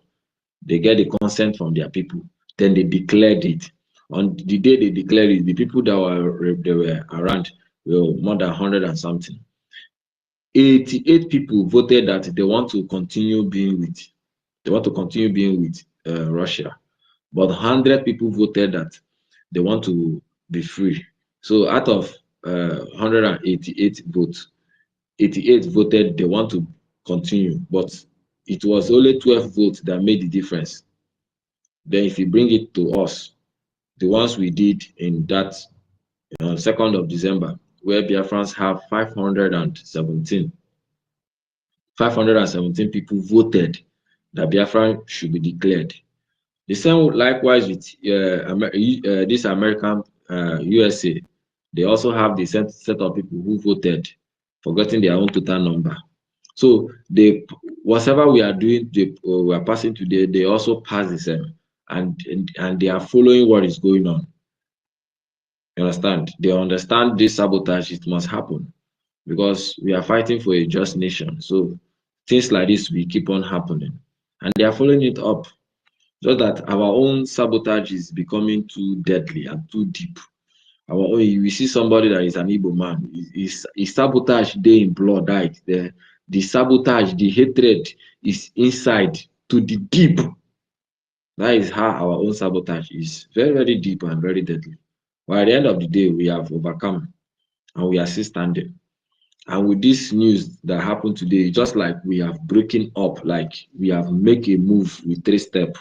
They get the consent from their people. Then they declared it. On the day they declared it, the people that were around were more than 100 and something. 88 people voted that they want to continue being with. Russia, but 100 people voted that they want to be free. So out of 188 votes, 88 voted they want to continue, but it was only 12 votes that made the difference. Then if you bring it to us, the ones we did in that 2nd of December, where Biafrans have 517 people voted that Biafra should be declared. The same likewise with this American USA. They also have the same set of people who voted, forgetting their own total number. So whatever we are doing, we are passing today, they also pass the same, and they are following what is going on. You understand? They understand this sabotage, it must happen, because we are fighting for a just nation. So things like this will keep on happening, and they are following it up. Just that our own sabotage is becoming too deadly and too deep. We see somebody that is an Igbo man, his sabotage day in blood, died there. The sabotage, the hatred is inside to the deep. That is how our own sabotage is. Very, very deep and very deadly. But at the end of the day, we have overcome and we are still standing. And with this news that happened today, just like we have breaking up, like we have make a move with 3 steps.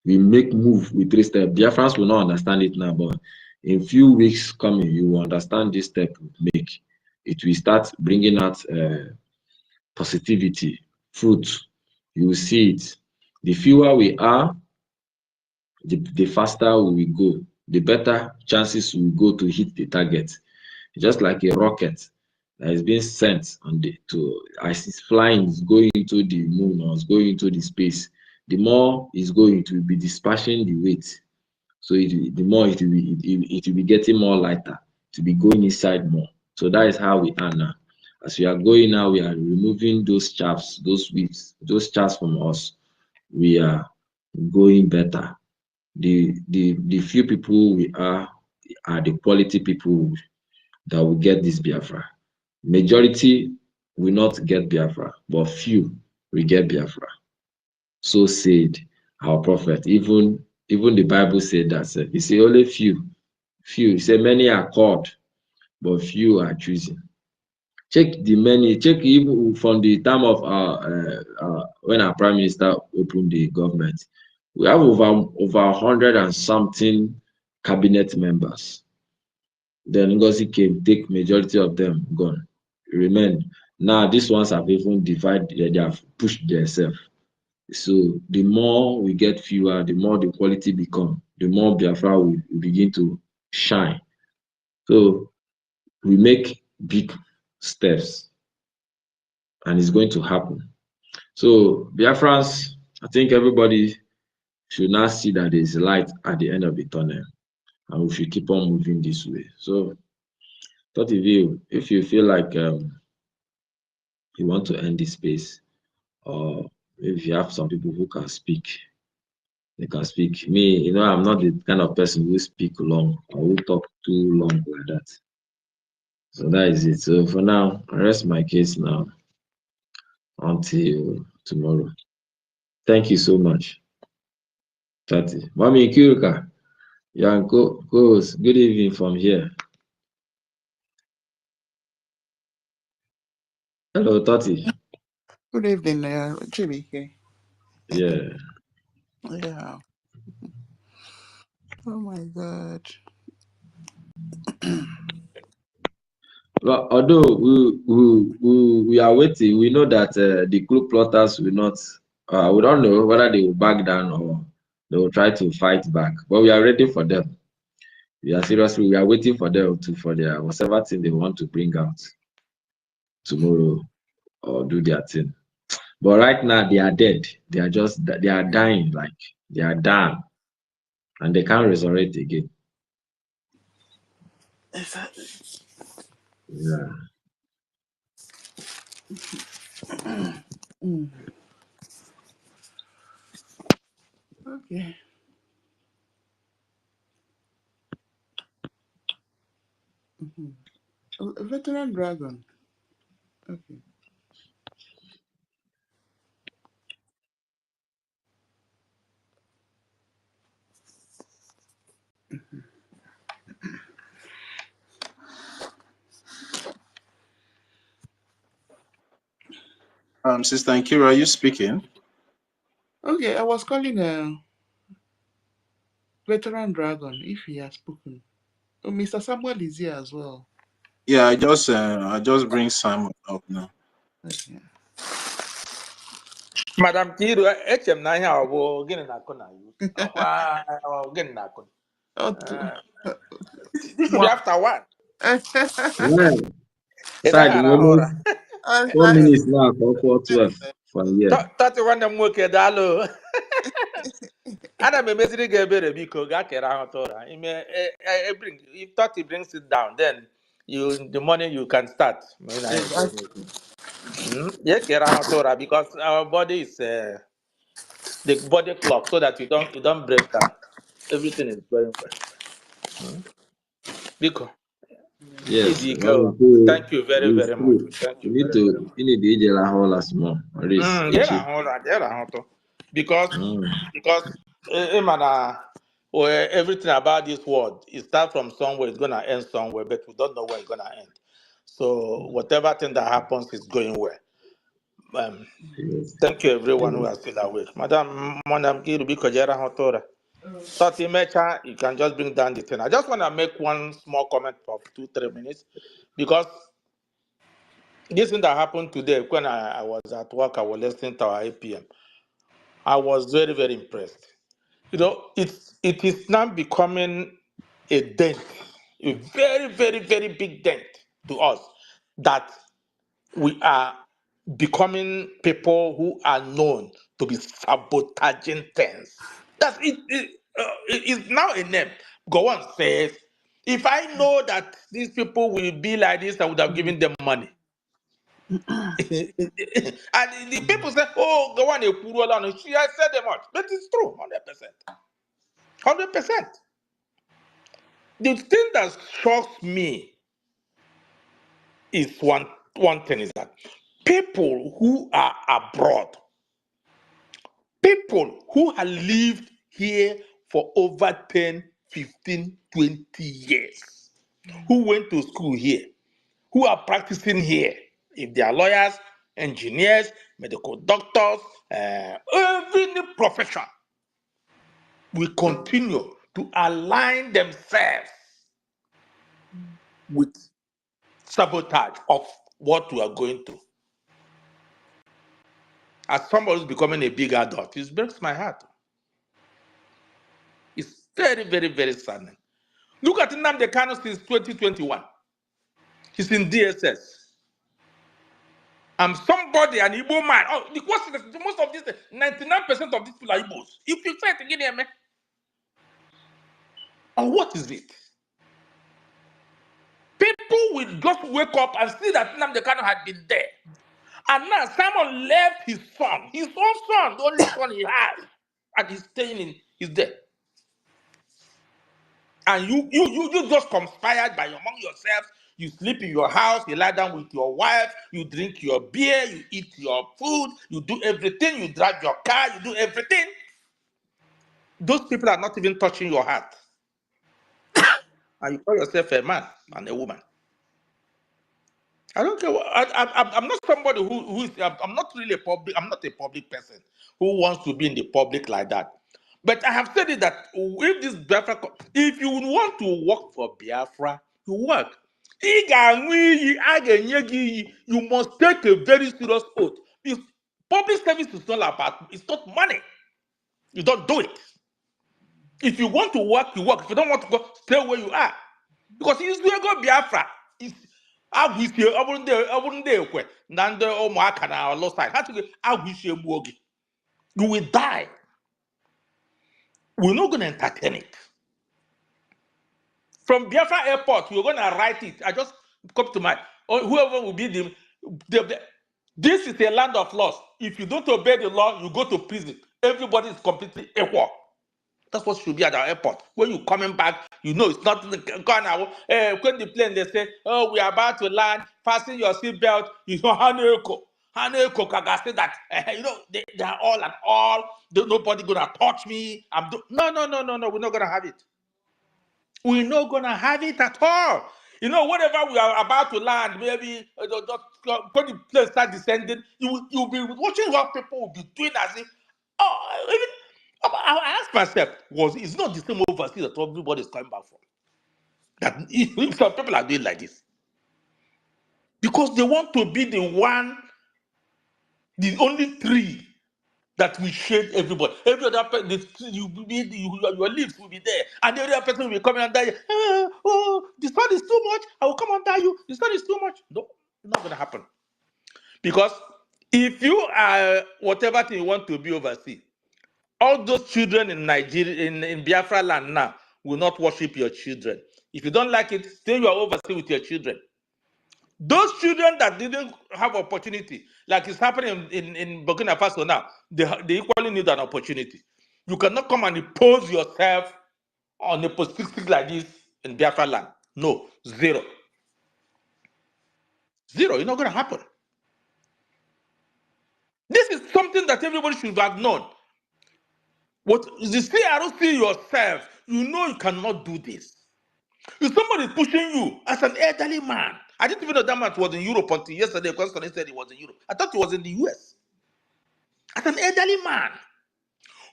We make move with 3 steps. Biafrans will not understand it now, but in few weeks coming, you will understand this step we make. It will start bringing out positivity, fruit. You will see it. The fewer we are, the faster we will go. The better chances we will go to hit the target. Just like a rocket that is being sent as it's flying, it's going into the moon or it's going into the space. The more it's going to be dispatching the weight, so the more it will be getting more lighter, to be going inside more. So that is how we are now. As we are going now, we are removing those chaps, those weeds, those chaps from us. We are going better. The few people we are the quality people that will get this Biafra. Majority will not get Biafra, but few will get Biafra. So said our prophet. Even the Bible said that. He said only few. He said many are called, but few are chosen. Check the many. Check even from the time of when our prime minister opened the government. We have over 100 and something cabinet members. Then NGOZI came, take majority of them gone. Remain. Now these ones have even divided, they have pushed themselves. So the more we get fewer, the more the quality become, the more Biafra will begin to shine. So we make big steps and it's going to happen. So Biafrans, I think everybody should now see that there is light at the end of the tunnel and we should keep on moving this way. So if you feel like you want to end this space, or if you have some people who can speak, they can speak. Me, I'm not the kind of person who speak long or who talk too long like that. So that is it. So for now, I rest my case now until tomorrow. Thank you so much. Tati. Mami Kiruka, Yanko goes. Good evening from here. Hello, Tati. Good evening, Jimmy. Yeah. Yeah. Oh my God. Well, although we are waiting, we know that the coup plotters will not. We don't know whether they will back down or they will try to fight back. But we are ready for them. We are waiting for them for their whatever thing they want to bring out tomorrow or do their thing. But right now they are dead. They are dying, like they are done, and they can't resurrect again. Exactly. Yeah. Okay. A veteran dragon. Okay. Sister Nkira, are you speaking? Okay, I was calling a veteran dragon if he has spoken. Oh, Mr. Samuel is here as well. Yeah, I just bring Simon up now. Okay. Madam Kiru, HM na ihe ọ bụ gịnị na-akụ na you? Ọkwa gịnị na-akụ? This will be after one. Yeah. Ị daghara ụra. 4 minutes now for 12 from here. 31 nwanne m nwoke daalụ. Ana m emeziri gị ebere biko gaa kere ahụta ụra. If 30 brings it down, then the morning you can start. Yeah, kere ahụta ụra because our body is the body clock so that you don't break down. Everything is going well. Biko. Yes, Thank you very, very much. Thank you very, very much. You need to eat a whole lot more. Because everything about this world, it starts from somewhere, it's gonna end somewhere, but we don't know where it's gonna end. So whatever thing that happens is going well. Thank you everyone who are still awake. Madam Kiru, because you're a Tati Mecha, you can just bring down the thing. I just want to make one small comment of 2-3 minutes because this thing that happened today, when I was at work, I was listening to our APM. I was very, very impressed. It is now becoming a dent, a very, very, very big dent to us that we are becoming people who are known to be sabotaging things. That's it. It is now a name. Go on says, if I know that these people will be like this, I would have given them money. And the people say, oh, the one who put on she has said them much. But it's true, 100%. 100%. The thing that shocks me is one thing is that people who are abroad, people who have lived here for over 10, 15, 20 years, who went to school here, who are practicing here, if they are lawyers, engineers, medical doctors, every profession, will continue to align themselves with sabotage of what we are going to. As somebody who's becoming a big adult, it breaks my heart. It's very, very, very saddening. Look at Nnamdi Kanu since 2021. He's in DSS. I'm somebody, an Igbo man. Oh, the question is, most of this, 99% of these people are Igbos. If you say it again, man. And what is it? People will just wake up and see that Nnamdi Kanu had been there. And now Simon left his son, his own son, the only son he has, and he's staying in, he's there. And you just conspired by among yourselves. You sleep in your house, you lie down with your wife, you drink your beer, you eat your food, you do everything, you drive your car, you do everything. Those people are not even touching your heart. And you call yourself a man and a woman. I don't care. I'm not somebody who is. I'm not really a public. I'm not a public person who wants to be in the public like that. But I have said it that if this Biafra, if you want to work for Biafra, you work. You must take a very serious oath. If public service is not about, it's not money. You don't do it. If you want to work, you work. If you don't want to go, stay where you are. Because if you go Biafra, it's I wouldn't dare Nande o Maka na lost side. You will die. We're not going to entertain it. From Biafra Airport, we're going to write it. I just come to my whoever will be this is a land of laws. If you don't obey the law, you go to prison. Everybody is completely equal. That's what should be at our airport. When you're coming back, you know it's not the car. When the plane, they say, oh, we are about to land, fasten your seatbelt. You know, Haneko Kaga say that, you know, they are all and all. Nobody going to touch me. No, we're not going to have it. We're not going to have it at all. You know, whatever we are about to land, maybe when the plane start descending, you'll be watching what people will be doing as if, I ask myself, it's not the same overseas that everybody is coming back from? That if some people are doing like this. Because they want to be the only three that will shade everybody. Every other person, your leaves will be there. And the other person will be coming and die. The sun is too much. I will come and die you. The sun is too much. No, it's not going to happen. Because if you are whatever thing you want to be overseas, all those children in Nigeria, in Biafra land now, will not worship your children. If you don't like it, stay you are overseas with your children. Those children that didn't have opportunity, like it's happening in Burkina Faso now, they equally need an opportunity. You cannot come and impose yourself on a position like this in Biafra land. No, zero. Zero, it's not going to happen. This is something that everybody should have known. What the CRO see yourself, you know you cannot do this. If somebody is pushing you as an elderly man, I didn't even know that man was in Europe until yesterday because he said he was in Europe. I thought he was in the US. As an elderly man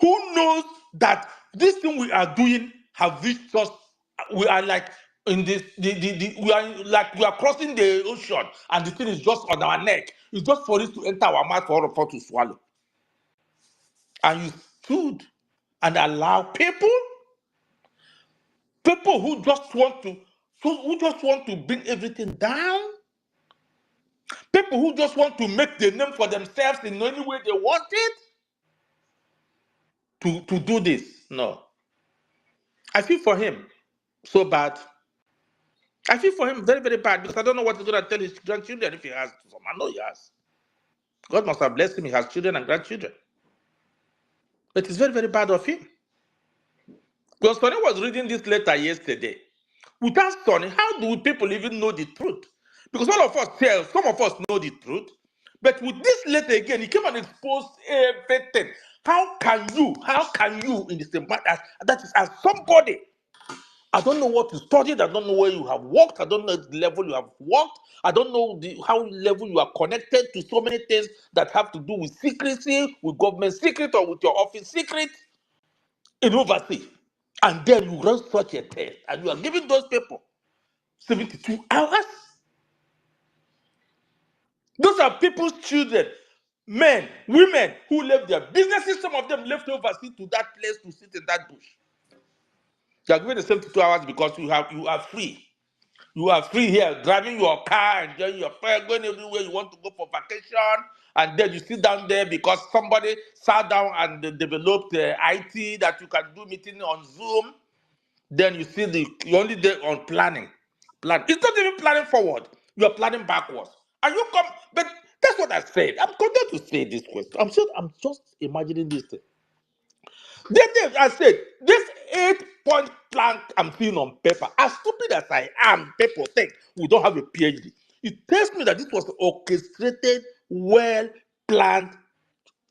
who knows that this thing we are doing have reached us, we are like in this, we are crossing the ocean and the thing is just on our neck. It's just for it to enter our mouth for all of us to swallow. And you stood and allow people who just want to bring everything down, people who just want to make the name for themselves in any way they want it, to do this. No. I feel for him so bad. I feel for him very, very bad because I don't know what he's going to tell his grandchildren if he has some. I know he has. God must have blessed him. He has children and grandchildren. But it's very, very bad of him. Because Sonny was reading this letter yesterday. Without Sonny, how do people even know the truth? Because all of us here, some of us know the truth. But with this letter again, he came and exposed everything. How can you in the same matter, that is as somebody, I don't know what you studied, I don't know where you have worked, I don't know the level you have worked, I don't know how level you are connected to so many things that have to do with secrecy, with government secret or with your office secret in overseas. And then you run such a test and you are giving those people 72 hours. Those are people's children, men, women who left their businesses. Some of them left overseas to that place to sit in that bush. You are given the 72 hours because you are free. You are free here, driving your car, enjoying your fare, going everywhere you want to go for vacation, and then you sit down there because somebody sat down and developed IT that you can do meeting on Zoom. Then you see you only there on planning. It's not even planning forward. You are planning backwards. And you come, but that's what I said. I'm content to say this question. I'm just imagining this thing. I said, this 8-point plan I'm seeing on paper, as stupid as I am, people think we don't have a PhD. It tells me that this was an orchestrated, well-planned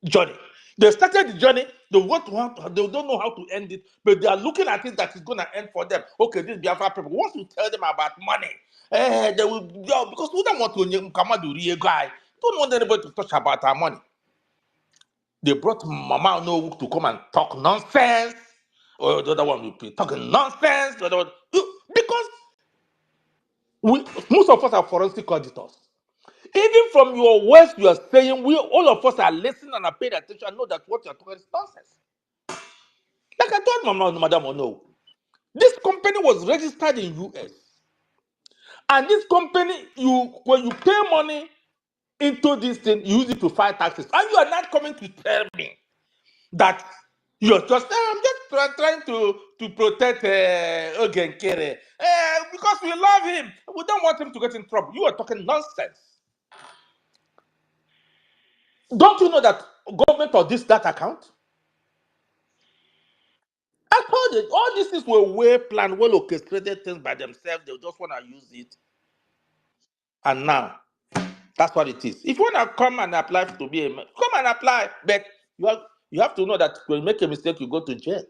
journey. They started the journey, they don't know how to end it, but they are looking at it that it's going to end for them. Okay, this Biafra people, once you tell them about money, they will, because we don't want to come out the guy. Don't want anybody to touch about our money. They brought Mama No to come and talk nonsense. Or the other one will be talking nonsense. The other one, because most of us are forensic auditors. Even from your words you are saying, all of us are listening and are paying attention and know that what you are talking is nonsense. Like I told Madam Ono, this company was registered in US. And this company, when you pay money into this thing, you use it to file taxes. And you are not coming to tell me that you're just, I'm just trying to protect Ogenkere because we love him. We don't want him to get in trouble. You are talking nonsense. Don't you know that government audits that account? I told you, all these things were well planned, well orchestrated things by themselves. They just want to use it. And now, that's what it is. If you want to come and apply to be a man, come and apply. But you have to know that when you make a mistake, you go to jail.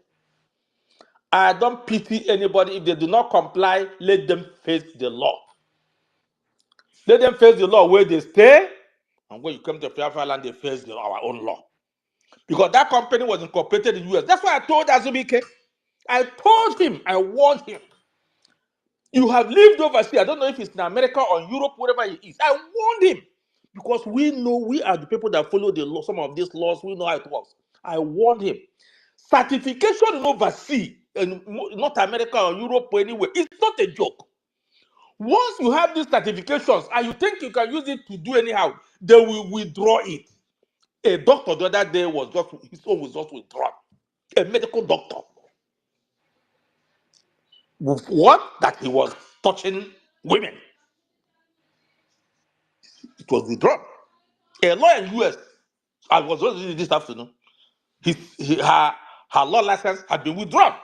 I don't pity anybody. If they do not comply, let them face the law. Let them face the law where they stay. And when you come to Biafra land, they face our own law. Because that company was incorporated in the US. That's why I told Azubike. I told him, I warned him. You have lived overseas. I don't know if it's in America or Europe, wherever he is. I warned him. Because we know we are the people that follow the law, some of these laws. We know how it works. I warned him. Certification in overseas, in North America or Europe or anywhere, it's not a joke. Once you have these certifications and you think you can use it to do anyhow, they will withdraw it. A doctor the other day his own was just withdrawn. A medical doctor. With what? That he was touching women. It was withdrawn. A lawyer in US, I was reading this afternoon, her law license had been withdrawn.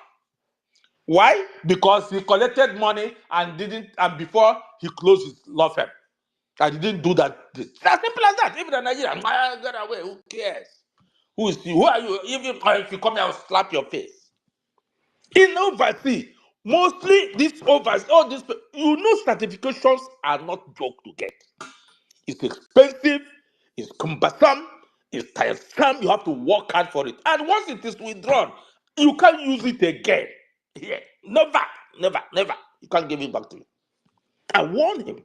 Why? Because he collected money and before he closed his law firm. I didn't do that. It's as simple as that. Even in Nigeria, get away. Who cares? Who is you? Who are you? Even if you come here, I'll slap your face. In overseas, mostly all these, certifications are not joke to get. It's expensive, it's cumbersome, it's tiresome. You have to work hard for it. And once it is withdrawn, you can't use it again. Yeah. Never. You can't give it back to you. I warned him.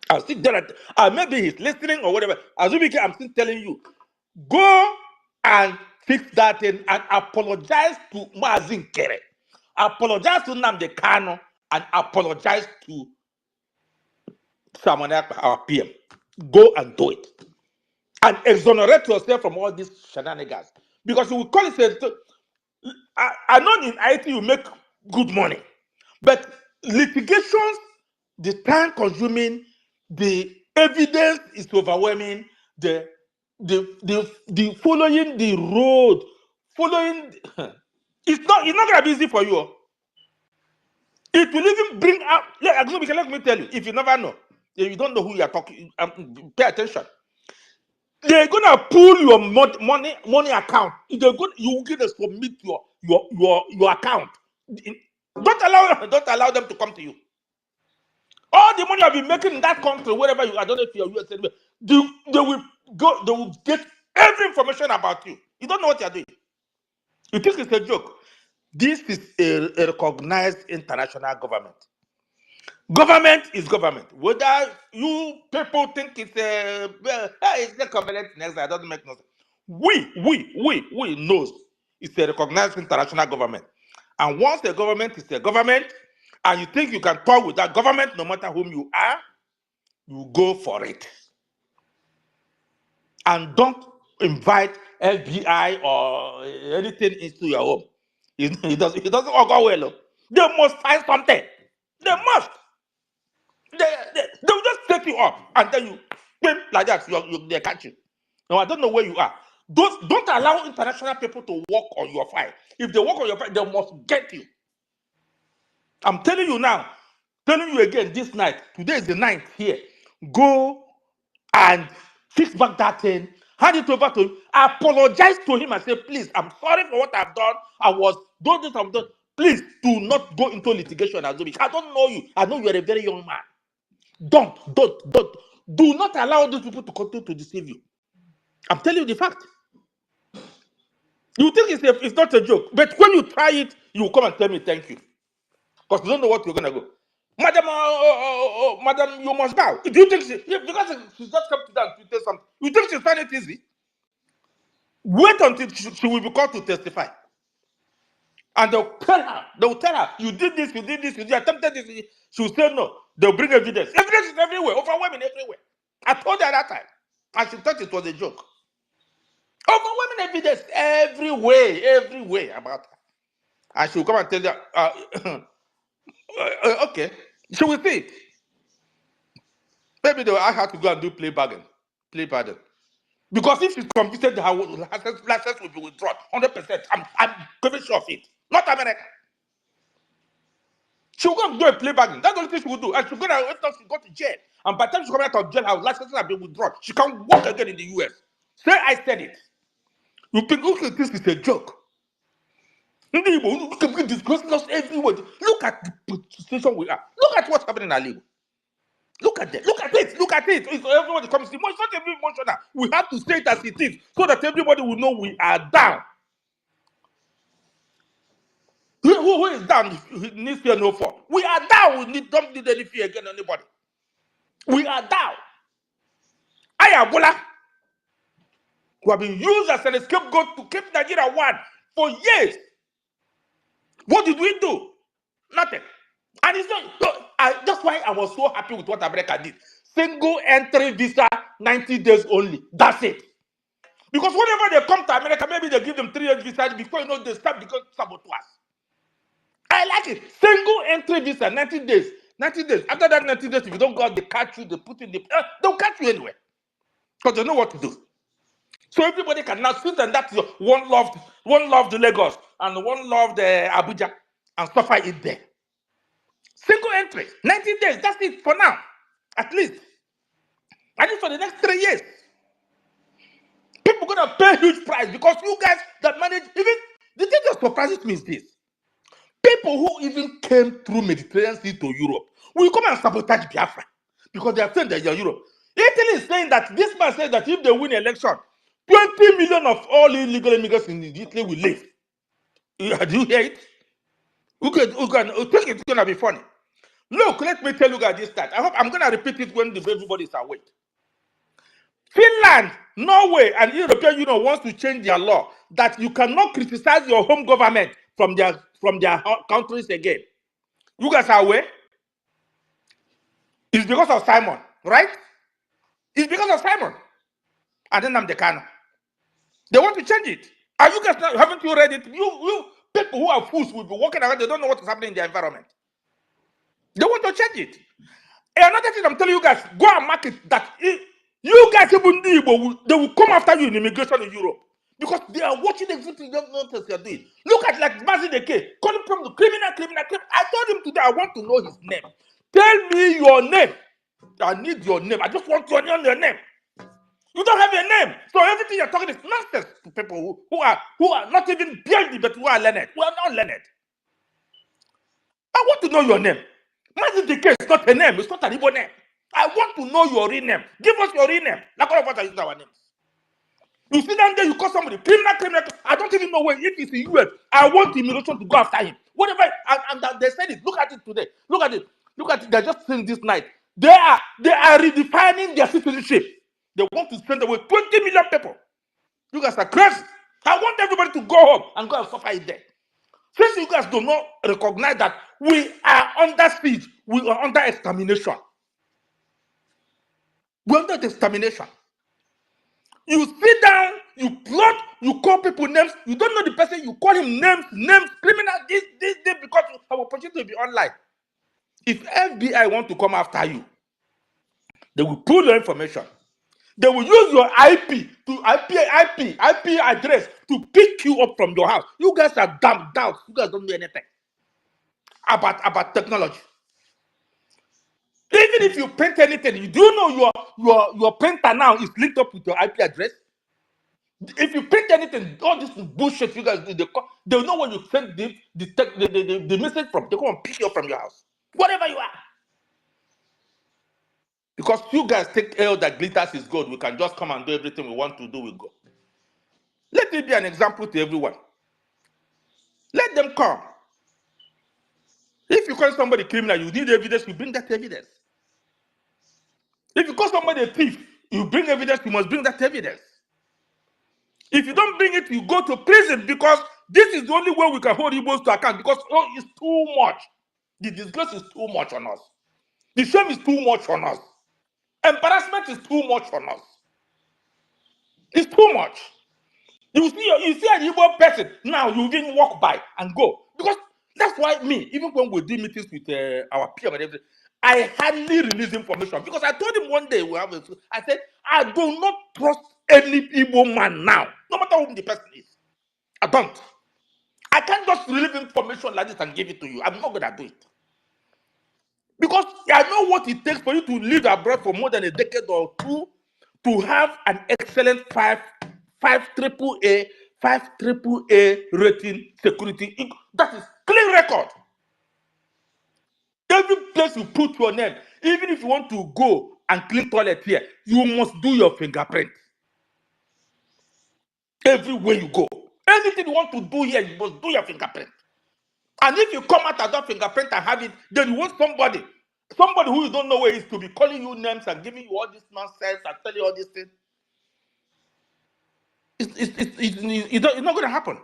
I'll sit there maybe he's listening or whatever. Azubike, I'm still telling you, go and fix that thing and apologize to Mazin Kere. Apologize to Nnamdi Kanu and apologize to someone else, our PM. Go and do it. And exonerate yourself from all these shenanigans. Because you will call it, I know in IT you make good money. But litigations, the time consuming, the evidence is overwhelming, the following the road, following it's not gonna be easy for you. It will even bring out, let me tell you, if you never know, if you don't know who you are talking, pay attention. They're gonna pull your money account. They're going, you will get to submit your account. Don't allow them to come to you. All the money I've been making in that country, wherever you, I don't know if you're US, they will go, they will get every information about you. You don't know what you're doing. You think it's a joke. This is a recognized international government. Government is government. Whether you people think it's it's a government next, that doesn't make no sense. We knows it's a recognized international government. And once the government is a government, and you think you can talk with that government, no matter whom you are, you go for it. And don't invite FBI or anything into your home. It doesn't all go well. They must find something. They must. They will just set you up and then you bam, like that. They catch you. Now I don't know where you are. Don't allow international people to work on your file. If they work on your file, they must get you. I'm telling you now, telling you again this night. Today is the 9th here. Go and fix back that thing. Hand it over to him. Apologize to him and say, please, I'm sorry for what I've done. I was doing this, I've done. Please do not go into litigation, Azubi. I don't know you. I know you're a very young man. Do not allow those people to continue to deceive you. I'm telling you the fact. You think it's not a joke, but when you try it, you will come and tell me thank you. Because you don't know what you're gonna go. Madam, madam, you must bow. Do you think because she's just come to that to tell something, you think she's finding it easy? Wait until she will be called to testify. And they'll tell her, you did this, you attempted this. She will say no. They'll bring evidence. Evidence is everywhere, overwhelming everywhere. I told her at that time. And she thought it was a joke. Overwhelming evidence everywhere about her. And she will come and tell you, okay, she will see it. Maybe they will ask her to go and do plea bargain. Because if she's convicted, her license will be withdrawn 100%. I'm very sure of it. Not America. She will go and do a plea bargain. That's the only thing she will do. And she'll go to jail. And by the time she comes out of jail, her license will be withdrawn. She can't work again in the US. Say I said it. You think, okay, this is a joke. Look at disgracing us everywhere. Look at the situation we are. Look at what's happening in Alibu. Look at it. Look at it. It's everybody comes to it's not every emotional. We have to say it as it is so that everybody will know we are down. Who is down needs fear no fall. We are down. Don't need any fear against anybody. We are down. Ayabola, who have been used as an scapegoat to keep Nigeria one for years. What did we do? Nothing. And it's not. That's why I was so happy with what America did. Single entry visa, 90 days only. That's it. Because whenever they come to America, maybe they give them 3 years visa before they start because saboteurs. I like it. Single entry visa, 90 days. 90 days. After that 90 days, if you don't go out, they catch you, they put in the they'll catch you anyway. Because they know what to do. So everybody can now sit and that's one loved Lagos and one loved Abuja and suffer it there. Single entry, 90 days, that's it for now, at least. And it's for the next 3 years. People gonna pay a huge price because you guys that manage, even the thing that surprises me is this. People who even came through Mediterranean Sea to Europe will come and sabotage Biafra because they are saying that you're Europe. Italy is saying that this man says that if they win election, 20 million of all illegal immigrants in Italy will leave. Do you hear it? Who think it's gonna be funny? Look, let me tell you guys this time. I hope I'm gonna repeat it when everybody is awake. Finland, Norway, and European Union wants to change their law that you cannot criticize your home government from their countries again. You guys are aware? It's because of Simon, right? It's because of Simon. And then I'm the Kano. They want to change it. Are you guys not, haven't you read it? You people who are fools will be walking around, they don't know what is happening in their environment. They want to change it. Another thing I'm telling you guys, go and market that. You guys, even they will come after you in immigration in Europe because they are watching everything you're doing. Look at like Mazideke, calling from the criminal. I told him today I want to know his name. Tell me your name. I need your name. I just want to know your name. You don't have a name, so everything you're talking is nonsense to people who are not even building, but who are learned. Who are not learned. I want to know your name. Mazideke is not a name. It's not an Igbo name. I want to know your real name. Give us your real name. Like all of us are using our names. You sit down there, you call somebody criminal. I don't even know where. If it's in US, I want immigration to go after him. Whatever. And they said it. Look at it today. Look at it. They're just saying this night. They are redefining their citizenship. They want to send away 20 million people. You guys are crazy. I want everybody to go home and go and suffer it there. Since you guys do not recognize that we are under siege, we are under extermination. We're under extermination. You sit down, you plot, you call people names, you don't know the person, you call him names, criminal, this, because you have opportunity to be online. If FBI want to come after you, they will pull your information. They will use your IP address to pick you up from your house. You guys are damn doubts. You guys don't know anything about technology. Even if you print anything, you do know your printer now is linked up with your IP address. If you print anything, all this bullshit you guys do, they'll know when you send the message from. They come and pick you up from your house, whatever you are. Because you guys take all that glitters is gold, we can just come and do everything we want to do with God. Let it be an example to everyone. Let them come. If you call somebody criminal, you need evidence, you bring that evidence. If you call somebody a thief, you bring evidence, you must bring that evidence. If you don't bring it, you go to prison, because this is the only way we can hold Igbos to account, because it's too much. The disgrace is too much on us. The shame is too much on us. Embarrassment is too much on us. It's too much. You see an Igbo person, now you even walk by and go. Because that's why even when we do meetings with our PM and everything, I hardly release information. Because I told him one day, I said, I do not trust any Igbo man now, no matter who the person is. I don't. I can't just release information like this and give it to you. I'm not going to do it. Because I know what it takes for you to live abroad for more than a decade or two to have an excellent 5 AAA rating security. That is clean record. Every place you put your name, even if you want to go and clean toilet here, you must do your fingerprint. Everywhere you go. Anything you want to do here, you must do your fingerprint. And if you come out of that fingerprint and have it, then you want somebody who you don't know where is to be calling you names and giving you all this nonsense and telling you all these things. It's not going to happen.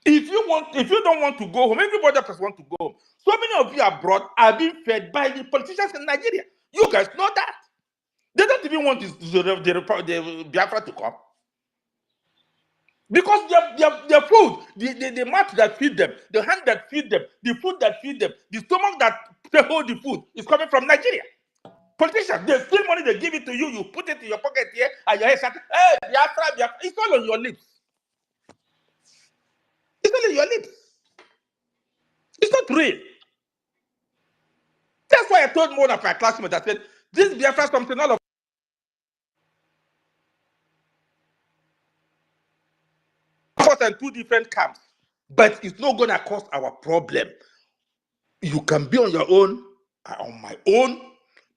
If you don't want to go home, everybody else wants to go home. So many of you abroad are being fed by the politicians in Nigeria. You guys know that. They don't even want the Biafra to come. Because their food, the mouth that feed them, the hand that feed them, the food that feed them, the stomach that they hold the food is coming from Nigeria. Politicians, they steal money, they give it to you, you put it in your pocket here, and your head starts, hey, Biafra, it's all on your lips. It's all on your lips. It's not real. That's why I told one of my classmates, I said, this Biafra something, all of us are in two different camps, but it's not going to cause our problem. You can be on your own, on my own,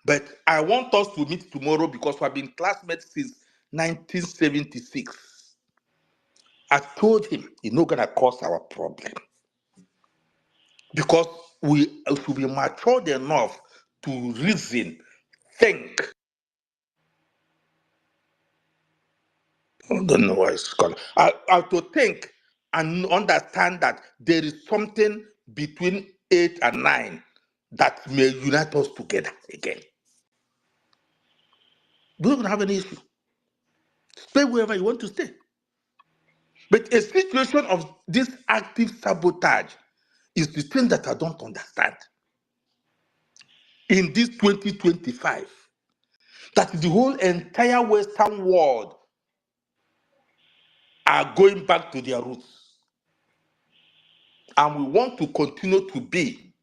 but I want us to meet tomorrow because we've been classmates since 1976. I told him it's not going to cause our problem because we should be matured enough to reason, think. I don't know why it's called. To think and understand that there is something between 8 and 9 that may unite us together again. We don't have any issue. Stay wherever you want to stay. But a situation of this active sabotage is the thing that I don't understand. in this 2025 that the whole entire Western world are going back to their roots. And we want to continue to be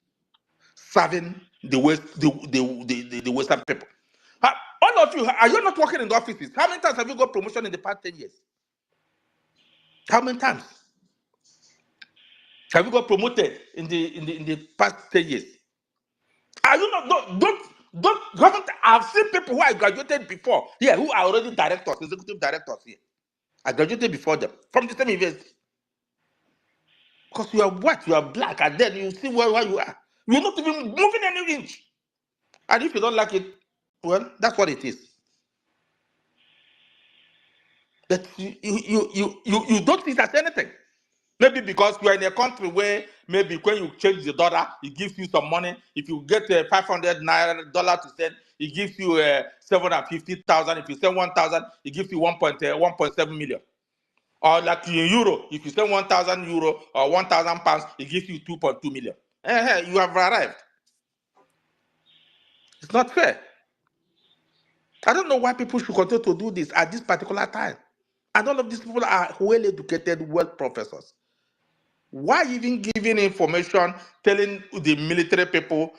serving the Western people. All of you, are you not working in the offices? How many times have you got promotion in the past 10 years? How many times have you got promoted in the past 10 years? Are you not haven't I've seen people who I graduated before here who are already directors, executive directors here. I graduated before them from the same university. Because you are white, you are black, and then you see where you are. You're not even moving any inch. And if you don't like it, well, that's what it is. But you don't see it as anything. Maybe because you are in a country where maybe when you change the dollar, it gives you some money. If you get $500 to send, it gives you 750,000. If you send 1,000, it gives you 1.7 million. Or like in euro, if you send 1,000 euro or 1,000 pounds, it gives you 2.2 million. You have arrived. It's not fair. I don't know why people should continue to do this at this particular time. And all of these people are well-educated, professors. Why even giving information, telling the military people,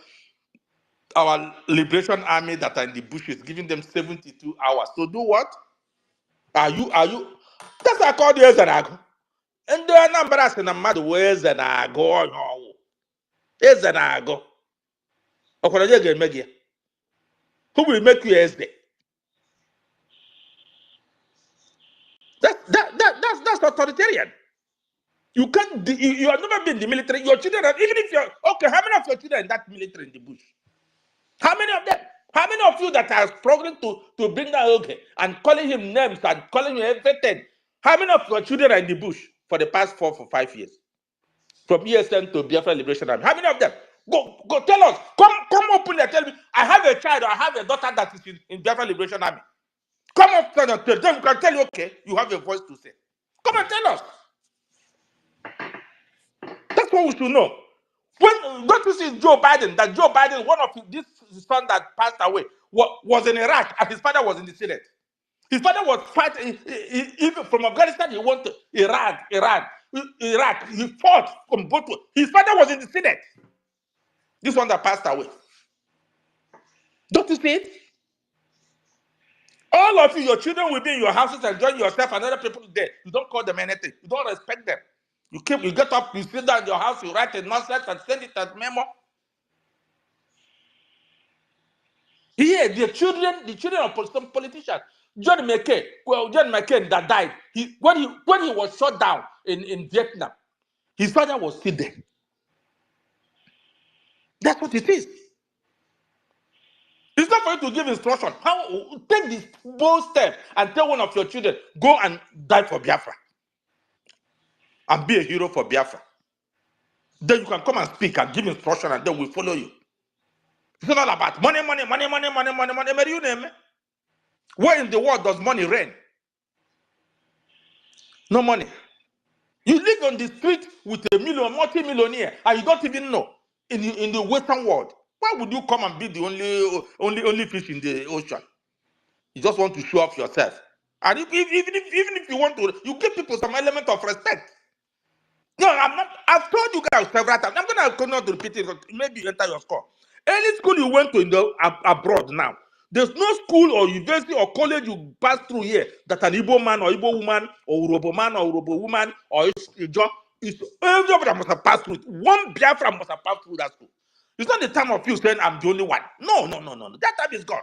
our liberation army that are in the bushes, giving them 72 hours to do what? Are you? That's why I called you Ezanago. And the number is in a mad way, Ezanago. Ezanago. Who will make you Ezde? That's authoritarian. You can't. You have never been in the military. Your children, even if you're okay, how many of your children in that military in the bush? How many of them? How many of you that are struggling to bring that okay and calling him names and calling him everything? How many of your children are in the bush for the past 4 or 5 years? From ESN to Biafra Liberation Army. How many of them? Go tell us. Come openly and tell me. I have a child or I have a daughter that is in Biafra Liberation Army. Come up and tell them. We can tell you, okay, you have a voice to say. Come and tell us. That's what we should know. When don't you see Joe Biden? That Joe Biden, one of this son that passed away, was in Iraq, and his father was in the Senate. His father was fighting. Even from Afghanistan, he went to Iraq. He fought from both. His father was in the Senate. This one that passed away. Don't you see it? All of you, your children will be in your houses enjoying yourself, and other people there. You don't call them anything. You don't respect them. You get up, you sit down in your house, you write a nonsense and send it as memo. Here, the children of some politicians. John McCain that died. When he was shot down in Vietnam, his father was still there. That's what it is. It's not for you to give instruction. Take this bold step and tell one of your children, go and die for Biafra. And be a hero for Biafra. Then you can come and speak and give instruction and then we'll follow you. It's not all about money. Where in the world does money reign? No money. You live on the street with a multi-millionaire, and you don't even know in the Western world. Why would you come and be the only fish in the ocean? You just want to show off yourself. And even if you want to, you give people some element of respect. No, I'm not. I've told you guys several times. I'm going to continue to repeat it. Maybe you enter your score. Any school you went to in the abroad now, there's no school or university or college you pass through here that an Igbo man or Igbo woman or Urobo man or Urobo woman or Ijo is everybody must have passed through it. One Biafra must have passed through that school. It's not the time of you saying I'm the only one. No. That time is gone.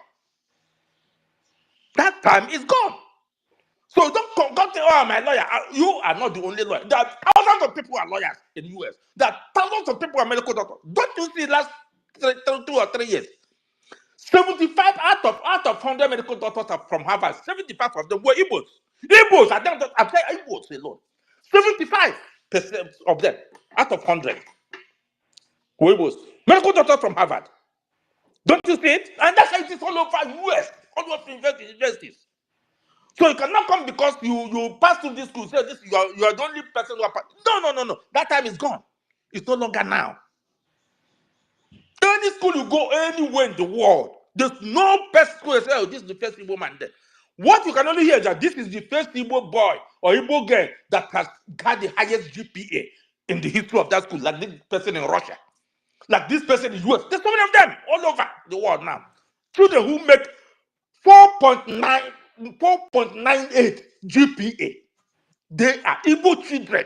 That time is gone. So don't say, oh, my lawyer. You are not the only lawyer. There are thousands of people who are lawyers in the US. There are thousands of people who are medical doctors. Don't you see last 2 or 3 years? 75 out of 100 medical doctors are from Harvard. 75 of them were Igbos. Igbos, I'm saying Igbos alone. 75% of them out of 100 were Igbos. Medical doctors from Harvard. Don't you see it? And that's how it is all over US, all over universities. So you cannot come because you pass through this school, say this you are the only person who are. No. That time is gone. It's no longer now. Any school you go anywhere in the world, there's no best school that says, oh, this is the first Igbo man there. What you can only hear is that this is the first Igbo boy or Igbo girl that has got the highest GPA in the history of that school, like this person in Russia, like this person in US. There's so many of them all over the world now. Children who make 4.98 GPA. They are Igbo children.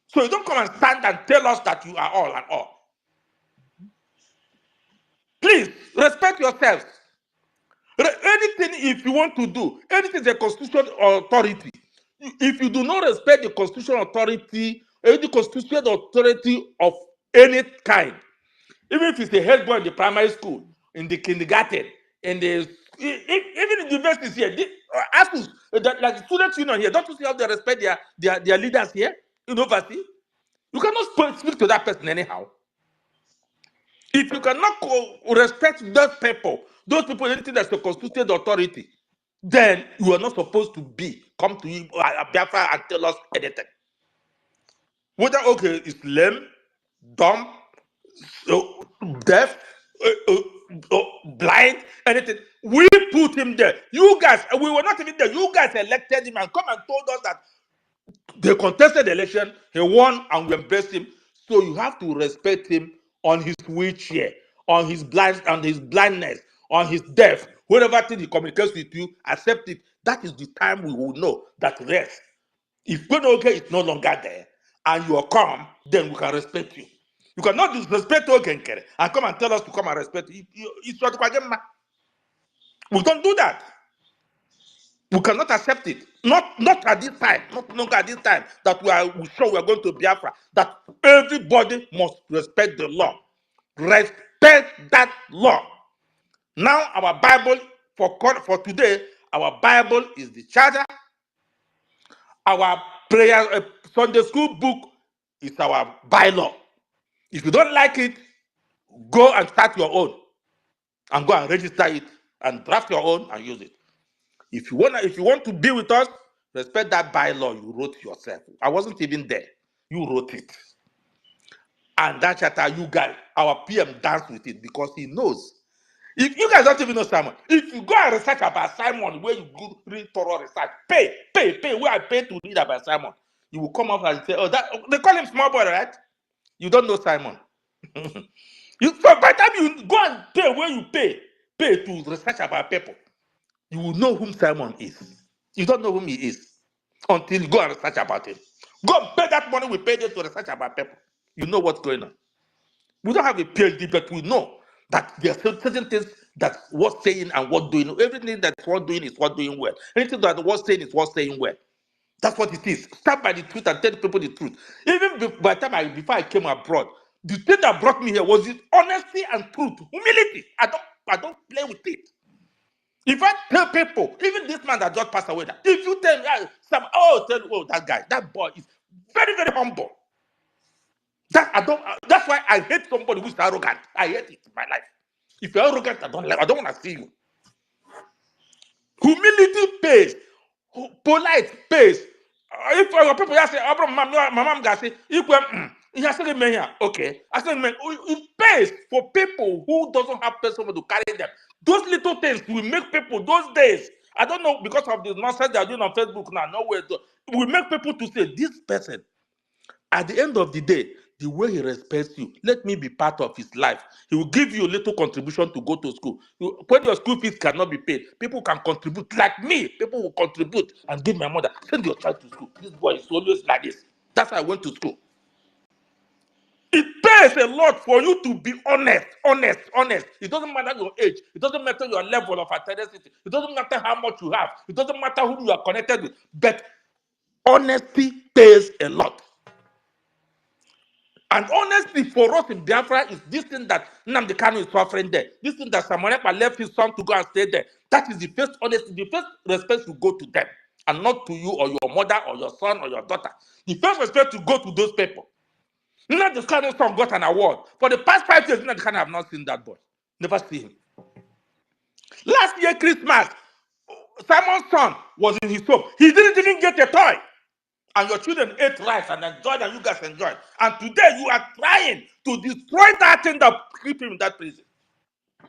So you don't come and stand and tell us that you are all and all. Please respect yourselves. Anything, if you want to do, anything the constitutional authority, if you do not respect the constitutional authority, any constitutional authority of any kind, even if it's a head boy in the primary school, in the kindergarten, in the even in the universities here, ASUS, like the students union here, don't you see how they respect their leaders here in overseas? You cannot speak to that person anyhow. If you cannot respect those people, anything that's the constituted authority, then you are not supposed to come to Biafra and tell us anything. Whether okay, it's lame, dumb, deaf, blind, anything. We put him there. You guys, we were not even there. You guys elected him and come and told us that they contested the election, he won, and we embraced him. So you have to respect him on his wheelchair, on his blindness, on his deaf. Whatever thing he communicates with you, accept it. That is the time we will know that rest. If Oge is no longer there and you are calm, then we can respect you. You cannot disrespect Ogenkere and come and tell us to come and respect you. We don't do that. We cannot accept it. Not at this time. Not longer at this time that we are going to Biafra. That everybody must respect the law. Respect that law. Now our Bible for today, our Bible is the charter. Our prayer Sunday school book is our bylaw. If you don't like it, go and start your own, and go and register it, and draft your own and use it. If you want to be with us, respect that bylaw you wrote yourself. I wasn't even there. You wrote it. And that charter, you guys, our PM danced with it because he knows. If you guys don't even know Simon, if you go and research about Simon, where you go read thorough research, pay, where I pay to read about Simon, you will come up and say, oh, that they call him small boy, right? You don't know Simon. So by the time you go and pay where you pay to research about people, you will know whom Simon is. You don't know whom he is until you go and research about him. Go and pay that money we paid to research about people. You know what's going on. We don't have a PhD, but we know that there are certain things that what's saying and what doing. Everything that's what doing is what doing well. Anything that what's saying is what's saying well. That's what it is. Stand by the truth and tell people the truth. Even by the time before I came abroad, the thing that brought me here was the honesty and truth, humility. I don't play with it. If I tell people, even this man that just passed away, if you tell me, that guy, that boy is very, very humble. That's why I hate somebody who's arrogant. I hate it in my life. If you're arrogant, I don't want to see you. Humility pays. Polite pays. If people say, my mom got say, okay. I said, man, it pays for people who doesn't have someone to carry them. Those little things will make people those days. I don't know, because of the nonsense they're doing on Facebook now. We make people to say, this person, at the end of the day, the way he respects you, let me be part of his life. He will give you a little contribution to go to school. When your school fees cannot be paid, people can contribute. Like me, people will contribute and give my mother, send your child to school. This boy is always like this. That's why I went to school. It pays a lot for you to be honest. It doesn't matter your age. It doesn't matter your level of authenticity. It doesn't matter how much you have. It doesn't matter who you are connected with. But honesty pays a lot. And honestly, for us in Biafra, is this thing that Nnamdi Kanu is suffering there. This thing that Samuel Ekpa left his son to go and stay there. That is the first honesty. The first respect to go to them, and not to you or your mother or your son or your daughter. The first respect to go to those people. Nnamdi Kanu's son got an award. For the past 5 years, Nnamdi Kanu have not seen that boy. Never see him. Last year, Christmas, Simon's son was in his home. He didn't even get a toy. And your children ate rice and enjoyed, and you guys enjoyed. And today you are trying to destroy that thing that keep him in that prison.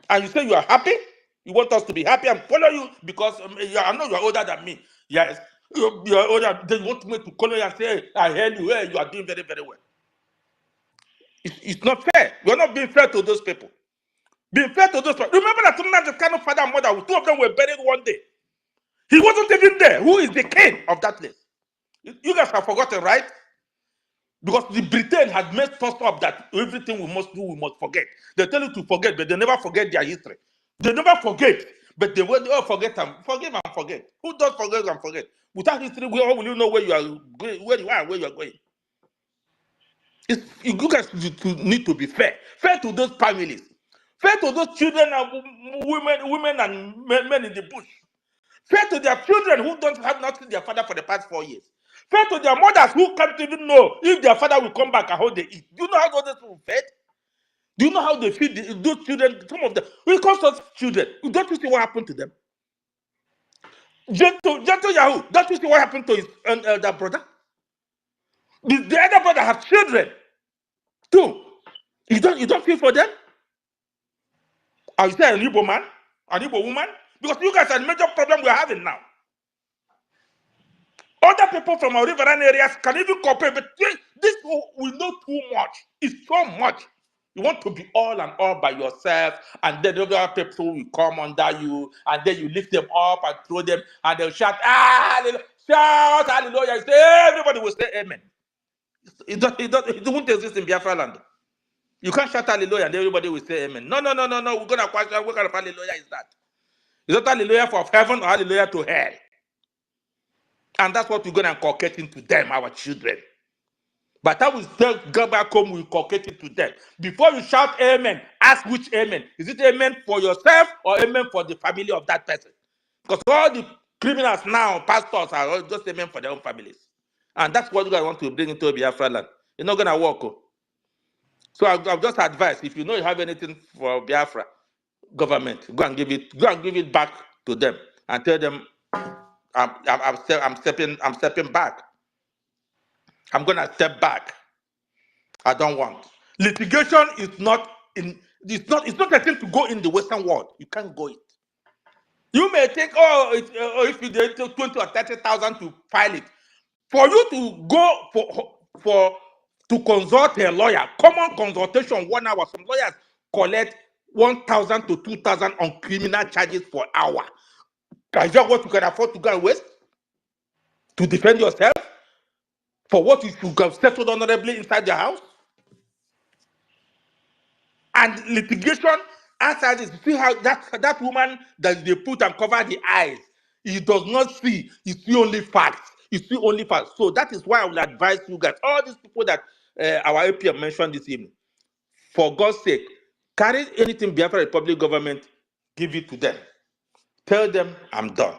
And you say you are happy? You want us to be happy and follow you because I know you are older than me. Yes, you are older. They want me to follow you and say, hey, I heard you. Hey, you are doing very, very well. It's not fair. You are not being fair to those people. Being fair to those people. Remember that sometimes the kind of father and mother, two of them were buried one day. He wasn't even there. Who is the king of that place? You guys have forgotten, right? Because the Britain has messed us up that everything we must do, we must forget. They tell you to forget, but they never forget their history. They never forget, but they will forget and forgive and forget. Who does forget and forget? Without history, how will you know where you are going, where you are, where you are going? You guys need to be fair. Fair to those families. Fair to those children and women and men in the bush. Fair to their children who don't have not seen their father for the past 4 years. Fair to their mothers who can't even know if their father will come back and how they eat. Do you know how those people fed? Do you know how they feed those children? Some of them. When it comes to children, don't you see what happened to them? Gentle Yahoo, don't you see what happened to his elder brother? The elder brother has children too. You don't feel for them? Are you say an Igbo man? An Igbo woman? Because you guys are the major problem we're having now. Other people from our riverine areas can even cooperate, but this we know too much. It's so much. You want to be all and all by yourself, and then the other people will come under you, and then you lift them up and throw them, and they'll shout, hallelujah, shout, hallelujah. Everybody will say amen. It won't exist in Biafra land. You can't shout hallelujah, and everybody will say amen. No. We're going to question what kind of hallelujah is that? Is that hallelujah for heaven or hallelujah to hell? And that's what we're going to inculcate into them, our children. But I will still go back home, we inculcate it to them. Before you shout amen, ask which amen. Is it amen for yourself or amen for the family of that person? Because all the criminals now, pastors, are all just amen for their own families. And that's what you guys want to bring into Biafra land. It's not going to work. Oh. So I've just advised, if you know you have anything for Biafra government, go and give it back to them and tell them I'm stepping back. I'm gonna step back. I don't want. Litigation is not it's not a thing to go in the Western world. You can't go it. You may think, if you did 20 or 30,000 to file it. For you to go to consult a lawyer, common consultation 1 hour. Some lawyers collect 1,000 to 2,000 on criminal charges per hour. Is that what you can afford to go and waste? To defend yourself? For what you should have settled honorably inside your house? And litigation outside is, see how that woman that they put and cover the eyes, he does not see, he see only facts. He see only facts. So that is why I will advise you guys, all these people that our APM mentioned this evening, for God's sake, carry anything Biafra Republic government, give it to them. Tell them I'm done.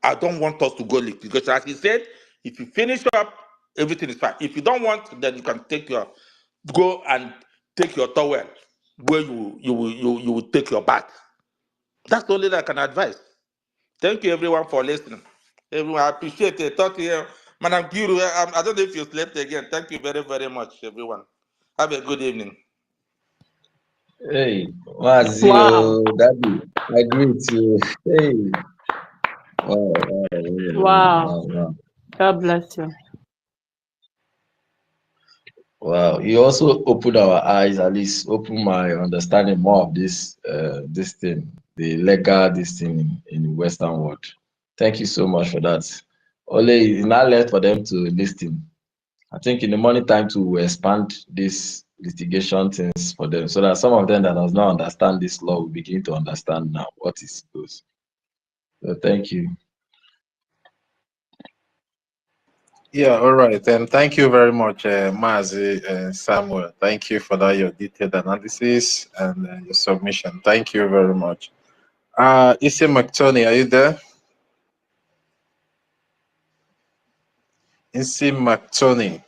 I don't want us to go leak because, as he said, if you finish up, everything is fine. If you don't want, then you can go and take your towel where you will take your bath. That's the only that I can advise. Thank you everyone for listening. Everyone, I appreciate it. Talk to you, Madam Guru. I don't know if you slept again. Thank you very, very much, everyone. Have a good evening. Hey, Mazio, Wow. Daddy, I agree with you. Hey, wow. God bless you. Wow, you also opened our eyes, at least opened my understanding more of this thing, the legal this thing in the Western world. Thank you so much for that. Only it's not left for them to listen. I think in the morning time to expand this litigation things for them, so that some of them that does not understand this law will begin to understand now what is goes. So thank you. Yeah, all right. Thank you very much, Mazi Samuel. Thank you for that, your detailed analysis and your submission. Thank you very much. Issy McTony, are you there? Issy McTony.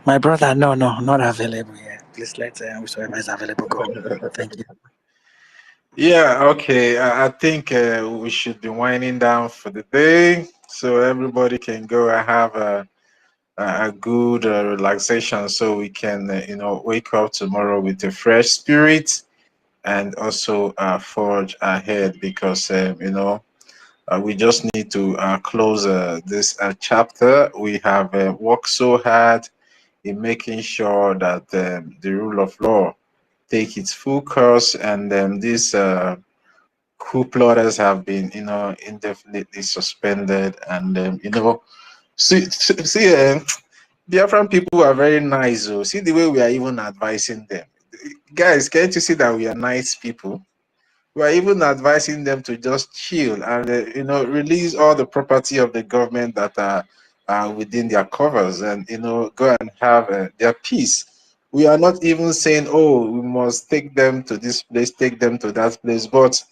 My brother, no, not available yet. Please let whoever is available go. Thank you. Yeah, okay. I think we should be winding down for the day. so everybody can go and have a good relaxation, so we can wake up tomorrow with a fresh spirit and also forge ahead, because we just need to close this chapter. We have worked so hard in making sure that the rule of law take its full course, and these coup plotters have been, indefinitely suspended. And see, Biafran people are very nice. Oh, see the way we are even advising them, guys. Can't you see that we are nice people? We're even advising them to just chill and release all the property of the government that are within their covers, and go and have their peace. We are not even saying, oh, we must take them to this place, take them to that place. But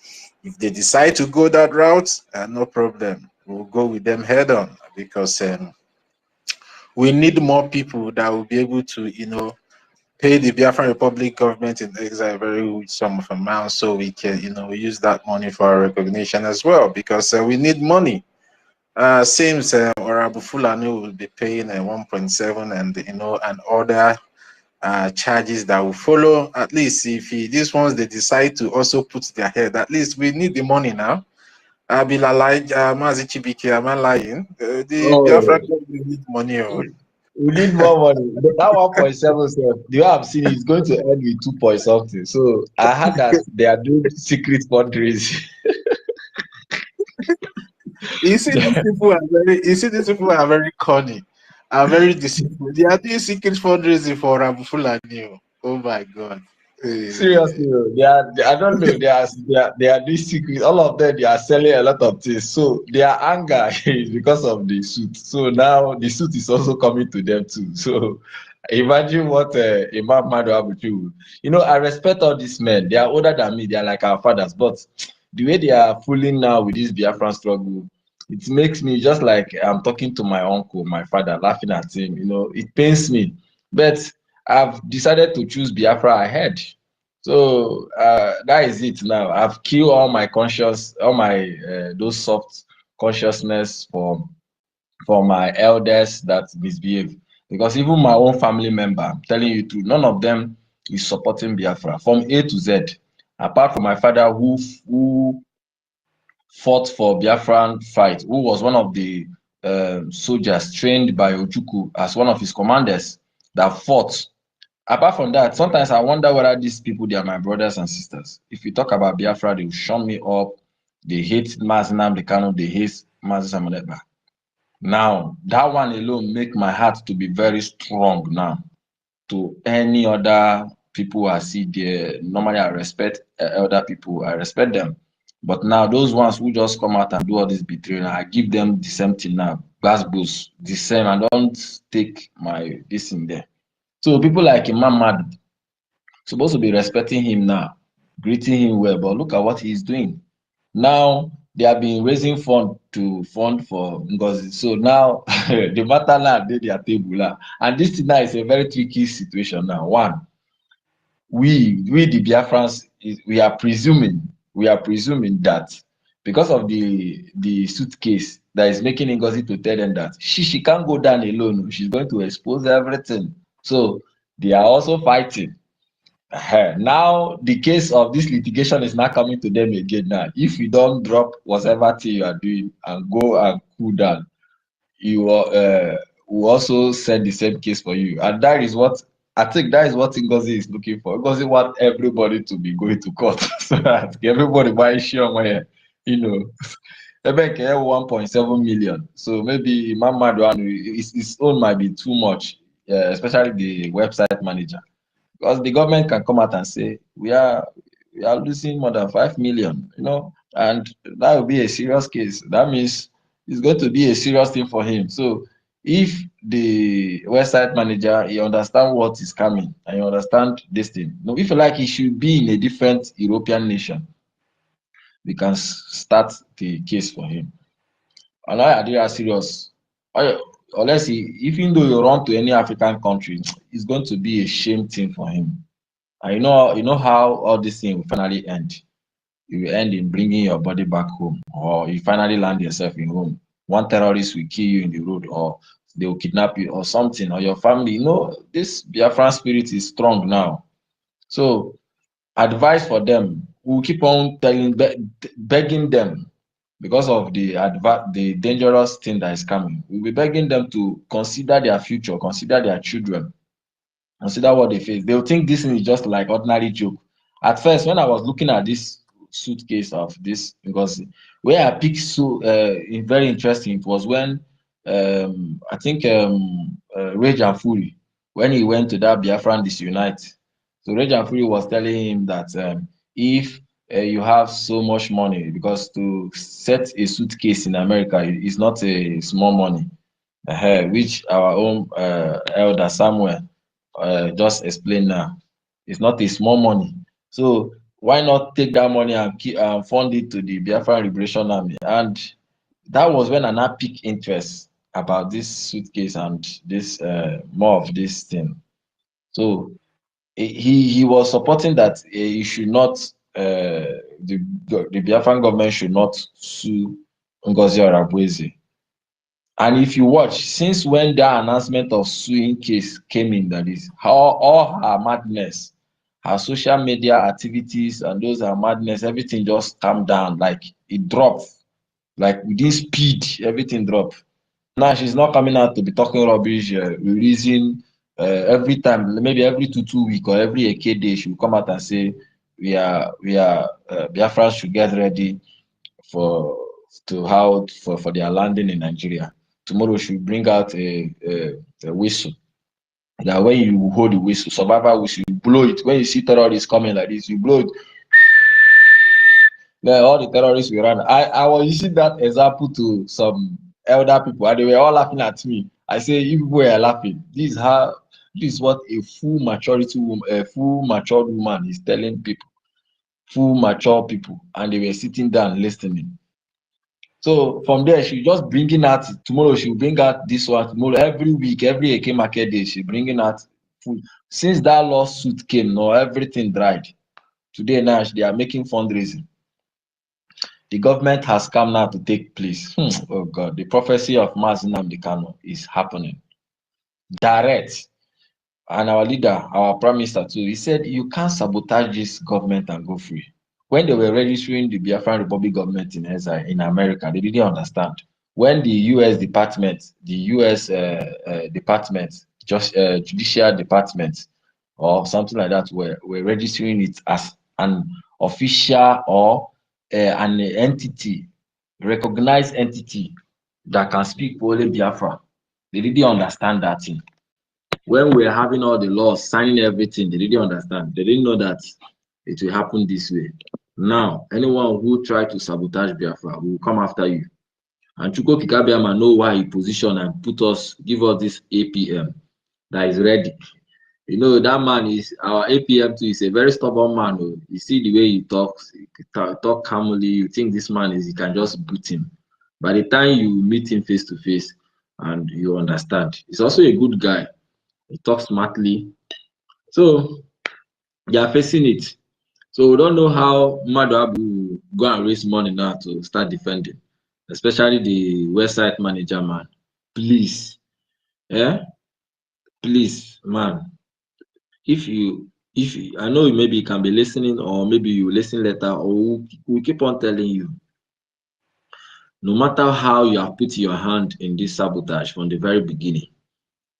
if they decide to go that route, no problem, we'll go with them head on, because we need more people that will be able to pay the Biafran Republic government in exile a very huge sum of amount, so we can, use that money for our recognition as well, because we need money. Seems Orabu Fulani will be paying 1.7, and and other charges that will follow. At least if these ones they decide to also put their head, at least we need the money now. I'll be like, Mazi Chibike, am I lying? The Oh, Biafran government need money. Oh. we need more money. That 1.7, the way I'm seeing it is going to end with 2 point something. So I heard that they are doing secret fundraising. You see, these people are very corny, are very deceitful. They are doing secret fundraising for Rabu Fulani. Oh my God. Seriously, oh, I don't know. They are doing secret. All of them, they are selling a lot of things. So their anger is because of the suit. So now the suit is also coming to them too. So imagine what Imam Madu Abuju. I respect all these men. They are older than me. They are like our fathers. But the way they are fooling now with this Biafran struggle, it makes me just like I'm talking to my uncle, my father, laughing at him. It pains me. But I've decided to choose Biafra ahead. So that is it now. I've killed all my those soft consciousness for my elders that misbehave. Because even my own family member, I'm telling you true, none of them is supporting Biafra from A to Z. Apart from my father who fought for Biafran fight, who was one of the soldiers trained by Ojukwu as one of his commanders that fought. Apart from that, sometimes I wonder whether these people, they are my brothers and sisters. If you talk about Biafra, they will shun me up. They hate Mazinam Dekano, they hate Mazin Samoneba. Now, that one alone make my heart to be very strong now. To any other people I see there, normally I respect elder people, I respect them. But now, those ones who just come out and do all this betraying, I give them the same thing now. Gas boost, the same. I don't take this in there. So people like Imam Mad supposed to be respecting him now, greeting him well, but look at what he's doing. Now they have been raising fund for NGOZI. So now the matter now dey their table now. And this thing now is a very tricky situation now. One, we the Biafrans, we are presuming that because of the suitcase that is making NGOZI to tell them that she can't go down alone. She's going to expose everything. So they are also fighting. Now the case of this litigation is now coming to them again now. If you don't drop whatever thing you are doing and go and cool down, you will also send the same case for you. And that is what I think that is what Ngozi is looking for. Ngozi want everybody to be going to court so that everybody buy sure where Ebeke 1.7 million. So maybe Imam Madwan, his own might be too much, especially the website manager. Because the government can come out and say we are losing more than 5 million, and that will be a serious case. That means it's going to be a serious thing for him. So if the website manager he understand what is coming and you understand this thing, if you like, he should be in a different European nation. We can start the case for him. And I they are serious. Unless even though you run to any African country, it's going to be a shame thing for him. And you know how all this thing will finally end. You will end in bringing your body back home, or you finally land yourself in home. one terrorist will kill you in the road, or they will kidnap you or something, or your family. You know, this Biafran spirit is strong now. So advice for them, we'll keep on begging them, because of the dangerous thing that is coming. We'll be begging them to consider their future, consider their children, consider what they face. They'll think this is just like ordinary joke. At first, when I was looking at this suitcase of this, because where I picked so very interesting, it was when I think Rage and Fury, when he went to that Biafran Disunite. So Rage and Fury was telling him that if you have so much money, because to set a suitcase in America is not a small money, which our own elder Samuel just explained now. It's not a small money. So why not take that money and fund it to the Biafran Liberation Army? And that was when I now picked interest about this suitcase and this more of this thing. So he was supporting that he should not the Biafran government should not sue NGOZI or Abueze. And if you watch, since when that announcement of suing case came in, that is how all her madness, her social media activities and those are madness, everything just calmed down, like it dropped, like within speed, everything dropped. Now she's not coming out to be talking rubbish, releasing every time, maybe every two week or every EKID, she will come out and say Biafrans should get ready for for their landing in Nigeria. Tomorrow she will bring out a whistle. That when you hold the whistle, survival whistle, you blow it. When you see terrorists coming like this, you blow it. Then all the terrorists will run. I was using that example to some elder people, and they were all laughing at me. I say, you people are laughing. This is what a full maturity woman, a full matured woman is telling people. Full mature people, and they were sitting down listening. So from there, she just bringing out, tomorrow she'll bring out this one, tomorrow, every week, every AK market day, she bringing out food. Since that lawsuit came, no, everything dried. Today now, they are making fundraising. The government has come now to take place. Oh God, the prophecy of Mazi Nnamdi Kanu is happening. Direct. And our leader, our prime minister too, he said, you can't sabotage this government and go free. When they were registering the Biafran Republic government in America, they didn't understand. When the U.S. department, judicial department, or something like that, were registering it as an official or an entity, recognized entity that can speak for only Biafra, they didn't understand that thing. When we're having all the laws, signing everything, they didn't understand. They didn't know that it will happen this way. Now, anyone who try to sabotage Biafra will come after you. And Chuko Kikabiama know why he positioned and give us this APM that is ready. You know, that man is, our APM too is a very stubborn man. Oh. You see the way he talks, talk calmly, you think this man you can just boot him. By the time you meet him face to face and you understand, he's also a good guy. He talks smartly. So they are facing it. So we don't know how Madu will go and raise money now to start defending, especially the website manager man. Please, please, man. If I know maybe you can be listening, or maybe you listen later, or we keep on telling you. No matter how you have put your hand in this sabotage from the very beginning,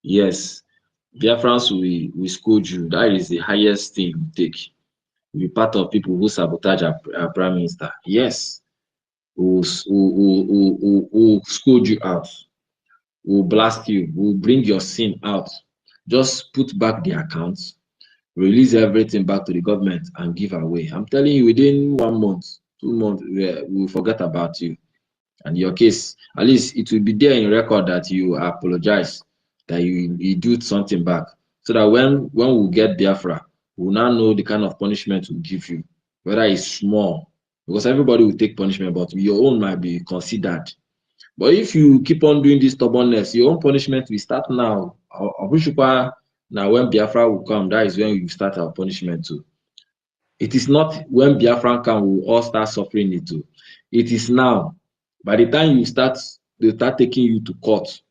yes, Biafrans will scold you. That is the highest thing you take. You'll be part of people who sabotage our prime minister. Yes, we'll scold you out. We'll blast you. We'll bring your sin out. Just put back the accounts, release everything back to the government, and give away. I'm telling you, within 1 month, 2 months, we'll forget about you. And your case, at least it will be there in record that you apologize, that you do something back, so that when we get Biafra, we'll now know the kind of punishment we'll give you, whether it's small, because everybody will take punishment, but your own might be considered. But if you keep on doing this stubbornness, your own punishment will start now. Now when Biafra will come, that is when we start our punishment too. It is not when Biafra come, we will all start suffering it too. It is now. By the time you start they start taking you to court.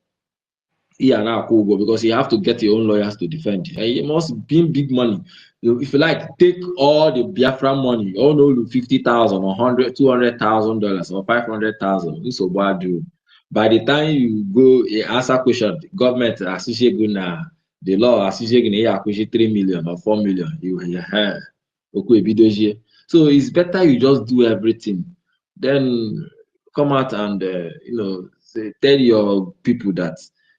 Because you have to get your own lawyers to defend. And it must be big money. If you like, take all the Biafra money, all no $50,000 or $200,000 or $500,000. This is what I do. By the time you go answer question, the government associate the law associate 3 million or 4 million. So it's better you just do everything. Then come out and tell your people that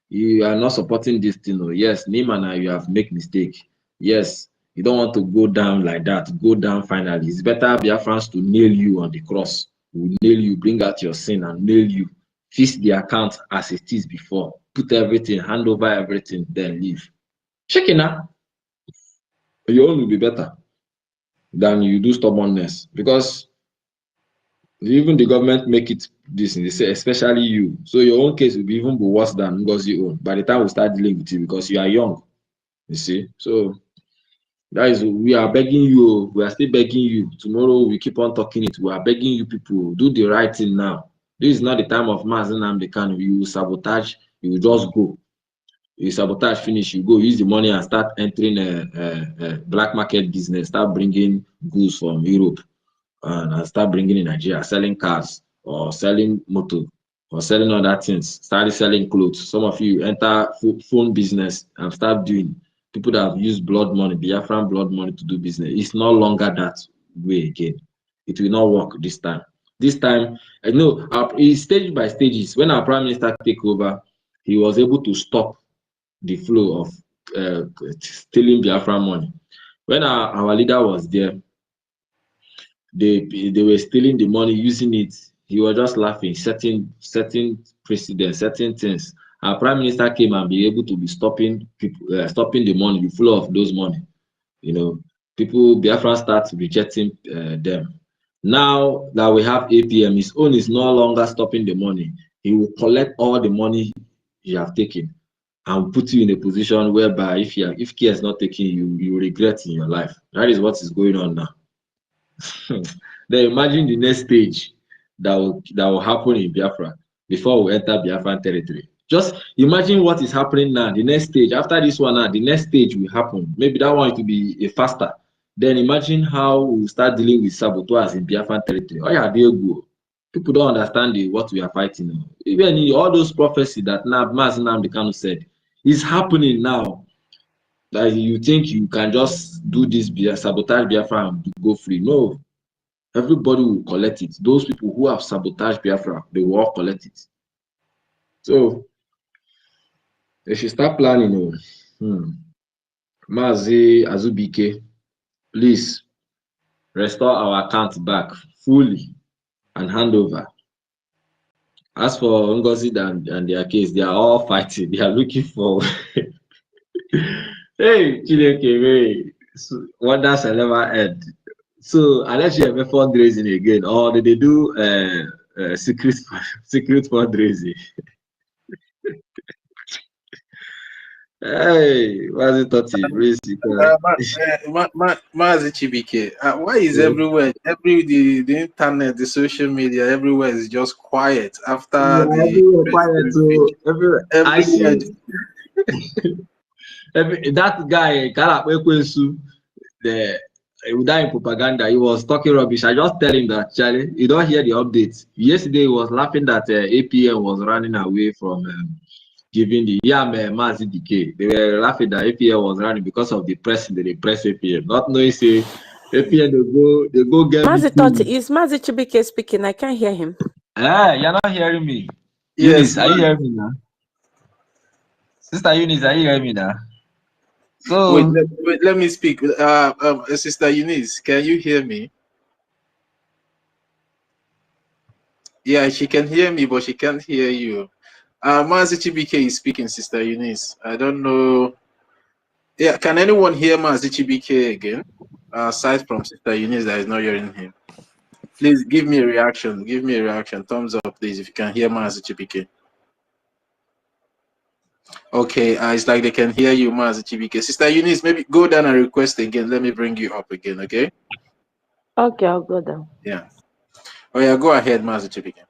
you are not supporting this thing. Yes, Nimana, you have made mistake. Yes, you don't want to go down like that. Go down finally. It's better Biafrans to nail you on the cross. Will nail you, bring out your sin and nail you. Fix the account as it is before. Put everything, hand over everything, then leave. Shekina, your own will be better than you do stubbornness, because even the government make it this, they say especially you. So your own case will be even worse than NGOZI own by the time we start dealing with you, because you are young. You see, so that is, we are begging you. We are still begging you. Tomorrow we keep on talking it. We are begging you people, do the right thing now. This is not the time of Mazen Amdekan. You will sabotage. You will just go. You sabotage, finish. You go use the money and start entering a black market business. Start bringing goods from Europe and start bringing in Nigeria, selling cars or selling motor or selling other things. Start selling clothes. Some of you enter phone business and start doing. People that have used blood money, Biafran blood money to do business. It's no longer that way again. It will not work this time. This time, I know it's stage by stages. When our prime minister take over, he was able to stop the flow of stealing Biafran money. When our leader was there, they were stealing the money, using it. He was just laughing, setting precedents, setting things. Our prime minister came and be able to be stopping people, stopping the money, the flow of those money. People, Biafra start rejecting them. Now that we have APM, his own is no longer stopping the money. He will collect all the money you have taken and put you in a position whereby if care is not taking you, you regret in your life. That is what is going on now. Then imagine the next stage that will happen in Biafra before we enter Biafran territory. Just imagine what is happening now. The next stage after this one, now the next stage will happen. Maybe that one to be a faster. Then imagine how we start dealing with saboteurs in Biafran territory. Oh yeah, they go. People don't understand what we are fighting. Even in all those prophecies that Mazen Amdekan said is happening now. That you think you can just do this sabotage Biafra and go free. No. Everybody will collect it. Those people who have sabotaged Biafra, they will all collect it. So they should start planning. Mazi Azubike, please restore our account back fully and hand over. As for NGOZI and their case, they are all fighting. They are looking for hey, Chineke, wonders shall never end. So unless you have a fundraising again, or did they do secret fundraising? Hey, what's it thought? Mazi Chibike, why is everywhere, the internet, the social media, everywhere is just quiet after the quiet? So everywhere. I see that guy, without propaganda, he was talking rubbish. I just tell him that, Charlie, you don't hear the updates. Yesterday, he was laughing that APM was running away from giving the Mazi decay. They were laughing that APM was running because of the press. They press APM, not knowing say APM they go get Mazi thought, is Mazi Chibike speaking? I can't hear him. You're not hearing me. Yes, Eunice, are you hearing me now? Sister Eunice, are you hearing me now? So wait, let me speak. Sister Eunice, can you hear me? Yeah, she can hear me, but she can't hear you. Mazi Chibike is speaking, Sister Eunice. I don't know. Yeah, can anyone hear Mazi Chibike again? Aside from Sister Eunice that is not hearing him. Please give me a reaction. Give me a reaction. Thumbs up, please, if you can hear Mazi Chibike. Okay, it's like they can hear you, Mazi Chibike. Sister Eunice, maybe go down and request again. Let me bring you up again, okay? Okay, I'll go down. Yeah. Oh yeah, go ahead, Mazi Chibike.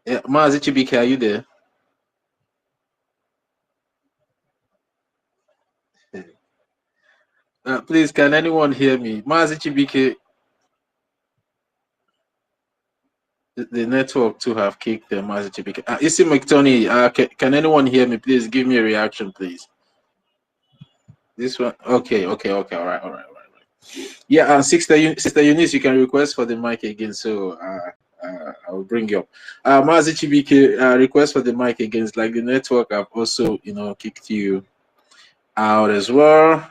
Yeah, Mazi Chibike, are you there? Please, can anyone hear me? Mazi Chibike, the network to have kicked Mazi Chibike. Issy McTony, can anyone hear me? Please give me a reaction, please. This one, okay, all right. Yeah, Sister Eunice, you can request for the mic again. So I will bring you up. Mazi Chibike, request for the mic again. It's like the network. I've also, kicked you out as well.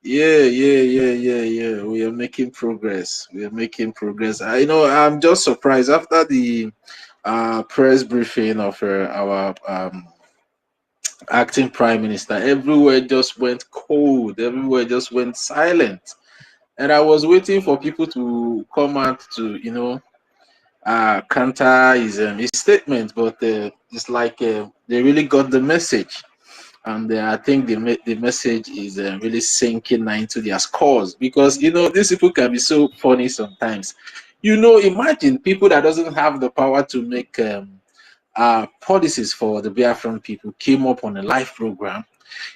Yeah. We are making progress. I'm just surprised after the press briefing of our acting prime minister. Everywhere just went cold. Everywhere just went silent. And I was waiting for people to come out to, counter his statement, but it's like they really got the message. And I think the message is really sinking now into their scores, because these people can be so funny sometimes. Imagine people that doesn't have the power to make policies for the Biafran people came up on a live program.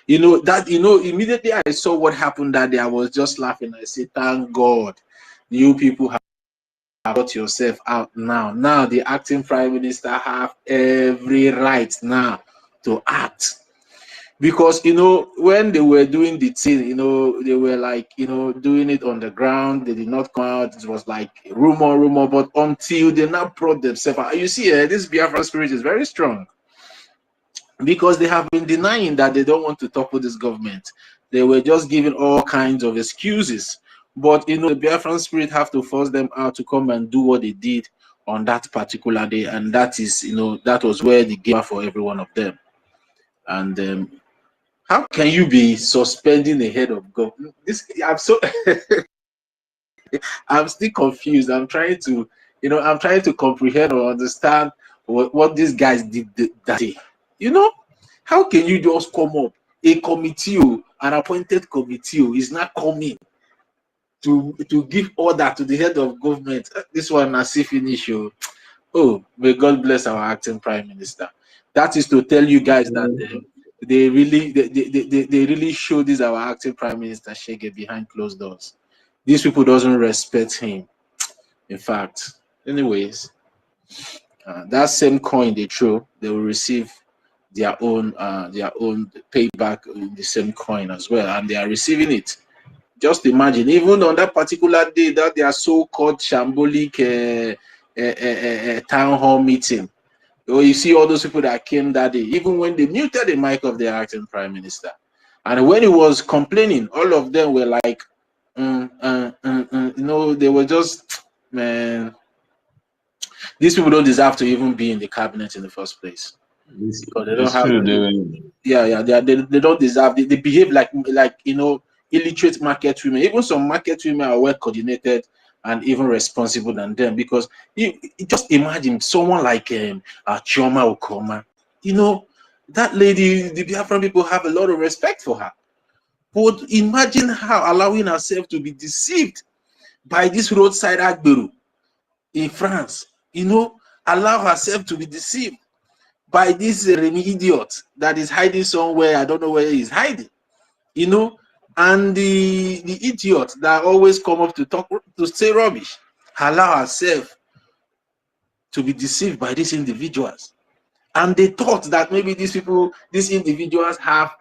Immediately I saw what happened that day, I was just laughing. I said, thank God you people have got yourself out now. Now the acting prime minister have every right now to act. Because when they were doing the thing, they were like doing it on the ground. They did not come out. It was like rumor, but until they now brought themselves out. You see, this Biafra spirit is very strong, because they have been denying that they don't want to topple this government. They were just giving all kinds of excuses. But the Biafran spirit have to force them out to come and do what they did on that particular day, and that is that was where the game for every one of them. And how can you be suspending the head of government? I'm still confused. I'm trying to comprehend or understand what these guys did that day. How can you just come up? A committee, an appointed committee, is not coming to give order to the head of government. This one as if finish. Oh, may God bless our acting prime minister. That is to tell you guys that they really show this our acting prime minister Shege behind closed doors. These people doesn't respect him. In fact, anyways, that same coin they throw, they will receive their own payback in the same coin as well, and they are receiving it. Just imagine, even on that particular day, that their so-called shambolic town hall meeting. You see all those people that came that day, even when they muted the mic of the acting prime minister, and when he was complaining, all of them were like, they were just, man, these people don't deserve to even be in the cabinet in the first place, because they don't have. They don't deserve. They behave like illiterate market women. Even some market women are well coordinated and even responsible than them, because you just imagine someone like Chioma Okoma. That lady, the Biafran people have a lot of respect for her. But imagine how allowing herself to be deceived by this roadside Agbero in France. Allow herself to be deceived by this Remy idiot that is hiding somewhere. I don't know where he is hiding. And the idiot that always come up to say rubbish, allow herself to be deceived by these individuals. And they thought that maybe these individuals have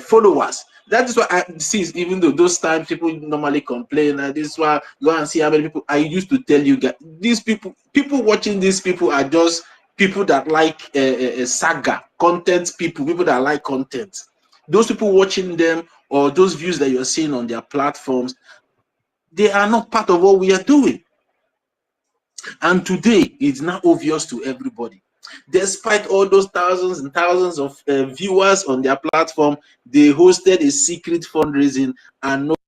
followers. That is what I see. Even though those times people normally complain, this is why go and see how many people. I used to tell you guys, these people watching these people are just people that like saga content. People that like content. Those people watching them, or those views that you're seeing on their platforms, they are not part of what we are doing. And today it's now obvious to everybody. Despite all those thousands and thousands of viewers on their platform, they hosted a secret fundraising and nobody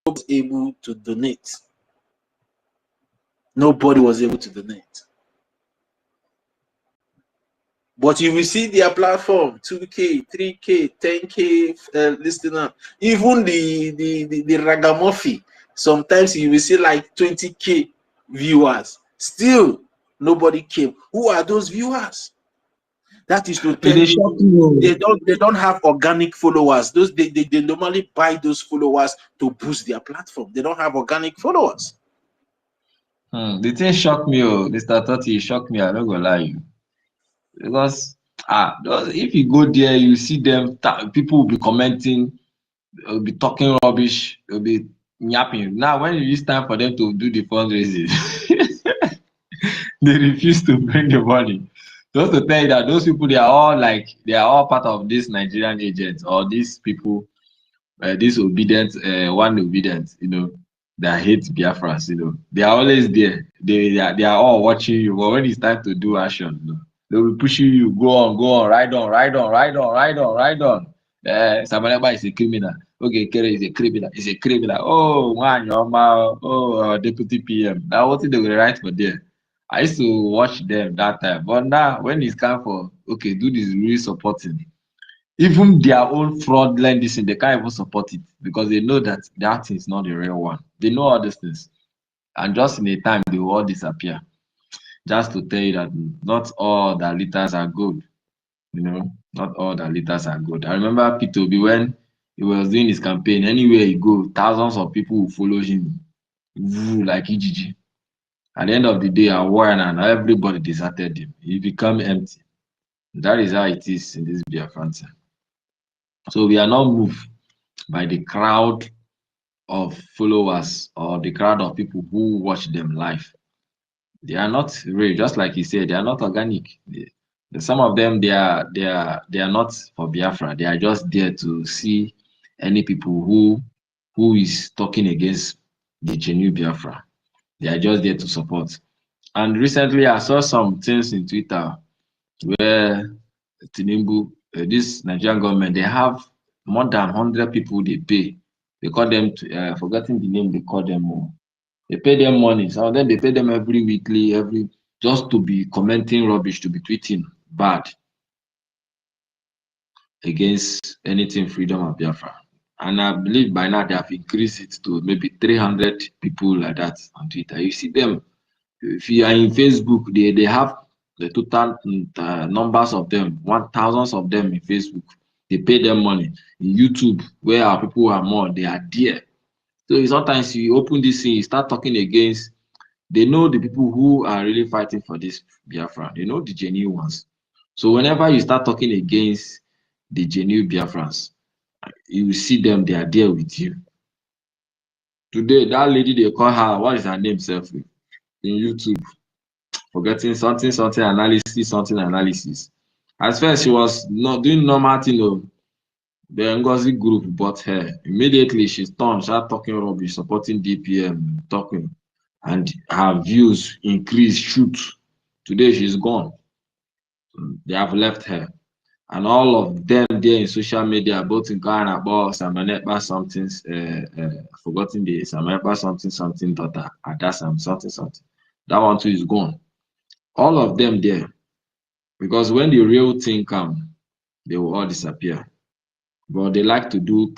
was able to donate. Nobody was able to donate. But you will see their platform, 2K, 3K, 10K listener. Even the ragamuffin, sometimes you will see like 20K viewers. Still, Nobody came. Who are those viewers? That is to tell They you they don't have organic followers. Those they normally buy those followers to boost their platform. They don't have organic followers. The thing shocked me, Mr. Totti, shocked me. I'm not gonna lie you, because if you go there, you see them. People will be commenting, will be talking rubbish, will be yapping. Now, when it is time for them to do the fundraising, they refuse to bring the money. Just to tell you that those people, they are all part of this Nigerian agents or these people, this obedient, one obedient, that hate Biafrans, they are always there. They are all watching you, but when it's time to do action, they will be pushing you, go on, ride on. Samanaba is a criminal. Okay, Kere is a criminal. Oh, man, deputy PM. Now what they will write for there? I used to watch them that time, but now when it's time for do this really supporting. Even their own fraudulent this thing, they can't even support it because they know that thing is not the real one. They know all these things. And just in a time, they will all disappear. Just to tell you that not all the leaders are good. Not all the leaders are good. I remember Peter Obi when he was doing his campaign, anywhere he go, thousands of people will follow him. Like EGG. At the end of the day, and everybody deserted him. He became empty. That is how it is in this Biafrans. So we are not moved by the crowd of followers or the crowd of people who watch them live. They are not real, just like he said, they are not organic. Some of them they are not for Biafra. They are just there to see any people who is talking against the genuine Biafra. They are just there to support. And recently I saw some things in Twitter where Tinubu, this Nigerian government, they have more than 100 people they pay. They call them, forgetting the name they call them. They pay them money. Some of them, they pay them every weekly, just to be commenting rubbish, to be tweeting bad against anything freedom of Biafra. And I believe by now they have increased it to maybe 300 people like that on Twitter. You see them, if you are in Facebook, they have the total numbers of them, thousands of them in Facebook. They pay them money. In YouTube, where our people are more, they are there. So sometimes you open this thing, you start talking against, they know the people who are really fighting for this Biafra. They know the genuine ones. So whenever you start talking against the genuine Biafrans, you will see them, they are there with you. Today, that lady, they call her, what is her name, self? In YouTube, forgetting something analysis. At first, she was not doing normal thing. The NGOZI group bought her. Immediately, she started talking rubbish, supporting DPM, talking, and her views increased, shoot. Today, she's gone. They have left her. And all of them there in social media, both in Ghana, about Samanepa something, forgotten the Samanepa something daughter, Adasam something. That one too is gone. All of them there. Because when the real thing comes, they will all disappear. But they like to do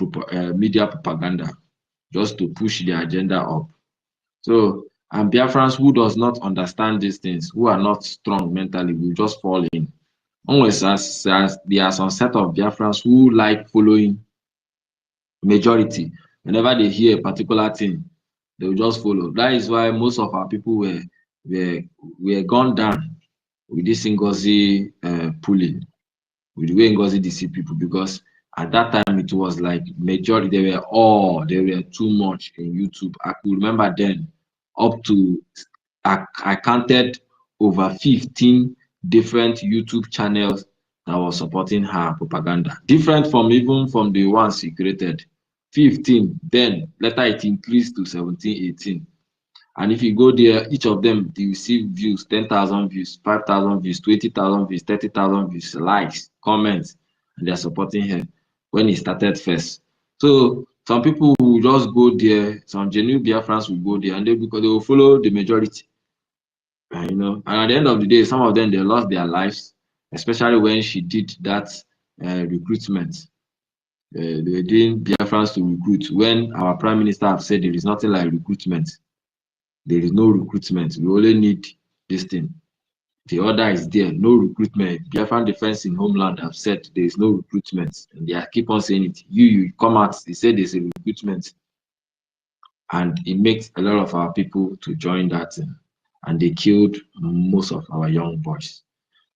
media propaganda just to push their agenda up. So, and Biafrans who does not understand these things, who are not strong mentally, will just fall in. Always as there are some set of Biafrans who like following majority. Whenever they hear a particular thing, they will just follow. That is why most of our people were gone down with this NGOZI pulling, with the way NGOZI deceive people, because at that time it was like majority, they were too much in YouTube. I could remember then up to I counted over 15 different YouTube channels that was supporting her propaganda, different from even from the ones she created. 15, then later it increased to 17, 18. And if you go there, each of them, you see views, 10,000 views, 5,000 views, 20,000 views, 30,000 views, likes, comments, and they're supporting her when it started first. So some people will just go there, some genuine Biafrans will go there, and because they will follow the majority. And at the end of the day, some of them, they lost their lives, especially when she did that recruitment. They were doing Biafrans to recruit, when our prime minister have said there is nothing like recruitment. There is no recruitment. We only need this thing. The order is there, no recruitment. Biafran Defense in Homeland have said there is no recruitment, and they keep on saying it. You come out, they say there's a recruitment, and it makes a lot of our people to join that thing, and they killed most of our young boys.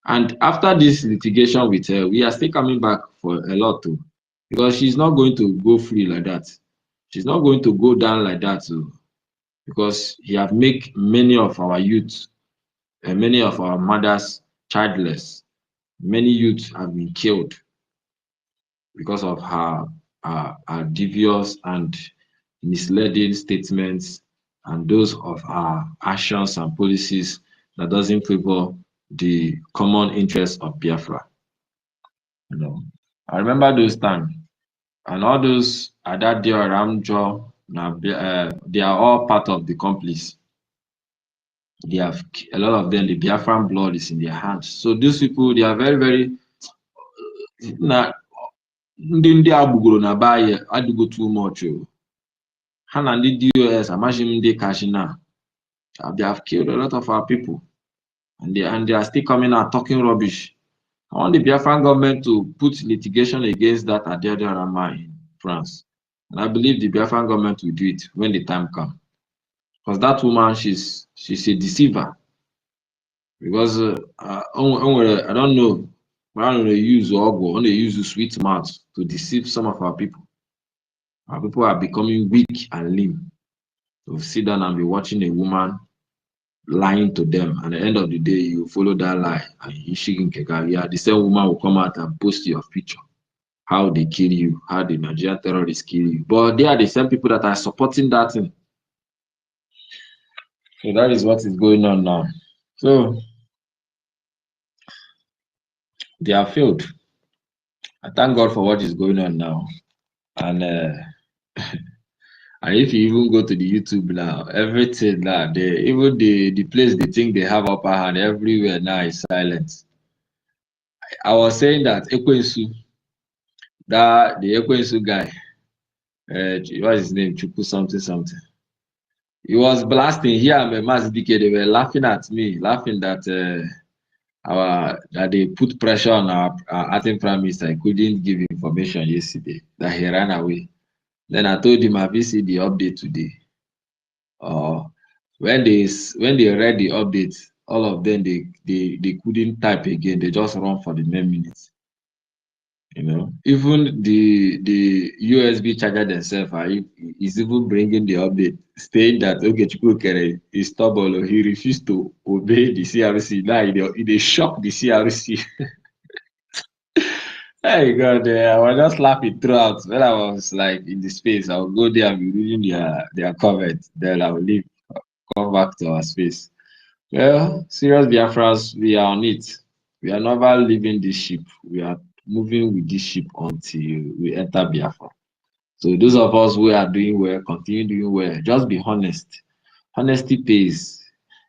And after this litigation with her, we are still coming back for a lot too, because she's not going to go free like that. She's not going to go down like that too, because he have made many of our youth and many of our mothers childless. Many youths have been killed because of her devious and misleading statements and those of our actions and policies that doesn't favor the common interests of Biafra. You know, I remember those times, and all those Adadio, Ramjo, they are all part of the complice. They have a lot of them. The Biafran blood is in their hands. So these people, they are very, very. Ndị agbugoro na be anyị adịgo too much o. Ha na ndị DOS amaghị m ndị Kashina. They have killed a lot of our people, and they are still coming out talking rubbish. I want the Biafran government to put litigation against that Adeodo Rama in France, and I believe the Biafran government will do it when the time comes. Because that woman, she's a deceiver. Because I don't know. I don't use Ogo, only use sweet mouth to deceive some of our people. Our people are becoming weak and lean. To sit down and be watching a woman lying to them, and at the end of the day, you follow that lie, and the same woman will come out and post your picture, how they kill you, how the Nigerian terrorists kill you. But they are the same people that are supporting that thing. So that is what is going on now. So they have failed. I thank God for what is going on now. And and if you even go to the YouTube now, everything now, even the place they think they have upper hand everywhere now is silent. I was saying that Ekwensu, the Ekwensu guy, what's his name? Chuku something. He was blasting here and Mazdike, they were laughing at me, laughing that that they put pressure on our acting prime minister. I couldn't give information yesterday, that he ran away. Then I told him, have you seen the update today? When they read the update, all of them they couldn't type again. They just run for the main minutes. You know, even the USB charger themselves is even bringing the update, saying that Ogechukwu is stubborn. He refused to obey the CRC. Now they shock the CRC. Hey God, I was just laughing throughout. When I was like in the space, I would go there and be reading their comment. Then I would leave, come back to our space. Well, serious Biafrans, we are on it. We are never leaving this ship. We are moving with this ship until we enter Biafra. So those of us who are doing well, continue doing well. Just be honest. Honesty pays.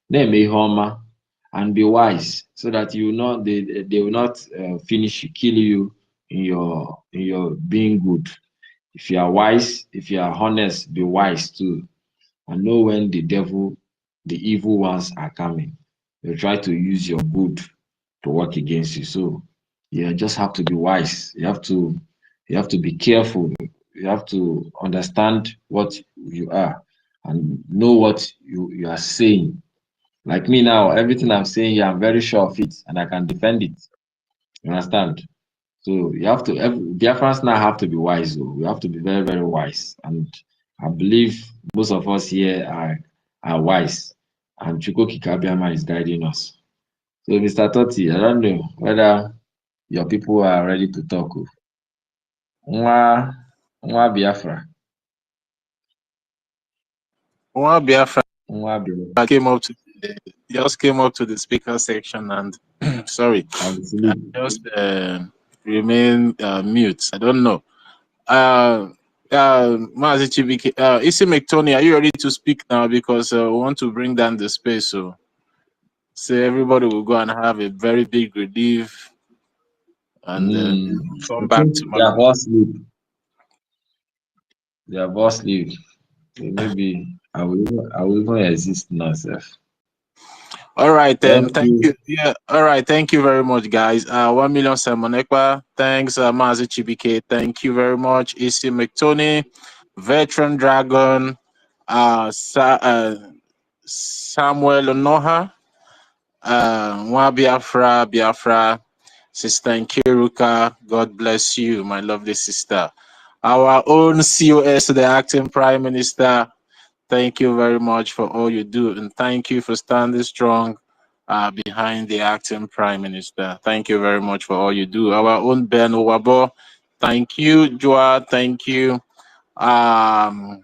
And be wise, so that you know they will not kill you in your being good. If you are wise, if you are honest, be wise too, and know when the evil ones are coming. They try to use your good to work against you. So you just have to be wise. You have to be careful. You have to understand what you are and know what you are saying. Like me now, everything I'm saying here, I'm very sure of it, and I can defend it. You understand? So you have to. Biafrans now have to be wise, though. We have to be very, very wise, and I believe most of us here are wise, and Chukwuka Kabiama is guiding us. So, Mr. Totti, I don't know whether your people are ready to talk. Nwa Biafra. Biafra Nwa Biafra. Just came up to the speaker section and sorry, I just remain mute. I don't know. Mazi Chibike, Isi McTony, are you ready to speak now? Because we want to bring down the space, so everybody will go and have a very big relief and come back tomorrow. Their boss leave. Maybe I will even exist myself. All right, Thank thank you. you. Yeah, all right, thank you very much, guys. 1 million Simon Ekpa. Thanks, Mazi Chibike. Thank you very much. Isi McTony, Veteran Dragon, Samuel Onoha, Nwa Biafra, Sister Nkiruka. God bless you, my lovely sister. Our own COS, the acting Prime Minister. Thank you very much for all you do, and thank you for standing strong behind the acting Prime Minister. Thank you very much for all you do. Our own Ben Owabo, thank you. Joa, thank you. Um,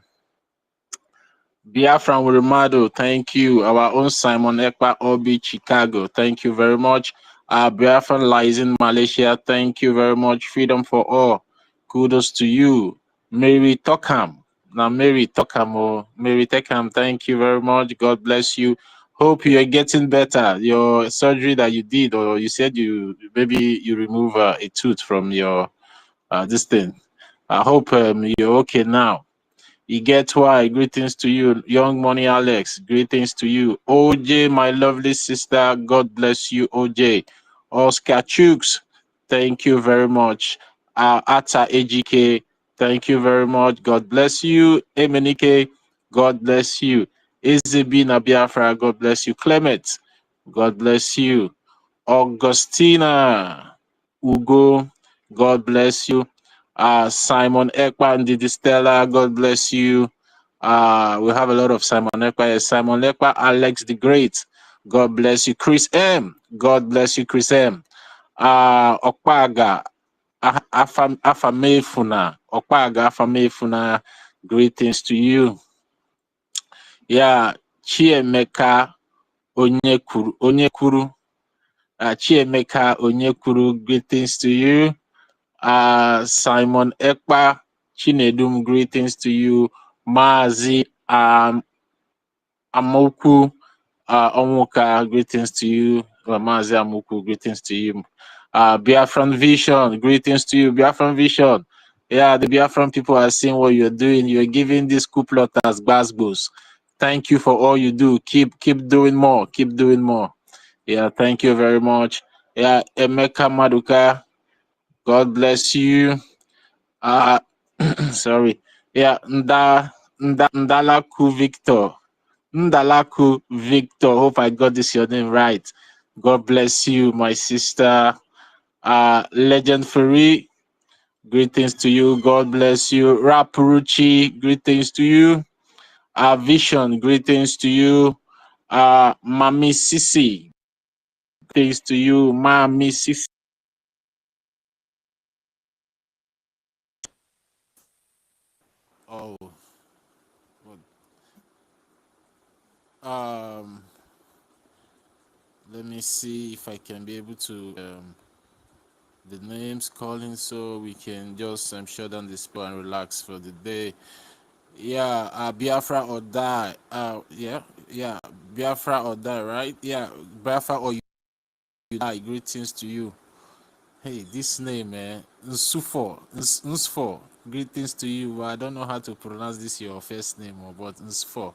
Biafran Wirimado, thank you. Our own Simon Ekpa Obi, Chicago, thank you very much. Biafran lies in Malaysia, thank you very much. Freedom for all, kudos to you. Mary Tokam, now Mary Tokam, Mary Tokam, thank you very much. God bless you. Hope you are getting better. Your surgery that you did, or you said you remove a tooth from your this thing. I hope you're okay now. You get why. Greetings to you, young money Alex. Greetings to you, OJ, my lovely sister. God bless you, OJ. Oscar Chooks, thank you very much. Ata AGK, thank you very much. God bless you. Emenike, God bless you. Izebina Biafra, God bless you. Clement, God bless you. Augustina Ugo, God bless you. Simon Ekpa and Didi Stella, God bless you. We have a lot of Simon Ekpa. Yes, Simon Ekpa, Alex the Great, God bless you. Chris M, God bless you, Chris M. Okpaga, Afamefuna, Okpaga, Afamefuna, greetings to you. Yeah, Chiemeka Onyekuru, Chiemeka Onyekuru, greetings to you. Simon Ekpa Chinedum, greetings to you. Mazi Amoku Onwuka, greetings to you. Mazi Amoku, greetings to you. Biafran Vision, greetings to you. Biafran Vision. Yeah, the Biafran people are seeing what you're doing. You're giving these couploters basbos. Thank you for all you do. Keep doing more. Keep doing more. Yeah, thank you very much. Yeah, Emeka Maduka, God bless you. Sorry. Yeah, Ndalaku Victor. Ndalaku Victor. Hope I got this your name right. God bless you, my sister. Legend Free. Greetings to you. God bless you. Rapuruchi. Greetings to you. Vision. Greetings to you. Mami Sisi. Greetings to you, Mami Sisi. Oh, um, let me see if I can be able to the names calling so we can just shut down the spot and relax for the day. Yeah, Biafra or die. Yeah, Biafra or die, right? Yeah, Biafra or you die. Greetings to you. Hey, this name, man, Nsufo. Greetings to you. I don't know how to pronounce this your first name, but Nsufo.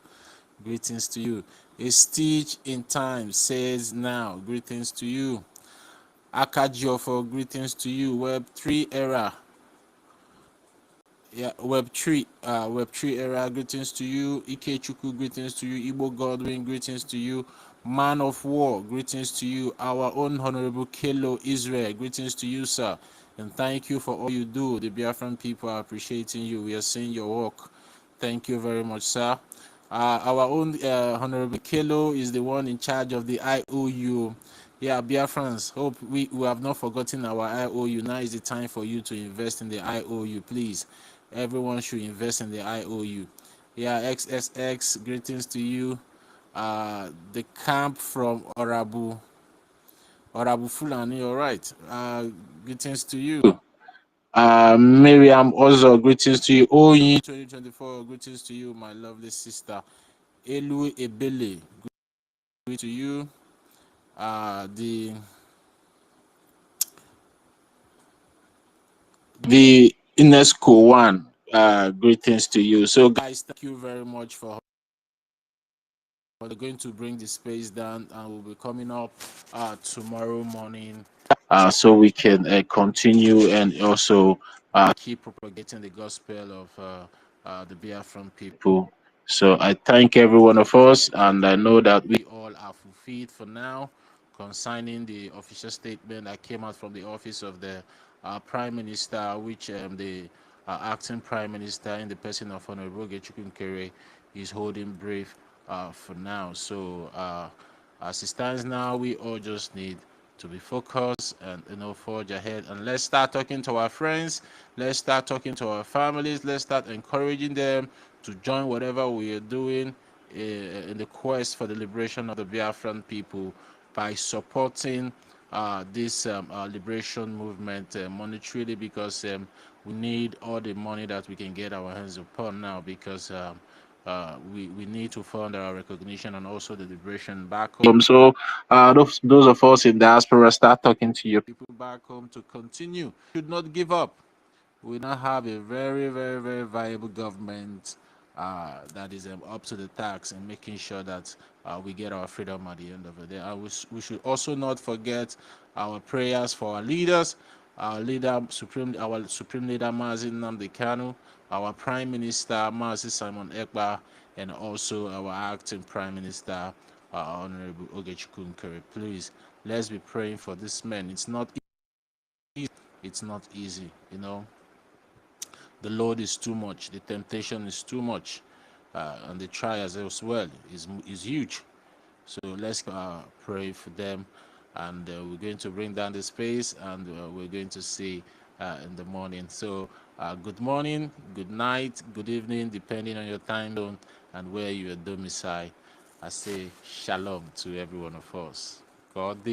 Greetings to you. A Stitch in Time says now. Greetings to you. Akajiofo, greetings to you. Web3 era. Yeah, Web3 era, greetings to you. Ikechukwu, greetings to you. Igbo Godwin, greetings to you. Man of War, greetings to you. Our own Honorable Kelo Israel, greetings to you, sir. And thank you for all you do. The Biafran people are appreciating you. We are seeing your work. Thank you very much, sir. Our own Honorable Kelo is the one in charge of the IOU. Yeah, Biafrans, hope we have not forgotten our IOU. Now is the time for you to invest in the IOU, please. Everyone should invest in the IOU. Yeah, XSX, greetings to you. The camp from Orabu Fulani, all right. Greetings to you. Miriam also, greetings to you. OE 2024, greetings to you, my lovely sister. Elu Ebele, greetings to you. The UNESCO one, greetings to you. So, guys, thank you very much for We're going to bring the space down, and we'll be coming up tomorrow morning, so we can continue and also keep propagating the gospel of the Biafran people. So I thank every one of us, and I know that we all are fulfilled for now concerning the official statement that came out from the office of the Prime Minister, which the acting Prime Minister in the person of Honorable Gechukwu is holding brief for now. So as it stands now, we all just need to be focused and forge ahead, and let's start talking to our friends, let's start talking to our families, let's start encouraging them to join whatever we are doing in the quest for the liberation of the Biafran people by supporting this liberation movement monetarily, because we need all the money that we can get our hands upon now, because we need to fund our recognition and also the liberation back home. So those of us in diaspora, start talking to your people back home to continue. Should not give up. We now have a very, very, very viable government that is up to the task and making sure that we get our freedom at the end of the day. We should also not forget our prayers for our leaders, our supreme leader Mazi Nnamdi Kanu, our Prime Minister Mazi Simon Ekpa, and also our acting Prime Minister Honorable Ogechukwu. Please, let's be praying for this man. It's not easy. It's not easy, The load is too much. The temptation is too much, and the trials as well is huge. So let's pray for them, and we're going to bring down the space, and we're going to see in the morning. So good morning, good night, good evening, depending on your time zone and where you are domiciled. I say shalom to every one of us. God,